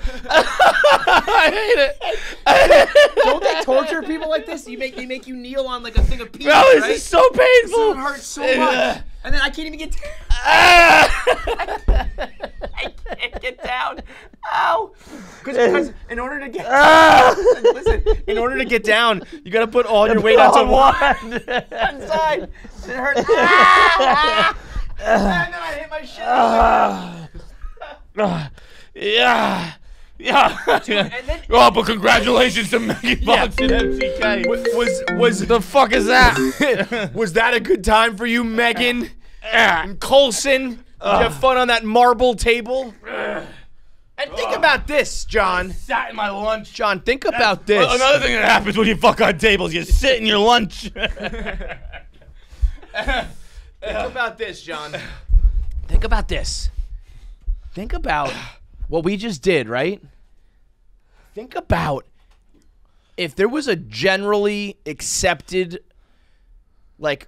hate it. Don't they torture people like this? They make you kneel on like a thing of peas, Bro, right? this is so painful. It hurts so much. And then I can't even get down. I can't get down. Ow. Because in order to get listen, in order to get down, you gotta put all your weight onto one side. It hurts. And then I hit my shit. Yeah. But congratulations to Megan Fox and MCK. Was the fuck is that? Was that a good time for you, Megan? And Colson? Did you have fun on that marble table? And think about this, John. I sat in my lunch. John, think about this. Another thing that happens when you fuck on tables, you sit in your lunch. Think about this, John. Think about this. Think about what we just did, right? Think about if there was a generally accepted, like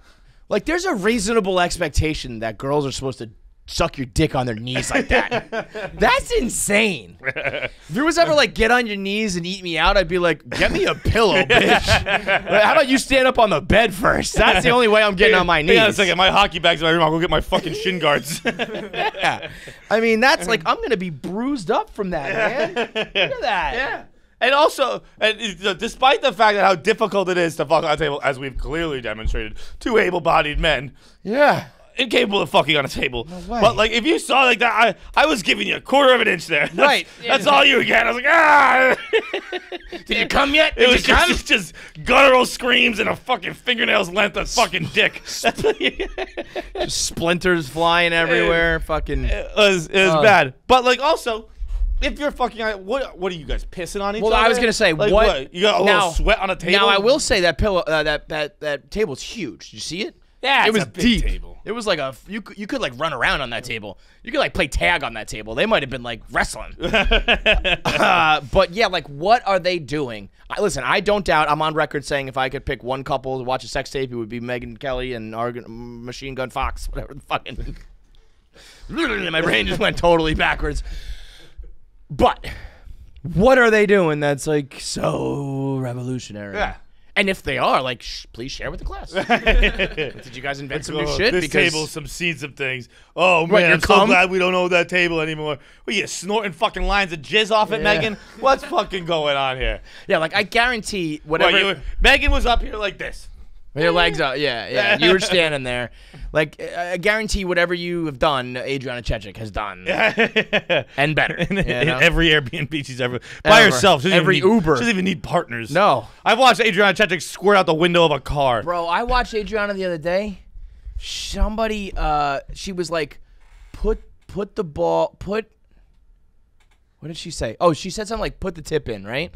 there's a reasonable expectation that girls are supposed to suck your dick on their knees like that. That's insane. If there was ever like, get on your knees and eat me out, I'd be like, get me a pillow, bitch. How about you stand up on the bed first? That's the only way I'm getting on my knees. Yeah, a second. My hockey bag's in my room. I'll go get my fucking shin guards. Yeah. I mean, that's like, I'm going to be bruised up from that, man. Look at that. Yeah. And also, despite the fact that how difficult it is to fuck on a table, as we've clearly demonstrated, two able-bodied men. Yeah. Incapable of fucking on a table. No way. But like, if you saw like that, I was giving you a quarter of an inch there. Right. That's all you would get. I was like, ah. Did you come yet? It was just guttural screams and a fucking fingernail's length of fucking dick. Just splinters flying everywhere. Fucking. It was bad. But like, also, if you're fucking, what are you guys pissing on each other? Well, I was gonna say, like, what? You got a little sweat on a table. Now I will say that pillow, that table's huge. Did you see it? Yeah, it was a big deep. Table. It was like you could like run around on that table. You could like play tag on that table. They might have been like wrestling. But yeah, like what are they doing? Listen, I don't doubt. I'm on record saying if I could pick one couple to watch a sex tape, it would be Megyn Kelly and Machine Gun Fox, whatever the fucking. My brain just went totally backwards. But what are they doing that's like so revolutionary? Yeah. And if they are, like, please share with the class. Did you guys invent some new shit? This table, some seeds of things. Oh, man, I'm so glad we don't own that table anymore. What, you snorting fucking lines of jizz off it, Megan? What's fucking going on here? Yeah, like, I guarantee whatever. Megan was up here like this. With your legs up, yeah. You were standing there. Like, I guarantee whatever you have done, Adriana Chechik has done. And better. In every Airbnb she's ever. By herself. She every Uber. She doesn't even need partners. No. I've watched Adriana Chechik squirt out the window of a car. Bro, I watched Adriana the other day. Somebody, she was like, put the ball, what did she say? Oh, she said something like, put the tip in, right?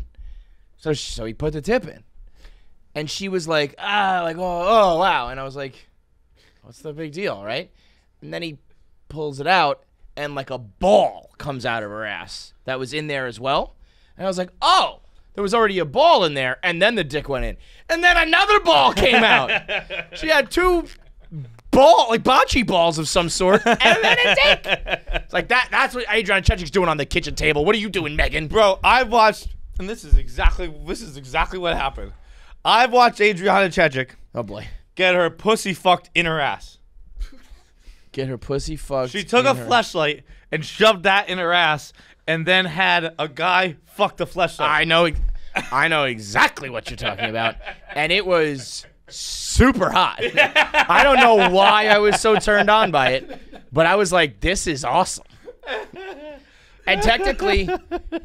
So he put the tip in. And she was like, oh, wow. And I was like, what's the big deal, right? And then he pulls it out, and like a ball comes out of her ass that was in there as well. And I was like, oh, there was already a ball in there, and then the dick went in. And then another ball came out. She had two bocce balls of some sort, and then a dick. It's like that's what Adriana Chechik's doing on the kitchen table. What are you doing, Megan? Bro, I watched, and this is exactly what happened. I've watched Adriana Chechik. Oh boy. Get her pussy fucked in her ass. Get her pussy fucked. She took a fleshlight and shoved that in her ass, and then had a guy fuck the fleshlight. I know exactly what you're talking about, and it was super hot. I don't know why I was so turned on by it, but I was like, this is awesome. And technically,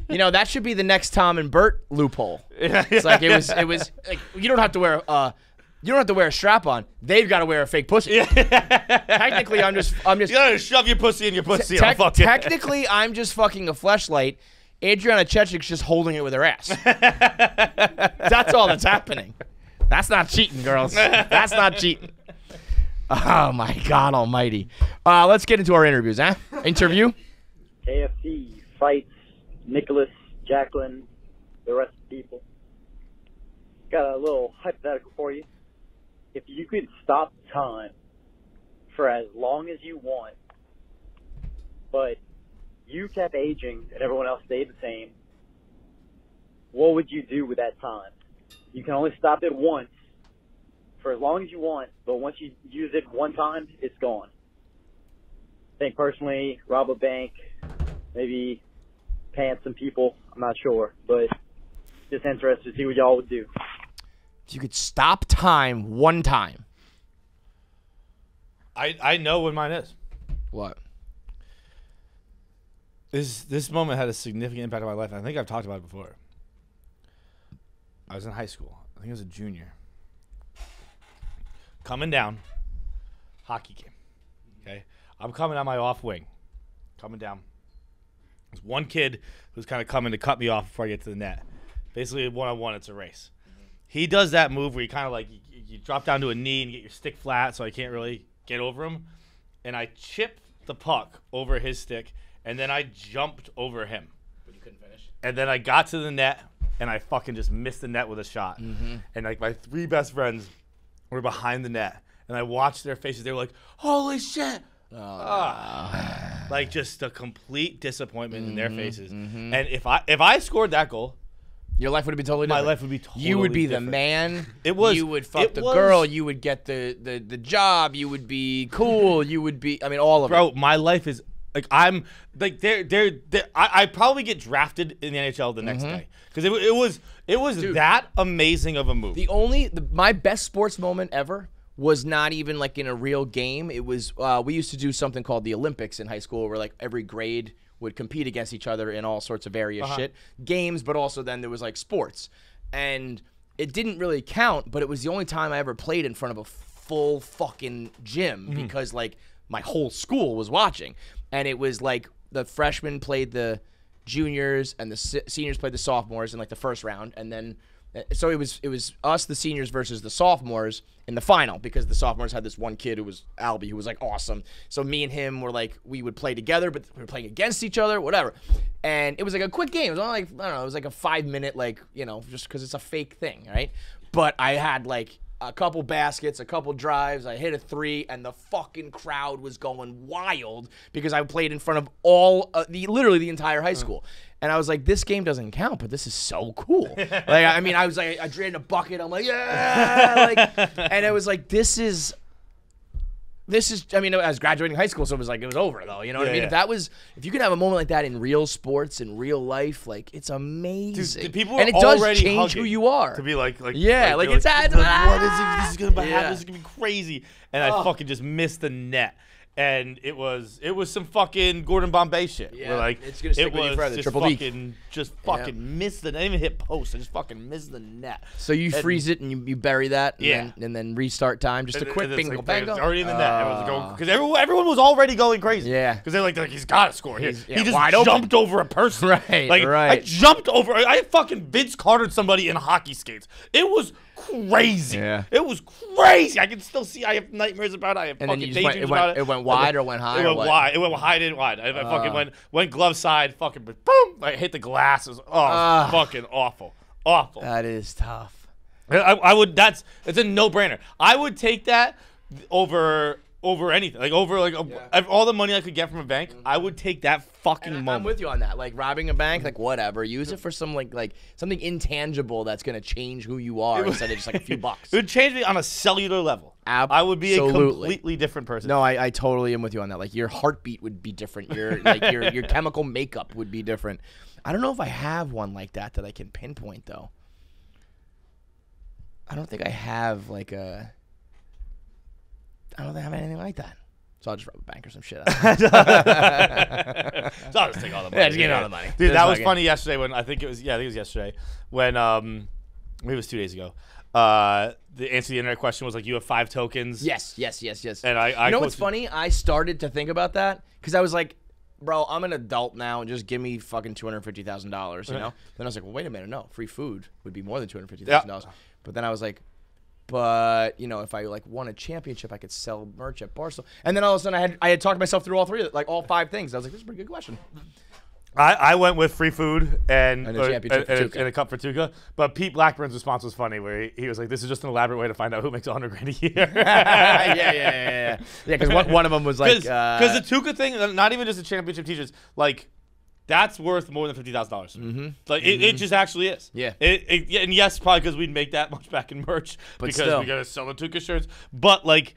that should be the next Tom and Bert loophole. It's like it was like you don't have to wear a strap on. They've got to wear a fake pussy. Technically, I'm just you gotta shove your pussy in your pussy. Technically, I'm just fucking a fleshlight. Adriana Chechik's just holding it with her ass. That's all that's happening. That's not cheating, girls. That's not cheating. Oh my God Almighty. Let's get into our interviews, huh? Interview. KFC, fights, Nicholas, Jacqueline, the rest of the people. Got a little hypothetical for you. If you could stop time for as long as you want, but you kept aging and everyone else stayed the same, what would you do with that time? You can only stop it once for as long as you want, but once you use it one time, it's gone. I think personally, rob a bank, maybe pant some people. I'm not sure, but just interested to see what y'all would do. If you could stop time one time. I know what mine is. What? This moment had a significant impact on my life. I think I've talked about it before. I was in high school. I think I was a junior. Coming down, hockey game. Okay, I'm coming on my off wing. Coming down. There's one kid who's kind of coming to cut me off before I get to the net. Basically, one-on-one, it's a race. He does that move where you kind of like you drop down to a knee and get your stick flat, so I can't really get over him, and I chipped the puck over his stick, and then I jumped over him. But you couldn't finish. And then I got to the net, and I fucking just missed the net with a shot. And like my 3 best friends were behind the net, and I watched their faces. They were like, "Holy shit!" Like just a complete disappointment in their faces. And if I scored that goal, your life would have been totally different. My life would be totally You would be different. the man. It was. You would fuck the girl. You would get the job. You would be cool. You would be. I mean, all of it. Bro, my life is like I'm like I probably get drafted in the NHL the next day because it was Dude, that amazing of a move. My best sports moment ever was not even like in a real game. It was we used to do something called the Olympics in high school where like every grade would compete against each other in all sorts of various shit. Games, but also then there was like sports. And it didn't really count, but it was the only time I ever played in front of a full fucking gym because like my whole school was watching. And it was like the freshmen played the juniors and the seniors played the sophomores in like the first round. And then so it was us, the seniors, versus the sophomores in the final because the sophomores had this one kid who was Albie who was like awesome. So me and him were like we would play together, but we were playing against each other, whatever. And it was like a quick game. It was only like I don't know, it was like a 5-minute like just because it's a fake thing, right? But I had like a couple baskets, a couple drives. I hit a 3, and the fucking crowd was going wild because I played in front of all literally the entire high school. And I was like, this game doesn't count, but this is so cool. Like, I mean, I was like, I drained a bucket. I'm like, yeah, and it was like, this is. I mean, I was graduating high school, so it was over though. You know what I mean? Yeah. If you could have a moment like that in real sports, in real life, like it's amazing. Dude, people and it are does already change who you are. To be like it's what is it? This is gonna happen. This is gonna be crazy. And I fucking just missed the net. And it was some fucking Gordon Bombay shit. Yeah, where like it's gonna stick with you forever. Triple D. Just fucking missed the net. I didn't even hit post. I just fucking missed the net. So you freeze it and you bury that, and then restart time. Just a quick bingo bango. It's already in the net. Because everyone was already going crazy. Yeah. Because they're like he's got to score here. He just wide jumped over a person. Right. I jumped over. I fucking Vince Cartered somebody in hockey skates. It was crazy. Yeah. It was crazy. I can still see. I have nightmares about it. I have And fucking then daydreams about it. It went wide or went high? It went wide. It went high and wide. I fucking went glove side. Fucking boom! I hit the glass. It was fucking awful. Awful. That is tough. I would. It's a no-brainer. I would take that over anything. Like over all the money I could get from a bank. I would take that fucking moment. I'm with you on that. Like robbing a bank, like whatever. Use it for some like something intangible that's gonna change who you are instead of just like a few bucks. It would change me on a cellular level. I would be a completely different person. No, I totally am with you on that. Like your heartbeat would be different. Your chemical makeup would be different. I don't know if I have one like that I can pinpoint though. I don't think I have I don't think I have anything like that. So I'll just rob a bank or some shit. So I'll just take all the money. Yeah, just give me all the money. Dude, that was funny yesterday when I think it was yesterday when maybe it was 2 days ago. The answer to the internet question was like, you have 5 tokens. Yes. And I you know what's funny? I started to think about that because I was like, bro, I'm an adult now and just give me fucking $250,000, you know? Then I was like, well, wait a minute, no, free food would be more than $250,000. Yeah. But then I was like, but if I won a championship, I could sell merch at Baur. And then all of a sudden, I had talked myself through all 5 things. I was like, this is a pretty good question. I went with free food and a championship for Tuca. And a cup for Tuca. But Pete Blackburn's response was funny, where he was like, "This is just an elaborate way to find out who makes $100,000 a year." Yeah. Because one of them was like, because the Tuca thing, not even just the championship t-shirts, like. That's worth more than $50,000. Mm-hmm. Like it just actually is. Yeah. And yes, probably because we'd make that much back in merch because we gotta sell the Tuca shirts. But like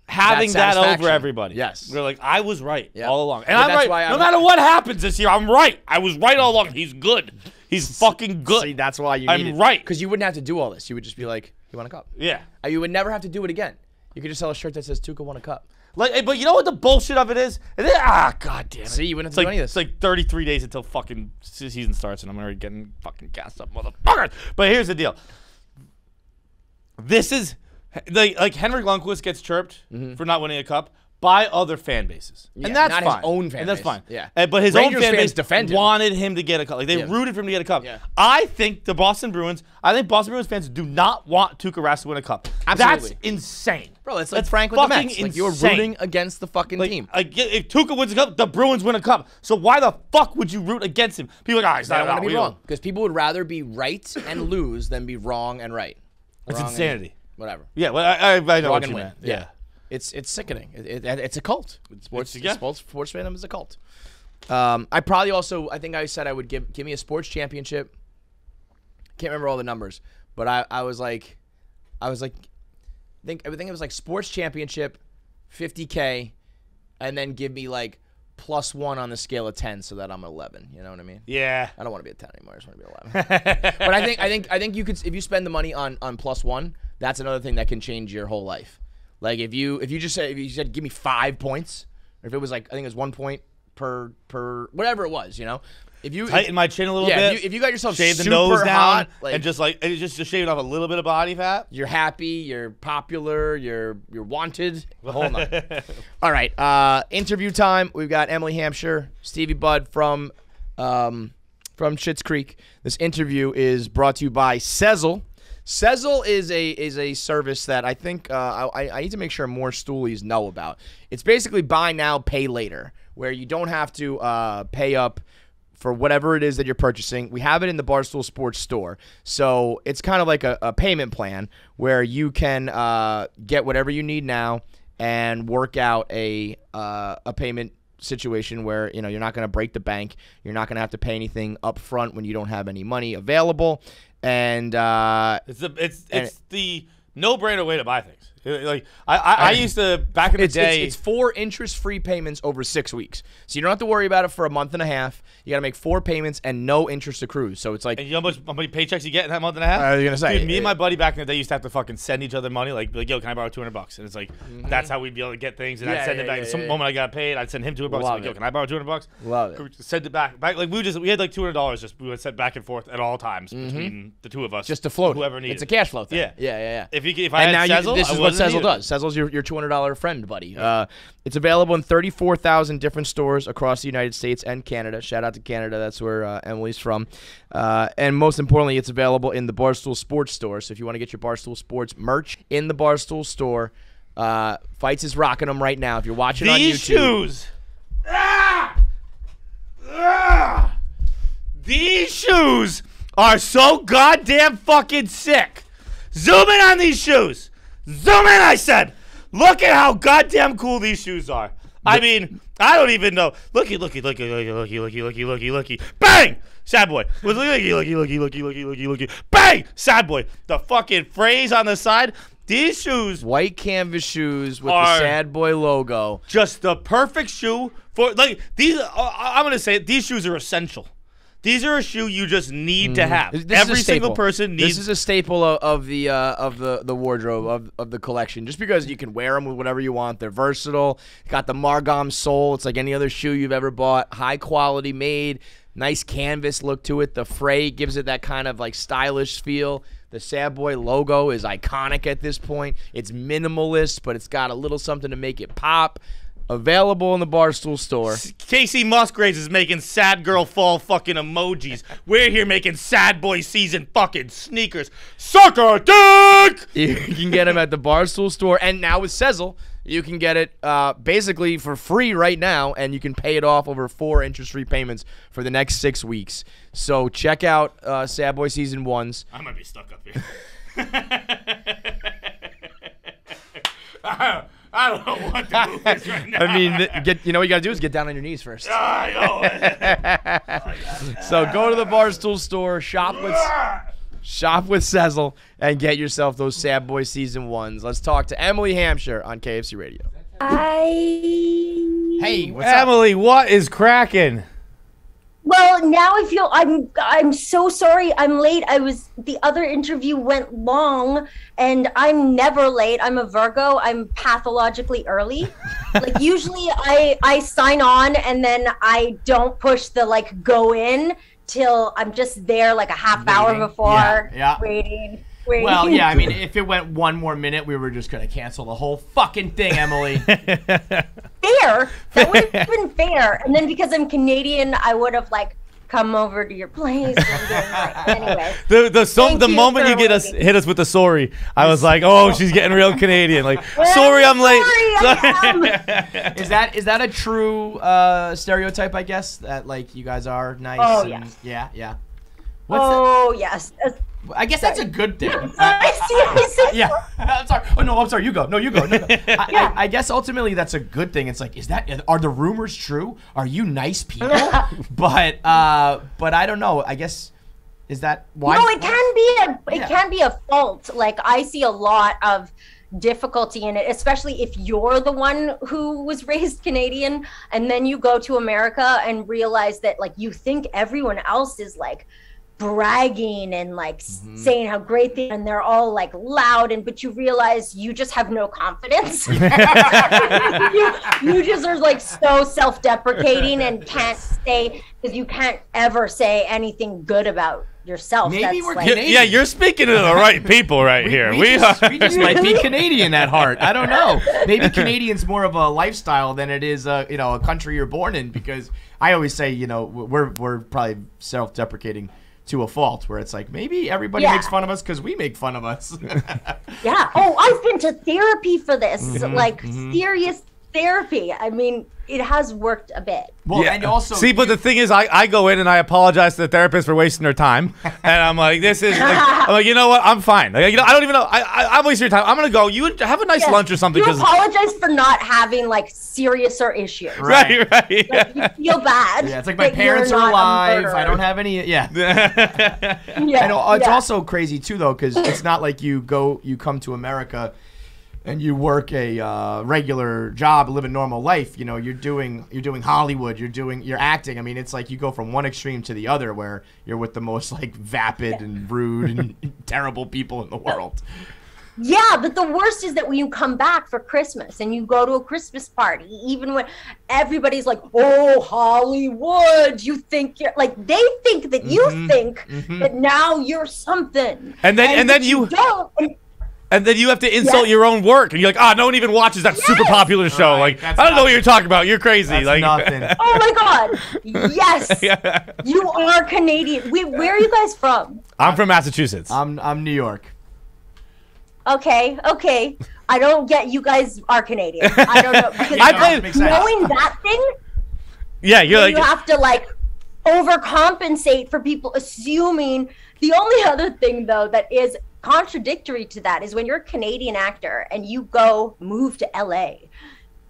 having that over everybody. Yes. We're like, I was right all along, and but I'm right. No matter what happens this year, I'm right. I was right all along. He's good. He's fucking good. See, that's why you. I'm right because you wouldn't have to do all this. You would just be like, "You want a cup?" Yeah. You would never have to do it again. You could just sell a shirt that says Tuca won a cup. Like, but you know what the bullshit of it is? God damn it. See, you wouldn't have to do any of this. It's like 33 days until fucking season starts, and I'm already getting fucking gassed up, motherfuckers. But here's the deal. This is, like Henrik Lundqvist gets chirped for not winning a cup, by other fan bases, Yeah, and that's not fine. his own fan and that's base. fine. Yeah. But his Rangers own fan fans base defend him. wanted him to get a cup. Like they rooted for him to get a cup. Yeah. I think the Boston Bruins fans do not want Tuukka Rask to win a cup. Absolutely. That's insane. Bro, it's like That's Frank with the fucking Mets. Like you're insane. rooting against the fucking team. If Tuukka wins a cup, the Bruins win a cup. So why the fuck would you root against him? People are like, he's I not don't want to we be don't- wrong because people would rather be right and lose than be wrong and right. It's Wrong and- insanity. whatever. Yeah, well, I know Wrong what and you win. meant. Yeah. It's sickening. It's a cult. Sports fandom is a cult. I think I said I would give me a sports championship. Can't remember all the numbers, but I was like, I think it was like sports championship, $50K, and then give me like +1 on the scale of 10 so that I'm 11. You know what I mean? Yeah. I don't want to be a 10 anymore. I just want to be 11. But I think you could, if you spend the money on +1, that's another thing that can change your whole life. Like if you said give me 5 points, or if it was like I think it was 1 point per whatever it was, you know. If you tighten my chin a little bit, if you got yourself shave the super nose down, hot, like, and just shaving off a little bit of body fat. You're happy, you're popular, you're wanted. The whole night. All right, interview time. We've got Emily Hampshire, Stevie Budd from Schitt's Creek. This interview is brought to you by Sezzle. Sezzle is a service that I think I need to make sure more stoolies know about. It's basically buy now, pay later, where you don't have to pay up for whatever it is that you're purchasing. We have it in the Barstool Sports store. So it's kind of like a payment plan where you can get whatever you need now and work out a payment situation where you're not going to break the bank. You're not going to have to pay anything up front when you don't have any money available. And it's the no-brainer way to buy things. Like I used to back in the day. It's 4 interest-free payments over 6 weeks, so you don't have to worry about it for a month and a half. You got to make 4 payments and no interest accrues. So it's like, and you know how many paychecks you get in that month and a half? I was gonna say, dude, me and my buddy back in the day used to have to fucking send each other money. Like yo, can I borrow $200? And it's like that's how we'd be able to get things. And I'd send it back. Some moment I got paid, I'd send him $200. Like, yo, can I borrow $200? Love it. Send it back. Like we had like $200. We would send back and forth at all times between the two of us, just to float. Whoever needed. It's a cash flow thing. Yeah. If I had Sezzle, this is what Sezzle does. Sezzle's your $200 friend, buddy. It's available in 34,000 different stores across the United States and Canada. Shout out to Canada. That's where Emily's from. And most importantly, it's available in the Barstool Sports store. So if you want to get your Barstool Sports merch in the Barstool store, Fights is rocking them right now. If you're watching on YouTube. These shoes. These shoes are so goddamn fucking sick. Zoom in on these shoes. Zoom in, I said. Look at how goddamn cool these shoes are. I mean, I don't even know. Looky. Bang! Sad boy. Looky. Bang! Sad boy. The fucking phrase on the side. These shoes. White canvas shoes with the Sad Boy logo. Just the perfect shoe for, like, these. I'm going to say it. These shoes are essential. These are a shoe you just need to have. Every single person needs. This is a staple of the wardrobe of the collection. Just because you can wear them with whatever you want, they're versatile. Got the Margam sole. It's like any other shoe you've ever bought. High quality made. Nice canvas look to it. The fray gives it that kind of like stylish feel. The Sad Boy logo is iconic at this point. It's minimalist, but it's got a little something to make it pop. Available in the Barstool store. Casey Musgraves is making sad girl fall fucking emojis. We're here making sad boy season fucking sneakers. Sucker dick! You can get them at the Barstool store. And now with Sezzle, you can get it basically for free right now, and you can pay it off over 4 interest-free payments for the next 6 weeks. So check out Sad Boy Season 1's. I might be stuck up here. I don't know what the move is right now. I mean, you know what you got to do is get down on your knees first. I know. So go to the Barstool store, shop with Sezzle, and get yourself those Sad Boy Season 1s. Let's talk to Emily Hampshire on KFC Radio. Hey, what's up? Emily, what is cracking? Well, now I feel I'm so sorry I'm late. The other interview went long, and I'm never late. I'm a Virgo. I'm pathologically early. Like usually I sign on and then I don't push the go in till I'm just there like a half hour before waiting. Wait. Well, yeah, I mean, if it went one more minute, we were just going to cancel the whole fucking thing, Emily. Fair. That would have been fair. And then because I'm Canadian, I would have like come over to your place. And been like, anyway. The moment you hit us with the sorry, I was like, oh, she's getting real Canadian. Like, sorry, I'm late. Is that a true stereotype? I guess that like you guys are nice. Oh, and, yes. Yeah. Yes. I guess that's a good thing. Yeah. I'm sorry. Oh no, I'm sorry. You go. No, you go. No. I guess ultimately that's a good thing. It's like, are the rumors true? Are you nice people? but I don't know. I guess is that why? No, it can be a fault. Like I see a lot of difficulty in it, especially if you're the one who was raised Canadian and then you go to America and realize that like you think everyone else is like bragging and like saying how great they are, and they're all like loud, but you realize you just have no confidence. you just are like so self-deprecating and can't say, because you can't ever say anything good about yourself. Maybe That's we're like, Canadian. Yeah, you're speaking to the right people right here. We just might be Canadian at heart. I don't know. Maybe Canadian's more of a lifestyle than it is a country you're born in, because I always say, we're probably self-deprecating to a fault, where it's like maybe everybody makes fun of us because we make fun of us. Yeah. Oh, I've been to therapy for this, serious therapy. I mean, it has worked a bit. Well, and also but the thing is, I go in and I apologize to the therapist for wasting their time, and I'm like, I'm like, you know what? I'm fine. Like, I don't even know. I'm wasting your time. I'm gonna go. You have a nice lunch or something. You apologize for not having like serious issues. Right. Like, you feel bad. Yeah, it's like my parents are alive. I don't have any. Yeah. It's also crazy too, though, because it's not like you come to America and you work a regular job, live a normal life. You're doing Hollywood, you're acting. I mean, it's like you go from one extreme to the other, where you're with the most like vapid and rude and terrible people in the world. Yeah, but the worst is that when you come back for Christmas and you go to a Christmas party, even when everybody's like, oh, Hollywood, you think you're like, they think that you think that now you're something. And then you don't. And then you have to insult your own work, and you're like, no one even watches that super popular show. Right, like, I don't know what you're talking about. You're crazy. That's like nothing. Oh my God! Yes, you are Canadian. Where are you guys from? I'm from Massachusetts. I'm New York. Okay. I don't get you guys are Canadian. I don't know, because knowing that thing. Yeah, you have to like overcompensate for people assuming. The only other thing though that is contradictory to that is when you're a Canadian actor and you move to LA,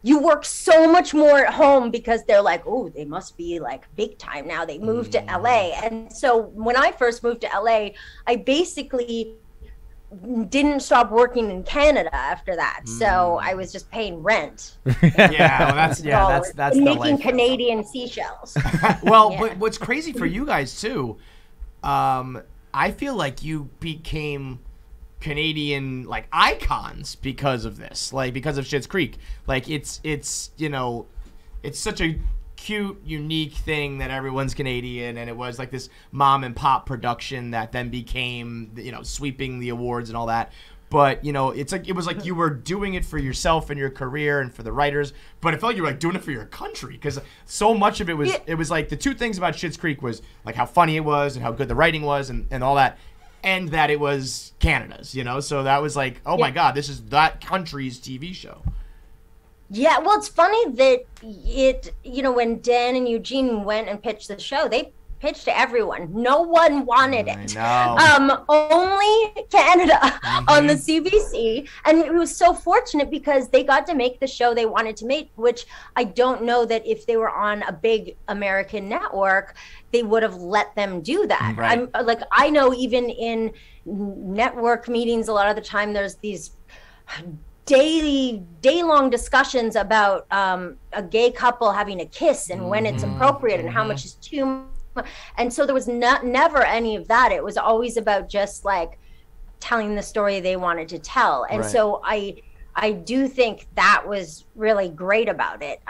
you work so much more at home because they're like, oh, they must be like big time now. They moved to LA. And so when I first moved to LA, I basically didn't stop working in Canada after that. So I was just paying rent. That's the making life. Canadian seashells. Well, but what's crazy for you guys too, I feel like you became Canadian like icons because of this, like because of Schitt's Creek. Like it's it's such a cute, unique thing that everyone's Canadian, and it was like this mom and pop production that then became sweeping the awards and all that. But it's like it was like you were doing it for yourself and your career and for the writers, but it felt like you were like doing it for your country, because so much of it was it was like the two things about Schitt's Creek was like how funny it was and how good the writing was and all that, and that it was Canada's, so that was like, oh my God, this is that country's TV show. Yeah, well, it's funny that when Dan and Eugene went and pitched the show, they pitched to everyone. No one wanted it. Only Canada on the CBC. And it was so fortunate because they got to make the show they wanted to make, which I don't know that if they were on a big American network, they would have let them do that. Right. I know even in network meetings, a lot of the time there's these day-long discussions about a gay couple having a kiss and when it's appropriate and how much is too much. And so there was never any of that. It was always about just like telling the story they wanted to tell. And so I do think that was really great about it.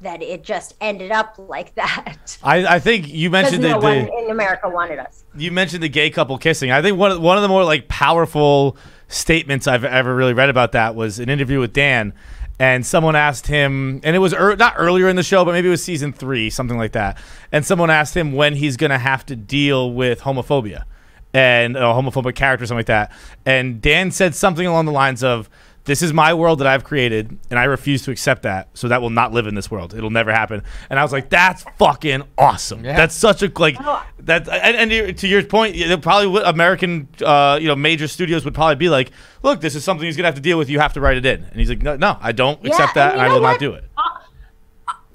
that it just ended up like that. I think you mentioned no one in America wanted us. You mentioned the gay couple kissing. I think one of the more like powerful statements I've ever really read about that was an interview with Dan, and someone asked him, and it was not earlier in the show, but maybe it was season 3, something like that. And someone asked him when he's gonna have to deal with homophobia and a homophobic character or something like that. And Dan said something along the lines of, "This is my world that I've created, and I refuse to accept that. So that will not live in this world. It'll never happen." And I was like, "That's fucking awesome. Yeah. That's such a that." And to your point, probably American, major studios would probably be like, "Look, this is something he's gonna have to deal with. You have to write it in." And he's like, "No, I don't accept that, and I will not do it."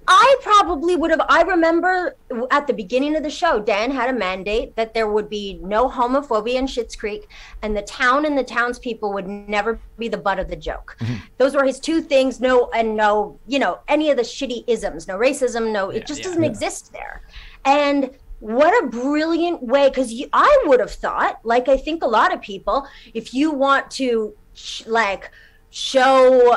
I probably would have. I remember at the beginning of the show, Dan had a mandate that there would be no homophobia in Schitt's Creek, and the town and the townspeople would never be the butt of the joke. Those were his 2 things. No, any of the shitty isms, no racism, it just doesn't exist there. And what a brilliant way, because I would have thought, like I think a lot of people, if you want to show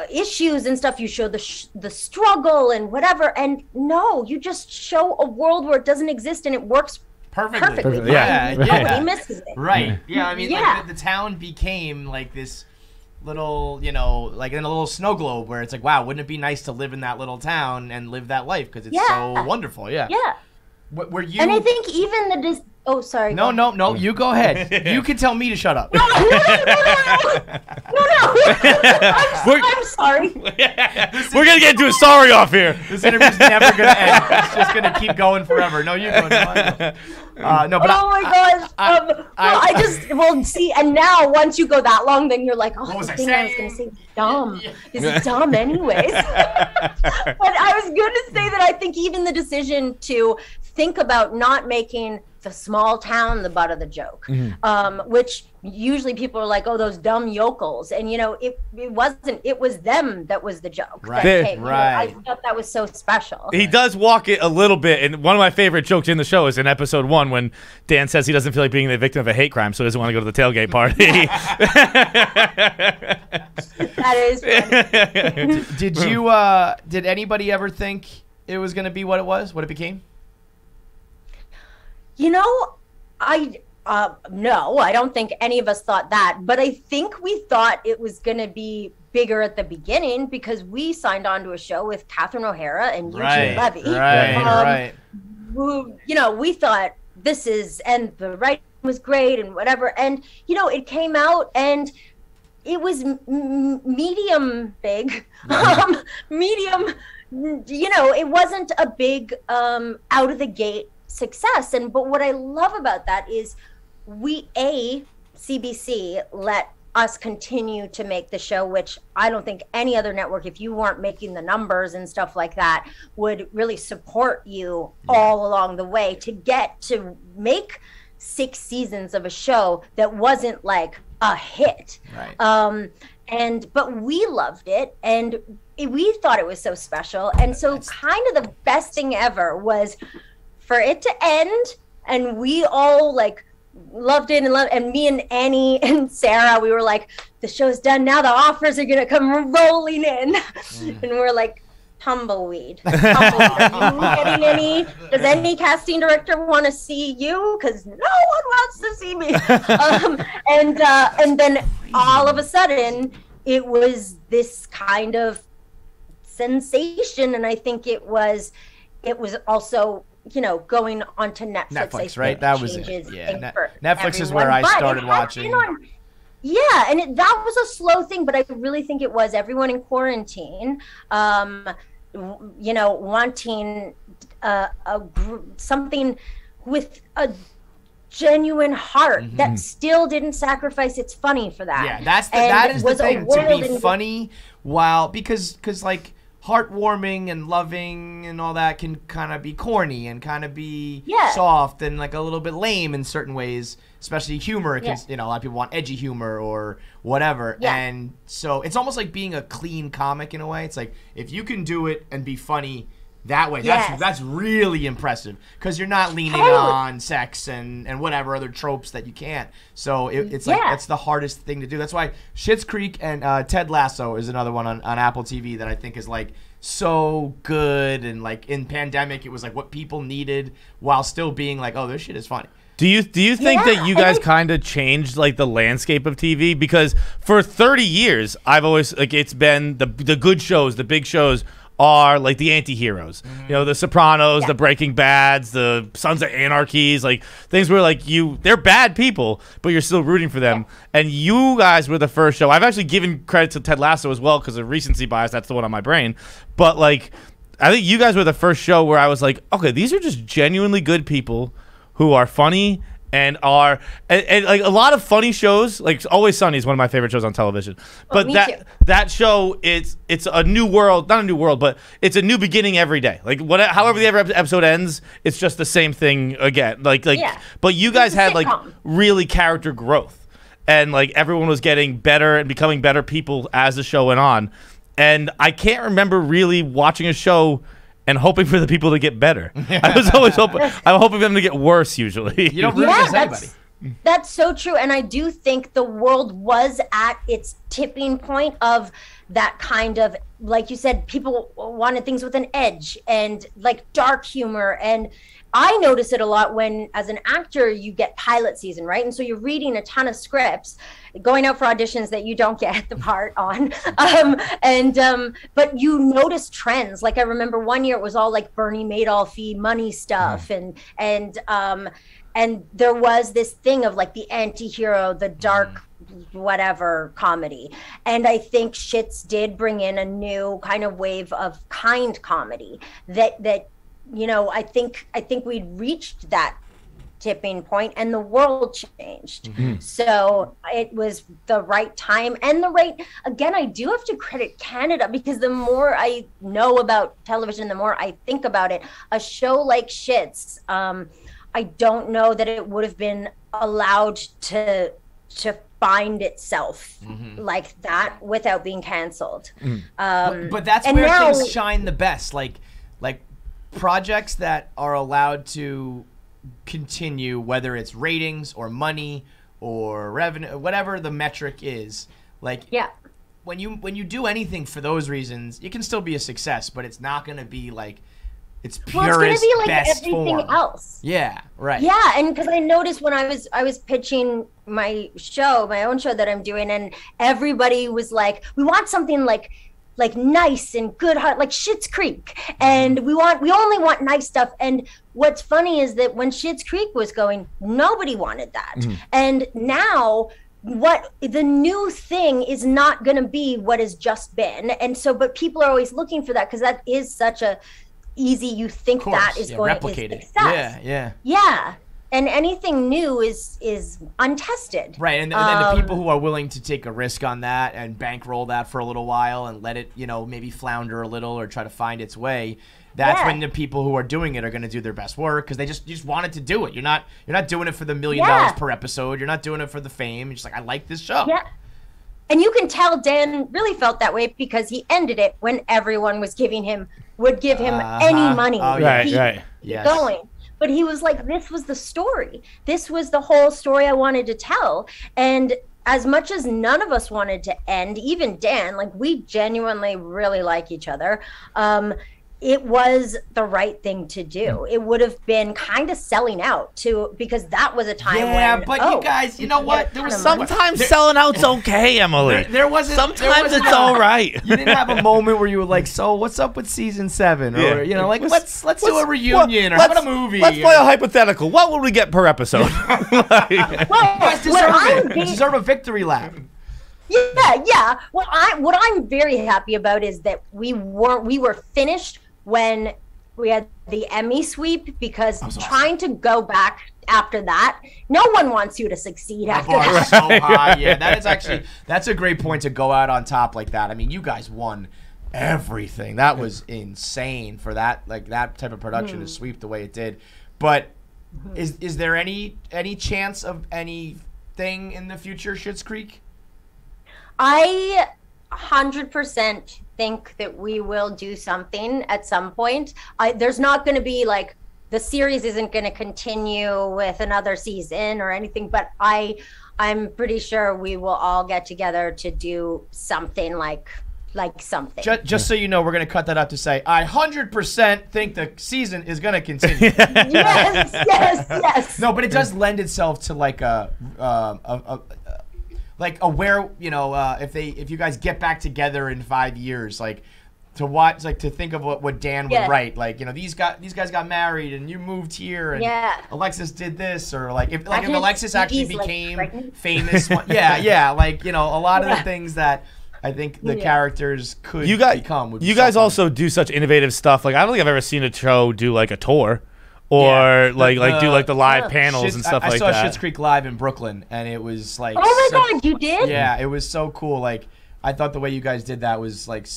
issues and stuff, you show the struggle and whatever, and no, you just show a world where it doesn't exist and it works perfectly. Yeah. Nobody misses it. Right. Yeah, I mean, like, the town became like this little, like in a little snow globe where it's like, wow, wouldn't it be nice to live in that little town and live that life, because it's so wonderful. Yeah. Were you? And I think even oh, sorry. No, you go ahead. You can tell me to shut up. No. I'm sorry. We're going to get into a sorry off here. This interview's never going to end. It's just going to keep going forever. No, you go. No, but oh my gosh. I just see. And now once you go that long, then you're like, oh, the thing I was going to say is dumb. This is dumb anyways. But I was going to say that I think even the decision to think about not making the small town the butt of the joke, which usually people are like, oh, those dumb yokels, and it wasn't. It was them that was the joke. Right. I thought that was so special. He does walk it a little bit, and one of my favorite jokes in the show is in episode 1 when Dan says he doesn't feel like being the victim of a hate crime, so he doesn't want to go to the tailgate party. That is funny. Did anybody ever think it was going to be what it became? No, I don't think any of us thought that, but I think we thought it was going to be bigger at the beginning because we signed on to a show with Catherine O'Hara and Eugene Levy. Right. Who, we thought this is, and the writing was great and whatever. And, it came out and it was medium big, medium, it wasn't a big out of the gate success. But what I love about that is CBC let us continue to make the show, which I don't think any other network, if you weren't making the numbers and stuff like that, would really support you all along the way to get to make 6 seasons of a show that wasn't like a hit. But we loved it, and we thought it was so special. And so kind of the best thing ever was for it to end, and we all loved it, and me and Annie and Sarah, we were like, the show's done now, the offers are gonna come rolling in. And we're like, tumbleweed. Are you getting any? Does any casting director want to see you? Because no one wants to see me. And then all of a sudden it was this kind of sensation, and I think it was also going onto Netflix, right? That was it. Yeah, Netflix is where I started watching. And that was a slow thing, but I really think it was everyone in quarantine, wanting something with a genuine heart that still didn't sacrifice its funny for that. Yeah, that is the thing, to be funny because heartwarming and loving and all that can kind of be corny and kind of be soft and like a little bit lame in certain ways, especially humor. A lot of people want edgy humor or whatever. And so it's almost like being a clean comic in a way. It's like, if you can do it and be funny that way. Yes. That's really impressive because you're not leaning Totally. on sex and whatever other tropes that you can't. So it's like that's the hardest thing to do. That's why Schitt's Creek and Ted Lasso is another one on Apple TV that I think is like so good, and like in pandemic it was like what people needed while still being like, oh, this shit is funny. Do you think that you guys kind of changed like the landscape of TV? Because for 30 years, I've always like it's been the good shows, the big shows are like the anti-heroes. You know, the Sopranos, the Breaking Bads, the Sons of Anarchies, like things where like they're bad people, but you're still rooting for them. And you guys were the first show. I've actually given credit to Ted Lasso as well because of recency bias. That's the one on my brain. But like, I think you guys were the first show where I was like, okay, these are just genuinely good people who are funny and are and like a lot of funny shows, like Always Sunny is one of my favorite shows on television. But that show, it's a new world, not a new world, but it's a new beginning every day. Like however the every episode ends, it's just the same thing again. But you guys had like really character growth, and like everyone was getting better and becoming better people as the show went on. And I can't remember really watching a show and hoping for the people to get better. I was always hoping. I'm hoping for them to get worse. Usually, you don't root against anybody. That's so true, and I do think the world was at its tipping point of that kind of, like you said, people wanted things with an edge and like dark humor. And I notice it a lot when, as an actor, you get pilot season, right? And so you're reading a ton of scripts, going out for auditions that you don't get the part on. But you notice trends. Like I remember one year it was all like Bernie Madoff-y money stuff. And there was this thing of like the anti-hero, the dark whatever comedy. And I think Schitt's did bring in a new kind of wave of kind comedy that you know, I think we'd reached that tipping point and the world changed. So it was the right time and the right, again, I do have to credit Canada, because the more I know about television, the more I think about it. A show like Schitt's, I don't know that it would have been allowed to find itself like that without being canceled. But that's where things shine the best. Like projects that are allowed to continue, whether it's ratings or money or revenue, whatever the metric is. Like, when you do anything for those reasons, it can still be a success, but it's not going to be like its purest, well, it's going to be like best everything form. else. Yeah, right. Yeah, and because I noticed when I was pitching my own show that I'm doing, and everybody was like, we want something like nice and good heart, like Schitt's Creek, and we only want nice stuff. And what's funny is that when Schitt's Creek was going, nobody wanted that. And now what the new thing is not going to be what has just been. And so, but people are always looking for that, because that is such a easy, you think that is going to replicate it. success. Yeah. And anything new is untested. Right, and then the people who are willing to take a risk on that and bankroll that for a little while and let it, maybe flounder a little or try to find its way, that's when the people who are doing it are going to do their best work, because you just wanted to do it. You're not doing it for the $1 million per episode. You're not doing it for the fame. You're just like, I like this show. Yeah. And you can tell Dan really felt that way, because he ended it when everyone would give him any money. Oh, right. Yes. Going. But he was like, this was the story. This was the whole story I wanted to tell. And as much as none of us wanted to end, even Dan, like, we genuinely really like each other. It was the right thing to do. It would have been kind of selling out because that was a time when. But you guys, you know what? There was sometimes selling out's okay, Emily. There wasn't. Sometimes it's all right. You didn't have a moment where you were like, "So what's up with season 7?" Or let's do a reunion or have a movie. Let's play a hypothetical. What would we get per episode? You guys deserve a victory lap. Yeah. What I'm very happy about is that we were finished when we had the Emmy sweep, because trying to go back after that, no one wants you to succeed after that. The bar is so high. Yeah, that's a great point, to go out on top like that. I mean, you guys won everything. That was insane for that type of production to sweep the way it did. But is there any chance of anything in the future, Schitt's Creek? I 100% think that we will do something at some point. There's not going to be like, the series isn't going to continue with another season or anything, but I'm pretty sure we will all get together to do something like something. Just so you know, we're going to cut that out to say, I 100% think the season is going to continue. yes. No, but it does lend itself to like a where, you know, if you guys get back together in 5 years, like to watch, like to think of what Dan would write, like, you know, these guys got married and you moved here and Alexis did this, or like if Alexis actually became famous, like, you know, a lot of the things that I think the characters could become. Would be you guys also do such innovative stuff. Like, I don't think I've ever seen a show do like a tour, or do like the live panels and stuff like that. I saw Schitt's Creek live in Brooklyn, and it was like, oh my God, you did? Yeah, it was so cool. Like, I thought the way you guys did that was like,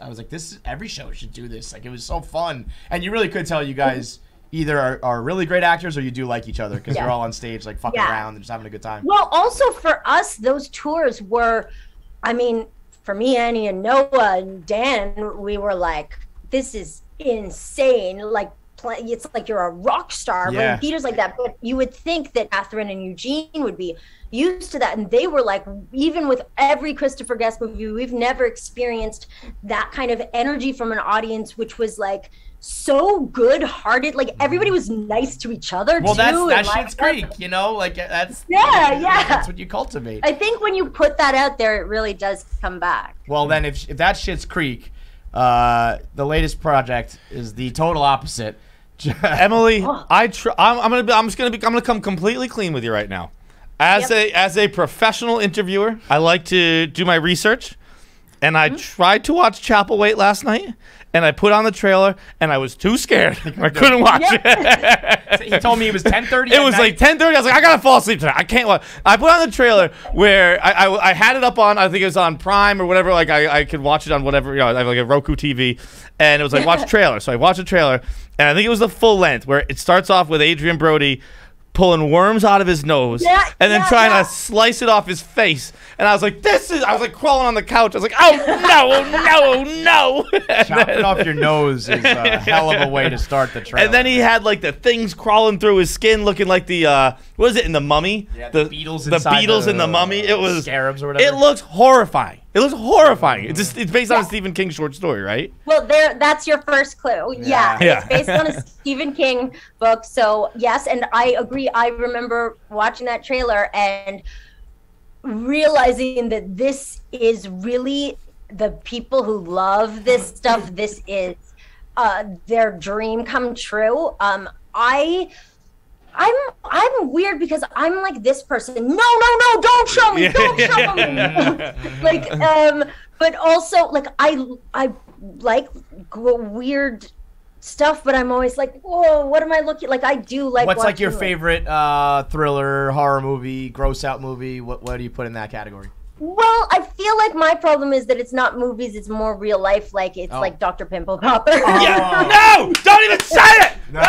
I was like, every show should do this. Like, it was so fun, and you really could tell you guys either are really great actors or you do like each other, because you're all on stage like fucking around and just having a good time. Well, also for us, those tours were, I mean, for me, Annie, and Noah, and Dan, we were like, this is insane. Like, it's like you're a rock star. Yeah. Like, theaters like that. But you would think that Catherine and Eugene would be used to that. And they were like, even with every Christopher Guest movie, we've never experienced that kind of energy from an audience, which was like so good-hearted. Like, everybody was nice to each other, well, too. That's Schitt's Creek, you know? Like, that's... Yeah. That's what you cultivate. I think when you put that out there, it really does come back. Well, then, if that's Schitt's Creek, the latest project is the total opposite. Emily, I'm gonna come completely clean with you right now. As a professional interviewer, I like to do my research, and I tried to watch Chapelwaite last night, and I put on the trailer, and I was too scared. I couldn't watch it. He told me it was 10:30. It was like 10:30. I was like, I gotta fall asleep tonight. I can't watch. I put on the trailer where I had it up on, I think it was on Prime or whatever. Like I could watch it on whatever. You know, I have like a Roku TV, and it was like watch the trailer. So I watched the trailer, and I think it was the full length where it starts off with Adrian Brody pulling worms out of his nose and then trying to slice it off his face. And I was like, I was like crawling on the couch. I was like, oh, no. Chopping it off your nose is a hell of a way to start the trailer. And then he had like the things crawling through his skin looking like the, what is it, in The Mummy? Yeah, the beetles in The Mummy. It was scarabs or whatever. It looks horrifying. It's based on a Stephen King short story, right? Well, that's your first clue. Yeah. It's based on a Stephen King book. So, yes, and I agree. I remember watching that trailer and realizing that this is really the people who love this stuff. This is their dream come true. I'm weird because I'm like this person. No, don't show me. Don't show me. Like, but also like I like weird stuff, but I'm always like, whoa, what am I looking like? I do like. What's like your favorite thriller, horror movie, gross out movie? What do you put in that category? Well, I feel like my problem is that it's not movies; it's more real life. Like it's like Dr. Pimple-popping. No! Don't even say it! No!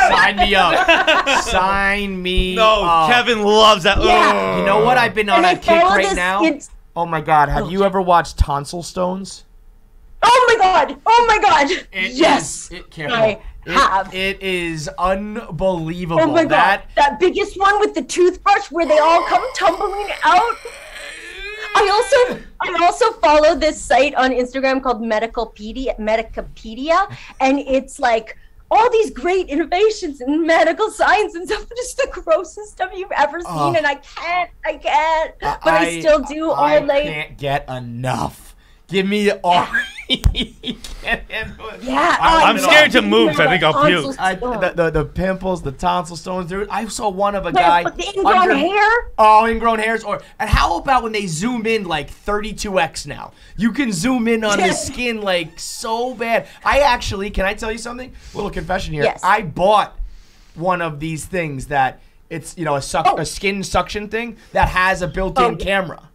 Sign me up. Sign me up. Kevin loves that. Yeah. You know what? I've been on a kick right now. Oh my God! Have you ever watched Tonsil Stones? Oh my God! Yes, I have. It is unbelievable. Oh my God! That biggest one with the toothbrush where they all come tumbling out. I also follow this site on Instagram called Medicapedia, and it's like all these great innovations in medical science and stuff, just the grossest stuff you've ever seen, and I can't, but I still do all night. I can't get enough. Give me all. Yeah, I'm scared to move. I think I'll puke. The pimples, the tonsil stones. Dude, I saw one of a guy. But the ingrown hair. Oh, ingrown hairs. And how about when they zoom in like 32x now? You can zoom in on the skin like so bad. I actually, can I tell you something? Little confession here. Yes. I bought one of these things that it's, you know, a skin suction thing that has a built-in camera.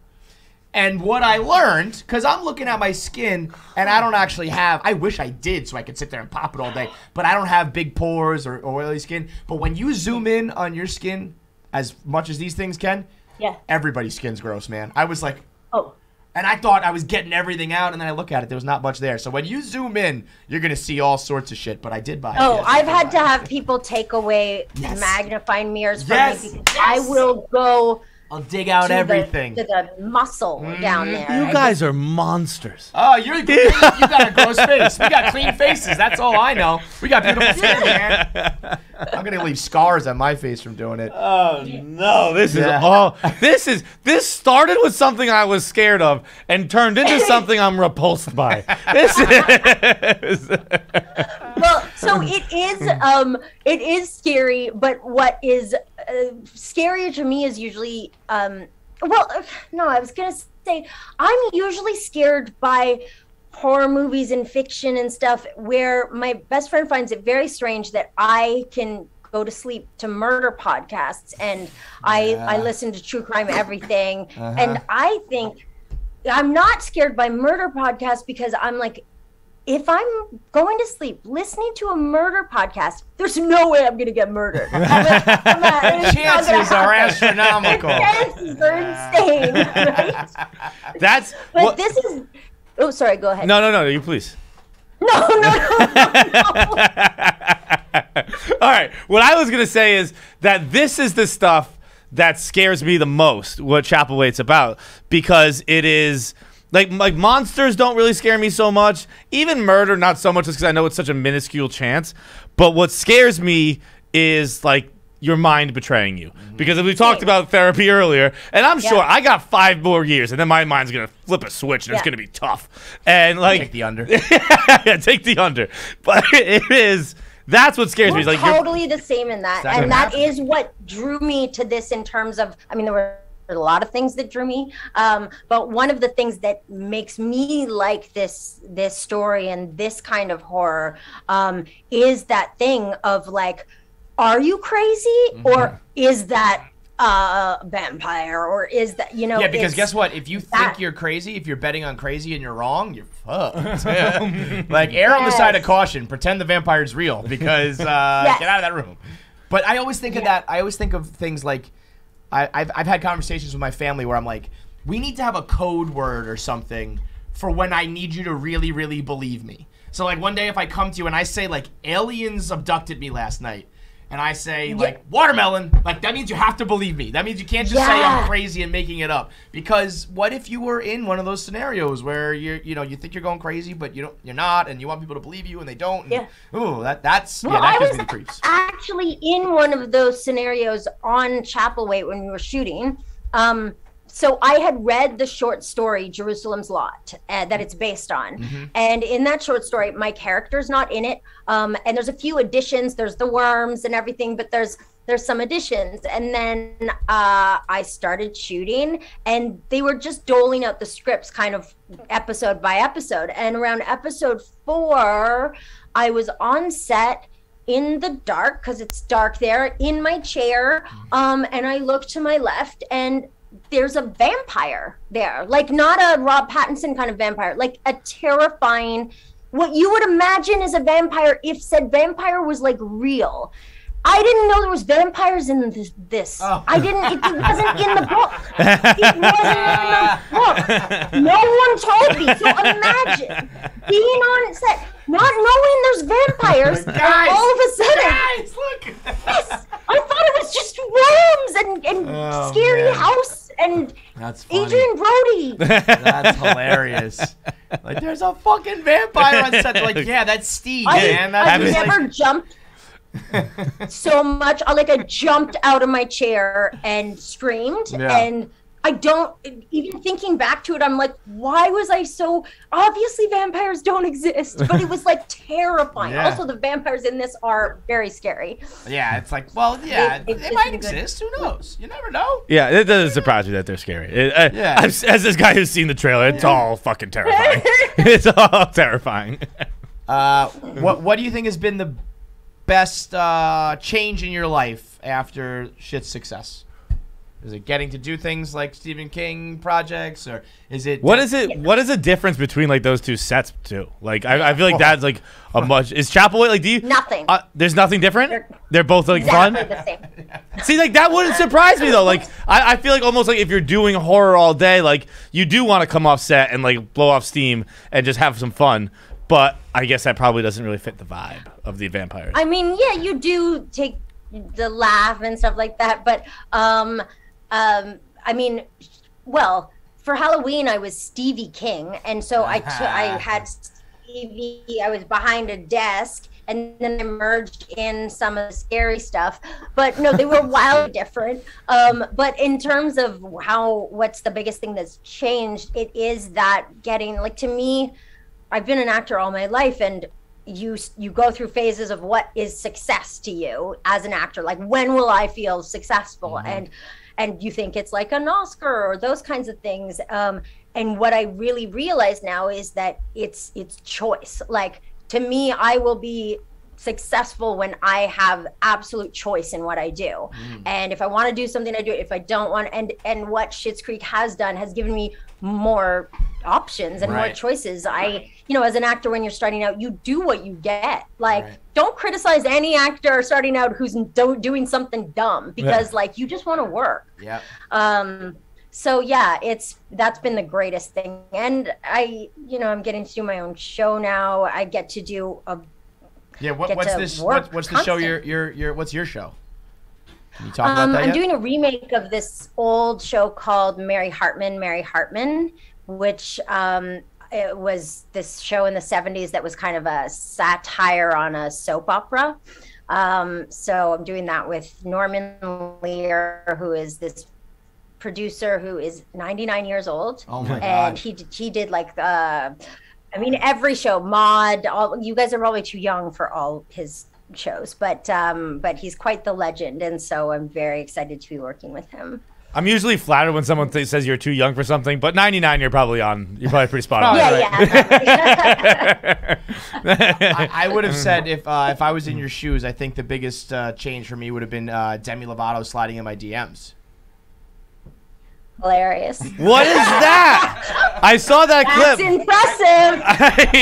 And what I learned, because I'm looking at my skin, and I don't actually have, I wish I did so I could sit there and pop it all day, but I don't have big pores or oily skin. But when you zoom in on your skin as much as these things can, everybody's skin's gross, man. I was like, And I thought I was getting everything out, and then I look at it, there was not much there. So when you zoom in, you're going to see all sorts of shit, but I did buy it. Oh, Yes, I've had to have people take away magnifying mirrors from me because I will go. I'll dig out everything. To the muscle down there. You guys are monsters. Oh, you got a gross face. We got clean faces. That's all I know. We got beautiful skin, man. I'm gonna leave scars on my face from doing it. Oh no, this this started with something I was scared of and turned into something I'm repulsed by. This is Well, so it is scary, but what is scarier to me is usually no, I was gonna say I'm usually scared by horror movies and fiction and stuff where my best friend finds it very strange that I can go to sleep to murder podcasts and I listen to true crime everything. And I think I'm not scared by murder podcasts because I'm like, if I'm going to sleep listening to a murder podcast, there's no way I'm going to get murdered. Chances are astronomical. Chances are insane. Right? But this is... Oh, sorry, go ahead. No, you please. No. All right, what I was going to say is that this is the stuff that scares me the most, what Chapelwaite's about, because it is... Like monsters don't really scare me so much. Even murder, not so much, just because I know it's such a minuscule chance. But what scares me is like your mind betraying you. Because as we talked about therapy earlier, and I'm sure I got 5 more years, and then my mind's gonna flip a switch, and it's gonna be tough. And like take the under. Yeah, take the under. But it is. That's what scares me. We're Like totally the same in that, and that is what drew me to this. In terms of, I mean, there were a lot of things that drew me, but one of the things that makes me like this story and this kind of horror is that thing of like, are you crazy or is that a vampire or is that, you know? Yeah, because guess what? If you think you're crazy, if you're betting on crazy and you're wrong, you're fucked. Like, err on the side of caution. Pretend the vampire's real because get out of that room. But I always think of that. I always think of things like, I've had conversations with my family where I'm like, we need to have a code word or something for when I need you to really, really believe me. So like one day if I come to you and I say like aliens abducted me last night, and I say like watermelon, like that means you have to believe me. That means you can't just say I'm crazy and making it up. Because what if you were in one of those scenarios where you think you're going crazy, but you're not, and you want people to believe you and they don't. And, ooh, that gives me the creeps. Actually in one of those scenarios on Chapelwaite when we were shooting. So I had read the short story Jerusalem's Lot that it's based on. And in that short story, my character's not in it. And there's a few additions. There's the worms and everything, but there's some additions. And then I started shooting and they were just doling out the scripts kind of episode by episode. And around episode 4, I was on set in the dark, because it's dark there, in my chair. And I looked to my left and there's a vampire there, like not a Rob Pattinson kind of vampire, like a terrifying, what you would imagine as a vampire if said vampire was like real. I didn't know there was vampires in this. I didn't, it wasn't in the book. It wasn't in the book. No one told me. So imagine being on set, not knowing there's vampires, and all of a sudden, yes, I thought it was just worms and scary house and Adrian Brody. That's hilarious. Like, there's a fucking vampire on set. They're like, yeah, that's Steve, man. I've never jumped so much. I jumped out of my chair and screamed. And I don't, even thinking back to it, I'm like, why was I so, obviously vampires don't exist, but it was like terrifying. Also, the vampires in this are very scary. Yeah, it's like, well, they might exist. Who knows? You never know. Yeah, it doesn't surprise me that they're scary. As this guy who's seen the trailer, it's all fucking terrifying. It's all terrifying. What do you think has been the best change in your life after Schitt's success? Is it getting to do things like Stephen King projects, or is it? What is it? What is the difference between like those two sets too? Like I feel like that's like a much. Is Chapelwaite like? Do you nothing? There's nothing different. They're both like exactly fun. The same. See, like that wouldn't surprise me though. Like I feel like almost like if you're doing horror all day, like you do want to come off set and like blow off steam and just have some fun. But I guess that probably doesn't really fit the vibe of the vampires. I mean, yeah, you do take the laugh and stuff like that, but I mean, well, for Halloween I was Stevie King, and so I had Stevie. I was behind a desk, and then I merged in some of the scary stuff. But no, they were wildly different. But in terms of what's the biggest thing that's changed? It is that getting like to me. I've been an actor all my life, and you go through phases of what is success to you as an actor. Like, when will I feel successful? And you think it's like an Oscar or those kinds of things. And what I really realize now is that it's choice. Like, to me, I will be successful when I have absolute choice in what I do. And if I want to do something, I do it. If I don't want, and what Schitt's Creek has done has given me more options and more choices. As an actor, when you're starting out, you do what you get. Like, don't criticize any actor starting out who's doing something dumb, because like you just want to work. Yeah. So yeah, that's been the greatest thing. And I'm getting to do my own show now. I get to do a what's the show what's your show? Can you talk about that I'm yet? doing a remake of this old show called Mary Hartman, which it was this show in the 70s that was kind of a satire on a soap opera. So I'm doing that with Norman Lear, who is this producer who is 99 years old. Oh my God. And he did like every show, Maude, you guys are probably too young for all his shows, but he's quite the legend, and so I'm very excited to be working with him. I'm usually flattered when someone says you're too young for something, but 99 you're probably pretty spot on. I would have said if I was in your shoes, I think the biggest change for me would have been Demi Lovato sliding in my DMs. Hilarious. What is that? I saw that clip. That's impressive.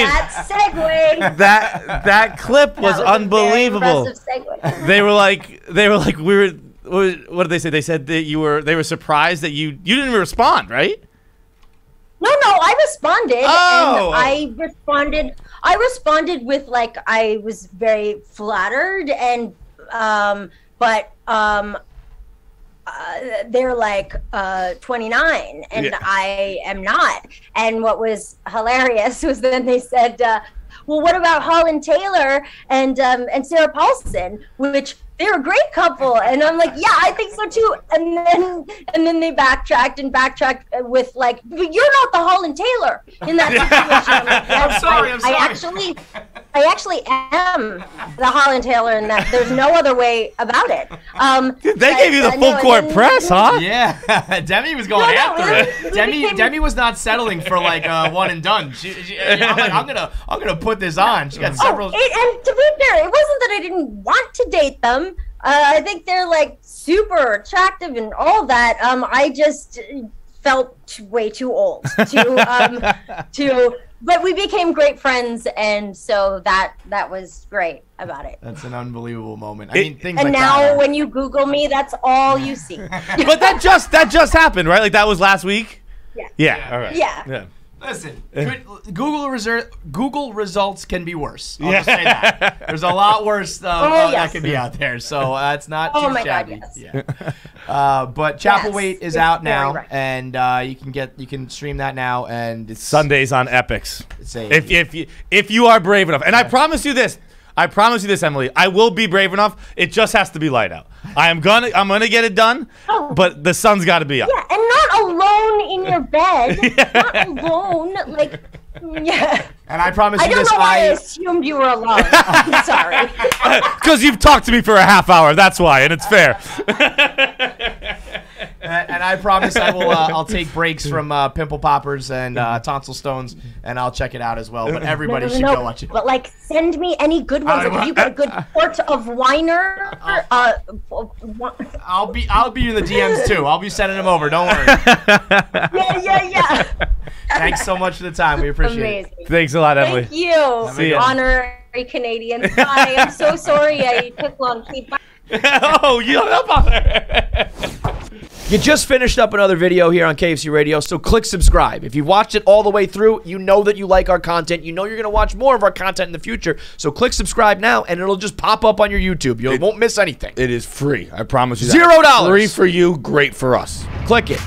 That segue. That clip was unbelievable. They were like what did they say? They said that they were surprised that you didn't even respond, right? No, I responded. Oh. And I responded with like, I was very flattered, and they're like 29 and I am not. And what was hilarious was then they said, well, what about Holland Taylor and Sarah Paulson, which they're a great couple. And I'm like, yeah, I think so too. And then they backtracked with like, but you're not the Holland Taylor in that situation. I'm like, yes, I'm sorry. I actually am the Holland Taylor in that. There's no other way about it. They gave you the full court press, huh? Yeah, Demi was going after it. Demi was not settling for like one and done. I'm like, I'm gonna put this on. She got several. And to be fair, it wasn't that I didn't want to date them. I think they're like super attractive and all that. I just felt way too old to. But we became great friends, and so that was great about it. That's an unbelievable moment. I mean, things and like now that. when you Google me, that's all you see. But that just happened, right? Like that was last week. Yeah. All right. Yeah. Listen, Google results can be worse. I'll just say that. There's a lot worse that can be out there, so it's not too shabby. God, yes. Yeah. But Chapelwaite is out now, and you can stream that now, and it's Sundays on Epics. If you are brave enough, and I promise you this, Emily, I will be brave enough. It just has to be light out. I'm gonna get it done, but the sun's got to be up. Yeah, and not alone in your bed. Not alone, like. Yeah. And I promise you this. I don't know why I assumed you were alone. I'm sorry. Because you've talked to me for a half hour. That's why, and it's fair. And I promise I will. I'll take breaks from pimple poppers and tonsil stones, and I'll check it out as well. But everybody should go watch it. But like, send me any good ones. Like, if you got a good port of Weiner, I'll be in the DMs too. I'll be sending them over. Don't worry. Yeah. Thanks so much for the time. We appreciate it. Thanks a lot, Emily. Thank you. See ya. Honorary Canadian. Bye. I'm so sorry I took long. Bye. Oh, you hung up on her. You just finished up another video here on KFC Radio, so click subscribe. If you've watched it all the way through, you know that you like our content. You know you're going to watch more of our content in the future, so click subscribe now, and it'll just pop up on your YouTube. You won't miss anything. It is free. I promise you that. $0. Free for you, great for us. Click it.